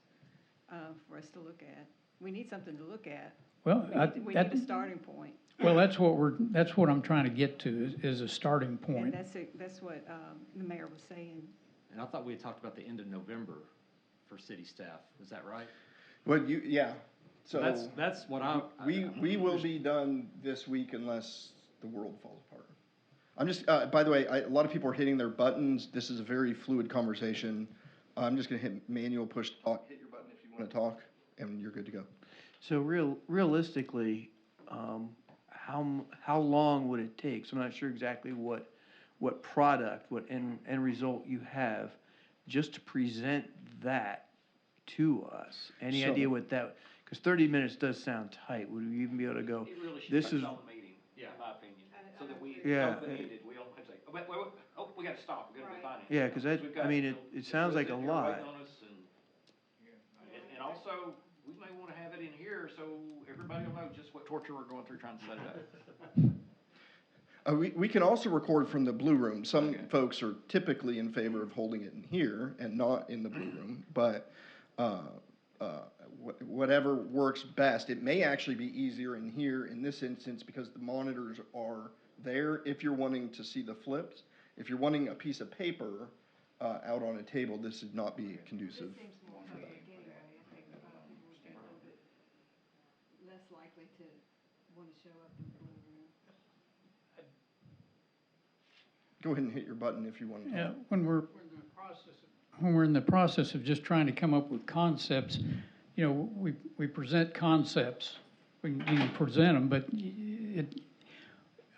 for us to look at. We need something to look at. Well, we need a starting point. Well, that's what I'm trying to get to is a starting point. And that's what the mayor was saying. And I thought we had talked about the end of November for city staff. Is that right? Well, yeah. So that's what we will be done this week unless the world falls apart. I'm just, by the way, a lot of people are hitting their buttons. This is a very fluid conversation. I'm just going to hit manual push talk. Hit your button if you want to talk, and you're good to go. So realistically, how long would it take? So I'm not sure exactly what product, what end result you have, just to present that to us. Any idea what that? Because 30 minutes does sound tight. Would we even be able to go? It really should This touch is on the meeting, in my opinion, so that we Yeah. open-ended. We don't have to say, we we gotta stop, we gotta do finance. Yeah, 'cause that, We've I got, mean, you it, know, it sounds like a they're lot. waiting on us and also, we may wanna have it in here so everybody will know just what torture we're going through trying to set it up. We can also record from the Blue Room. Some folks are typically in favor of holding it in here and not in the Blue Room, but whatever works best. It may actually be easier in here in this instance because the monitors are there if you're wanting to see the flips. If you're wanting a piece of paper out on a table, this would not be conducive for that. Anyway, I think people will be a little bit less likely to want to show up in the blue room. Go ahead and hit your button if you want to. Yeah, when we're in the process of just trying to come up with concepts, you know, we present concepts, we can present them, but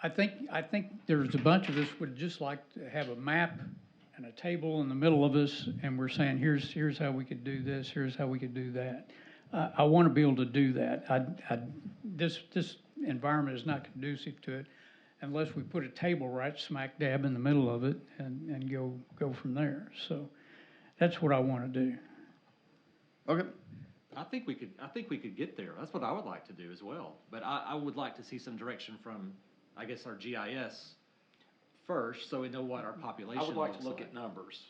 I think there's a bunch of us would just like to have a map and a table in the middle of us, and we're saying, here's how we could do this, here's how we could do that. I want to be able to do that. This environment is not conducive to it unless we put a table right smack dab in the middle of it and go from there. So that's what I want to do. Okay. I think we could get there. That's what I would like to do as well. But I would like to see some direction from, I guess, our GIS first, so we know what our population I would like looks to look at numbers.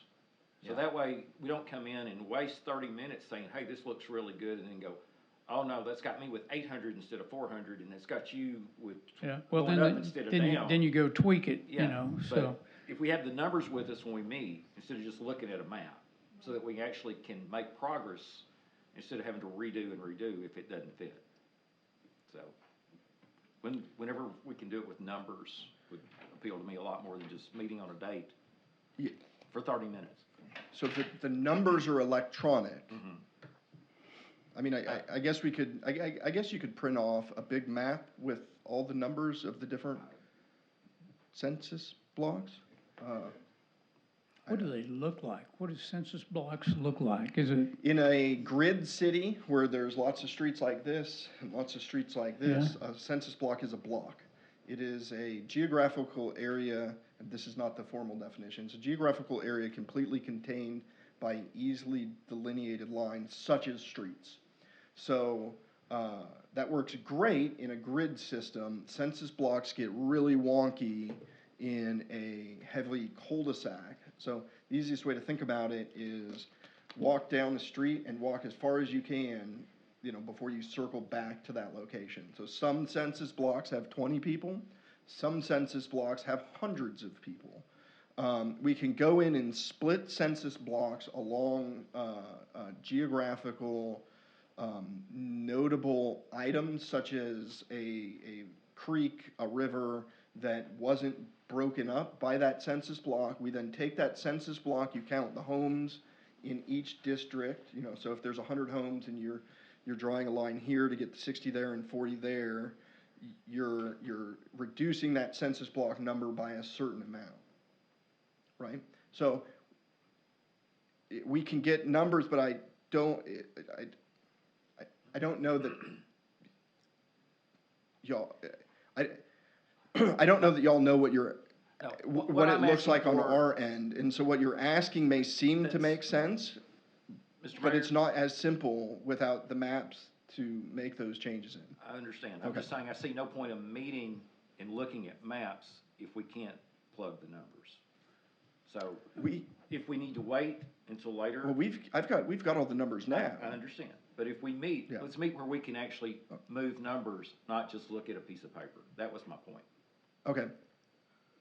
So that way, we don't come in and waste 30 minutes saying, hey, this looks really good, and then go, oh no, that's got me with 800 instead of 400, and it's got you with Yeah, well, going then, up instead of then down. then you go tweak it, you Yeah, know, but so. if we have the numbers with us when we meet, instead of just looking at a map, so that we actually can make progress instead of having to redo and redo if it doesn't fit. So, whenever we can do it with numbers would appeal to me a lot more than just meeting on a date for 30 minutes. So the numbers are electronic. Mm-hmm. I mean, I guess we could, I guess you could print off a big map with all the numbers of the different census blocks. What do they look like? What do census blocks look like? Is it? In a grid city where there's lots of streets like this and lots of streets like this, a census block is a block. It is a geographical area, and this is not the formal definition, it's a geographical area completely contained by easily delineated lines such as streets. So that works great in a grid system. Census blocks get really wonky in a heavily cul-de-sac. So the easiest way to think about it is walk down the street and walk as far as you can, you know, before you circle back to that location. So some census blocks have 20 people. Some census blocks have hundreds of people. We can go in and split census blocks along geographical notable items such as a creek, a river that wasn't broken up by that census block. We then take that census block, you count the homes in each district, you know, so if there's 100 homes and you're drawing a line here to get the 60 there and 40 there, you're reducing that census block number by a certain amount, right? So we can get numbers, but I don't know that y'all, I don't know that y'all know what you're, what it looks like on our end. And so what you're asking may seem to make sense, but it's not as simple without the maps to make those changes in. I understand. I'm just saying I see no point in meeting and looking at maps if we can't plug the numbers. So if we need to wait until later. Well, we've got all the numbers now. I understand. But if we meet, let's meet where we can actually move numbers, not just look at a piece of paper. That was my point. Okay.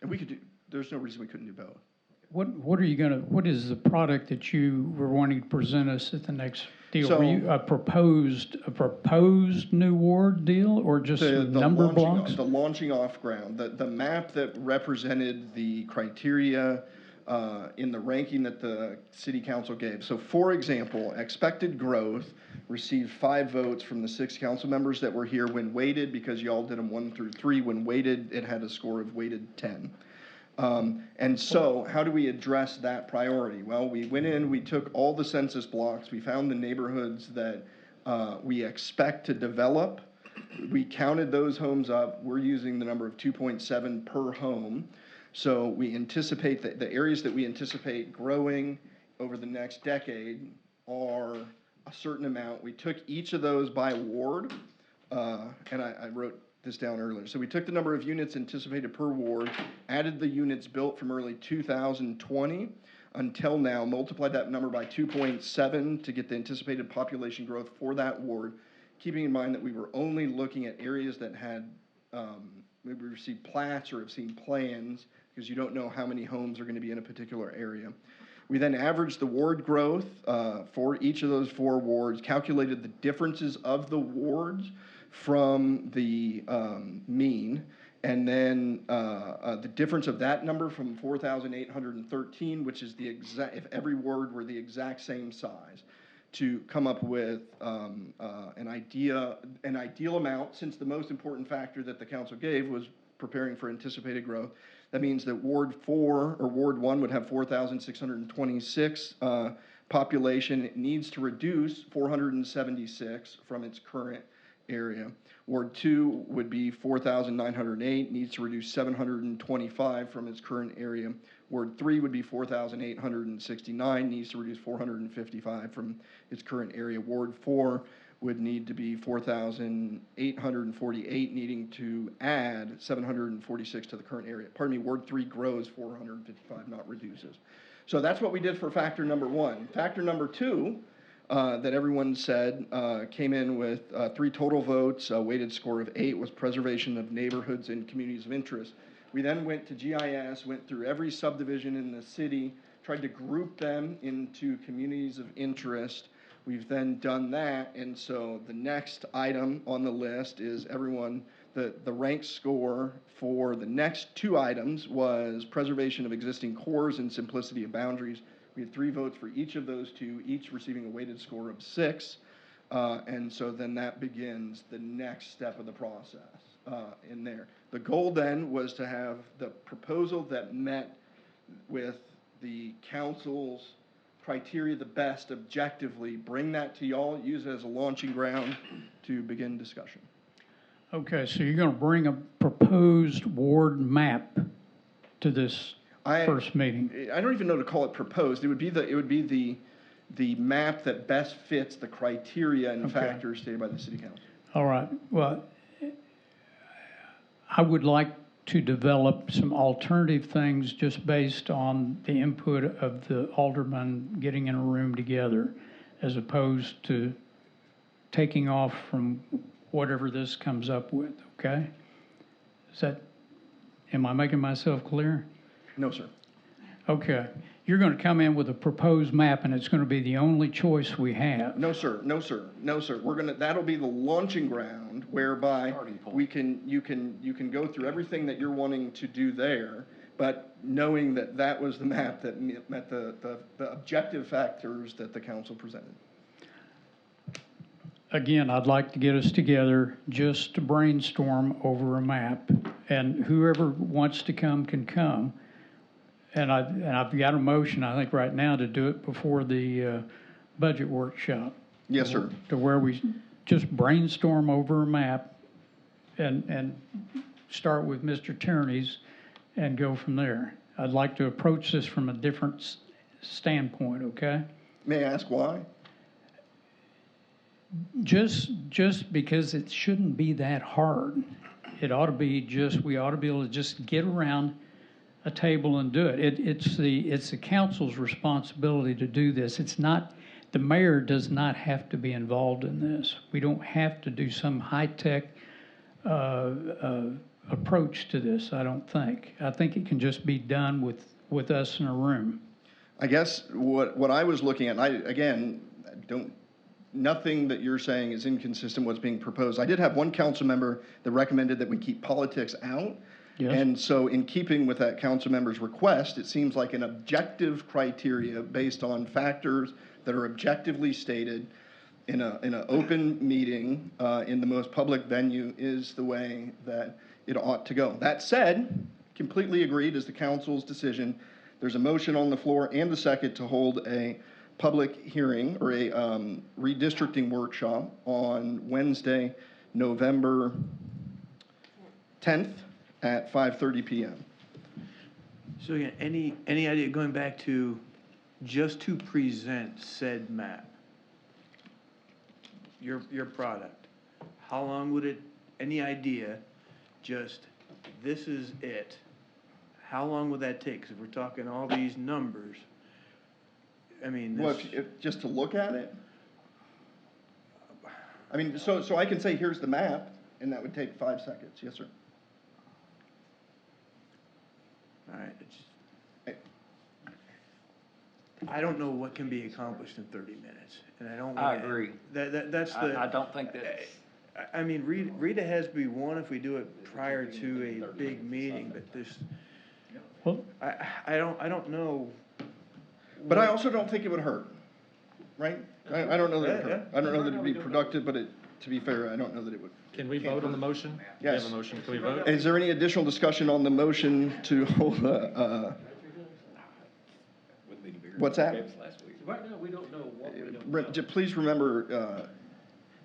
And we could do, there's no reason we couldn't do both. What are you gonna, what is the product that you were wanting to present us at the next deal? So, Were you a proposed new ward deal or just number blocks? The launching off ground, the map that represented the criteria in the ranking that the city council gave. So for example, expected growth received 5 votes from the 6 council members that were here when weighted, because y'all did them 1 through 3. When weighted, it had a score of weighted 10. And so how do we address that priority? Well, we went in, we took all the census blocks, we found the neighborhoods that we expect to develop. We counted those homes up. We're using the number of 2.7 per home. So we anticipate that the areas that we anticipate growing over the next decade are a certain amount. We took each of those by ward, and I wrote this down earlier. So we took the number of units anticipated per ward, added the units built from early 2020 until now, multiplied that number by 2.7 to get the anticipated population growth for that ward, keeping in mind that we were only looking at areas that had maybe received plats or have seen plans, because you don't know how many homes are going to be in a particular area. We then averaged the ward growth for each of those 4 wards, calculated the differences of the wards from the mean, and then the difference of that number from 4,813, which is the exact, if every ward were the exact same size, to come up with an ideal amount, since the most important factor that the council gave was preparing for anticipated growth. That means that Ward 4 or Ward 1 would have 4,626 population. It needs to reduce 476 from its current area. Ward 2 would be 4,908, needs to reduce 725 from its current area. Ward 3 would be 4,869, needs to reduce 455 from its current area. Ward 4 would need to be 4,848, needing to add 746 to the current area. Pardon me, Ward 3 grows 455, not reduces. So that's what we did for factor number 1. Factor number 2, that everyone said came in with 3 total votes, a weighted score of 8, was preservation of neighborhoods and communities of interest. We then went to GIS, went through every subdivision in the city, tried to group them into communities of interest. We've then done that, and so the next item on the list is the rank score for the next 2 items was preservation of existing cores and simplicity of boundaries. We had 3 votes for each of those 2, each receiving a weighted score of 6, and so then that begins the next step of the process in there. The goal then was to have the proposal that met with the council's criteria the best objectively, bring that to y'all, use it as a launching ground to begin discussion. Okay, so you're going to bring a proposed ward map to this first meeting? I don't even know to call it proposed. It would be the map that best fits the criteria and factors stated by the city council. All right. Well, I would like to develop some alternative things just based on the input of the aldermen getting in a room together, as opposed to taking off from whatever this comes up with, okay? Am I making myself clear? No, sir. Okay. You're going to come in with a proposed map, and it's going to be the only choice we have. No, sir. No, sir. No, sir. That'll be the launching ground whereby you can go through everything that you're wanting to do there, but knowing that that was the map that met the objective factors that the council presented. Again, I'd like to get us together just to brainstorm over a map, and whoever wants to come can come. And I've got a motion, I think, right now to do it before the budget workshop. Yes, sir. To where we just brainstorm over a map and start with Mr. Tierney's and go from there. I'd like to approach this from a different standpoint, okay? May I ask why? Just because it shouldn't be that hard. It ought to be we ought to be able to just get around a table and do it. It's the council's responsibility to do this. It's not, the mayor does not have to be involved in this. We don't have to do some high-tech approach to this, I don't think. I think it can just be done with us in a room. I guess what I was looking at, nothing that you're saying is inconsistent with what's being proposed. I did have one council member that recommended that we keep politics out. Yes. And so in keeping with that council member's request, it seems like an objective criteria based on factors that are objectively stated in an open meeting in the most public venue is the way that it ought to go. That said, completely agreed is the council's decision. There's a motion on the floor and a second to hold a public hearing or a redistricting workshop on Wednesday, November 10th at 5:30 p.m. So again, any idea, going back to, just to present said map, your product, how long would it, any idea, just, this is it, how long would that take? 'Cause if we're talking all these numbers, I mean, Well, this, if just to look at it? I mean, so I can say, here's the map, and that would take 5 seconds, yes, sir. all right, I don't know what can be accomplished in 30 minutes, and I don't. I agree. That's the. I don't think that's. I mean, Rita has to be one if we do it prior to a big meeting, but there's, Well, I don't know. But I also don't think it would hurt, right? I don't know that it would hurt. I don't know that it'd be productive, but to be fair, I don't know that it would. Can we vote on the motion? Yes. We have a motion, can we vote? Is there any additional discussion on the motion to hold what's that? Right now, we don't know what we don't know. Please remember,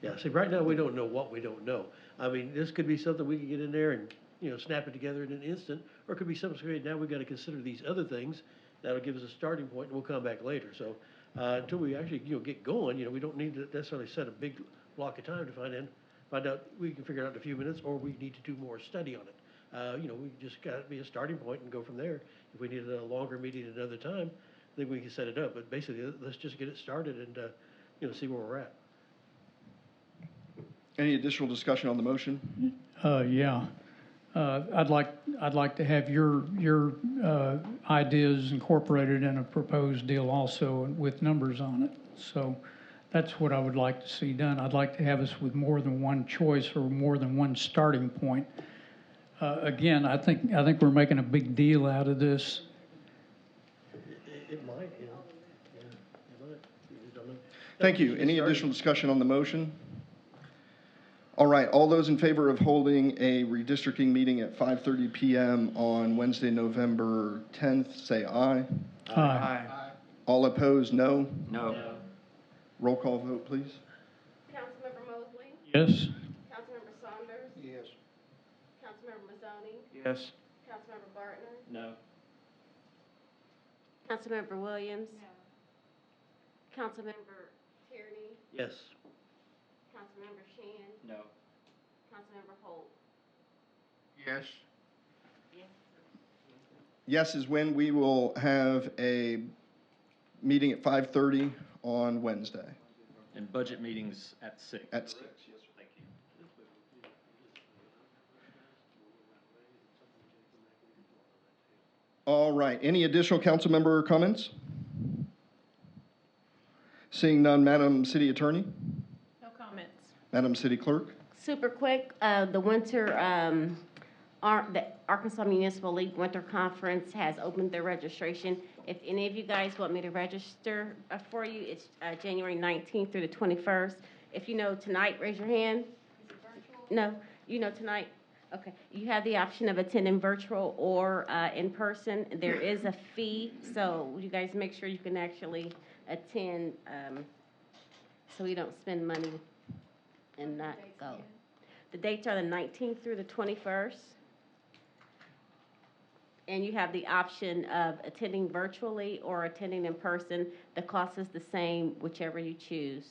Yeah, see, right now, we don't know what we don't know. I mean, this could be something we could get in there and, snap it together in an instant, or it could be something, okay, now we've got to consider these other things. That'll give us a starting point, and we'll come back later. So, until we actually, get going, we don't need to necessarily set a big block of time to find out, we can figure it out in a few minutes, or we need to do more study on it. We just got to be a starting point and go from there. If we needed a longer meeting at another time, then we can set it up. But basically, let's just get it started and, see where we're at. any additional discussion on the motion? Yeah. I'd like to have your ideas incorporated in a proposed deal also with numbers on it. So that's what I would like to see done. I'd like to have us with more than one choice or more than one starting point. Again, I think we're making a big deal out of this. It might, it might. You don't know. Thank you. Any additional discussion on the motion? All right, all those in favor of holding a redistricting meeting at 5:30 PM on Wednesday, November 10th, say aye. Aye. All opposed, no. No. Roll call vote, please. Councilmember Mosley? Yes? Councilmember Saunders? Yes. Councilmember Mazzoni? Yes. Councilmember Barton? No. Councilmember Williams? No. Councilmember Tierney? Yes. Councilmember Shan? No. Councilmember Holt? Yes. Yes is when we will have a meeting at 5:30 on Wednesday. And budget meetings at 6. At 6. Thank you. All right, any additional council member comments? Seeing none, Madam City Attorney? No comments. Madam City Clerk? Super quick, the winter, the Arkansas Municipal League Winter Conference has opened their registration. If any of you guys want me to register for you, it's January 19th through the 21st. If you know tonight, raise your hand. Is it virtual? No, you know tonight? Okay. You have the option of attending virtual or in person. There is a fee, so you guys make sure you can actually attend so you don't spend money and not go. The dates are the 19th through the 21st. And you have the option of attending virtually or attending in person. The cost is the same, whichever you choose.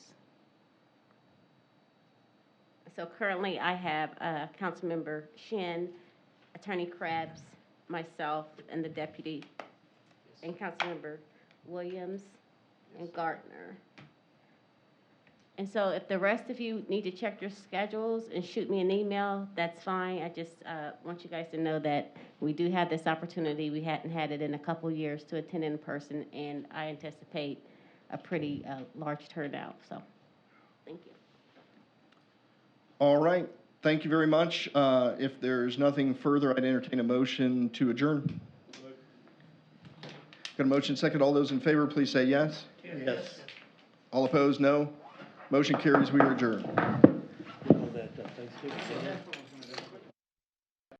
So currently, I have Councilmember Shin, Attorney Krebs, myself, and the deputy, and Councilmember Williams and Gardner. And so if the rest of you need to check your schedules and shoot me an email, that's fine. I just want you guys to know that we do have this opportunity. We hadn't had it in a couple years to attend in person, and I anticipate a pretty large turnout. So, thank you. All right, thank you very much. If there's nothing further, I'd entertain a motion to adjourn. Got a motion second. All those in favor, please say yes. Yes. All opposed, no. Motion carries. We are adjourned. All that, Thanksgiving.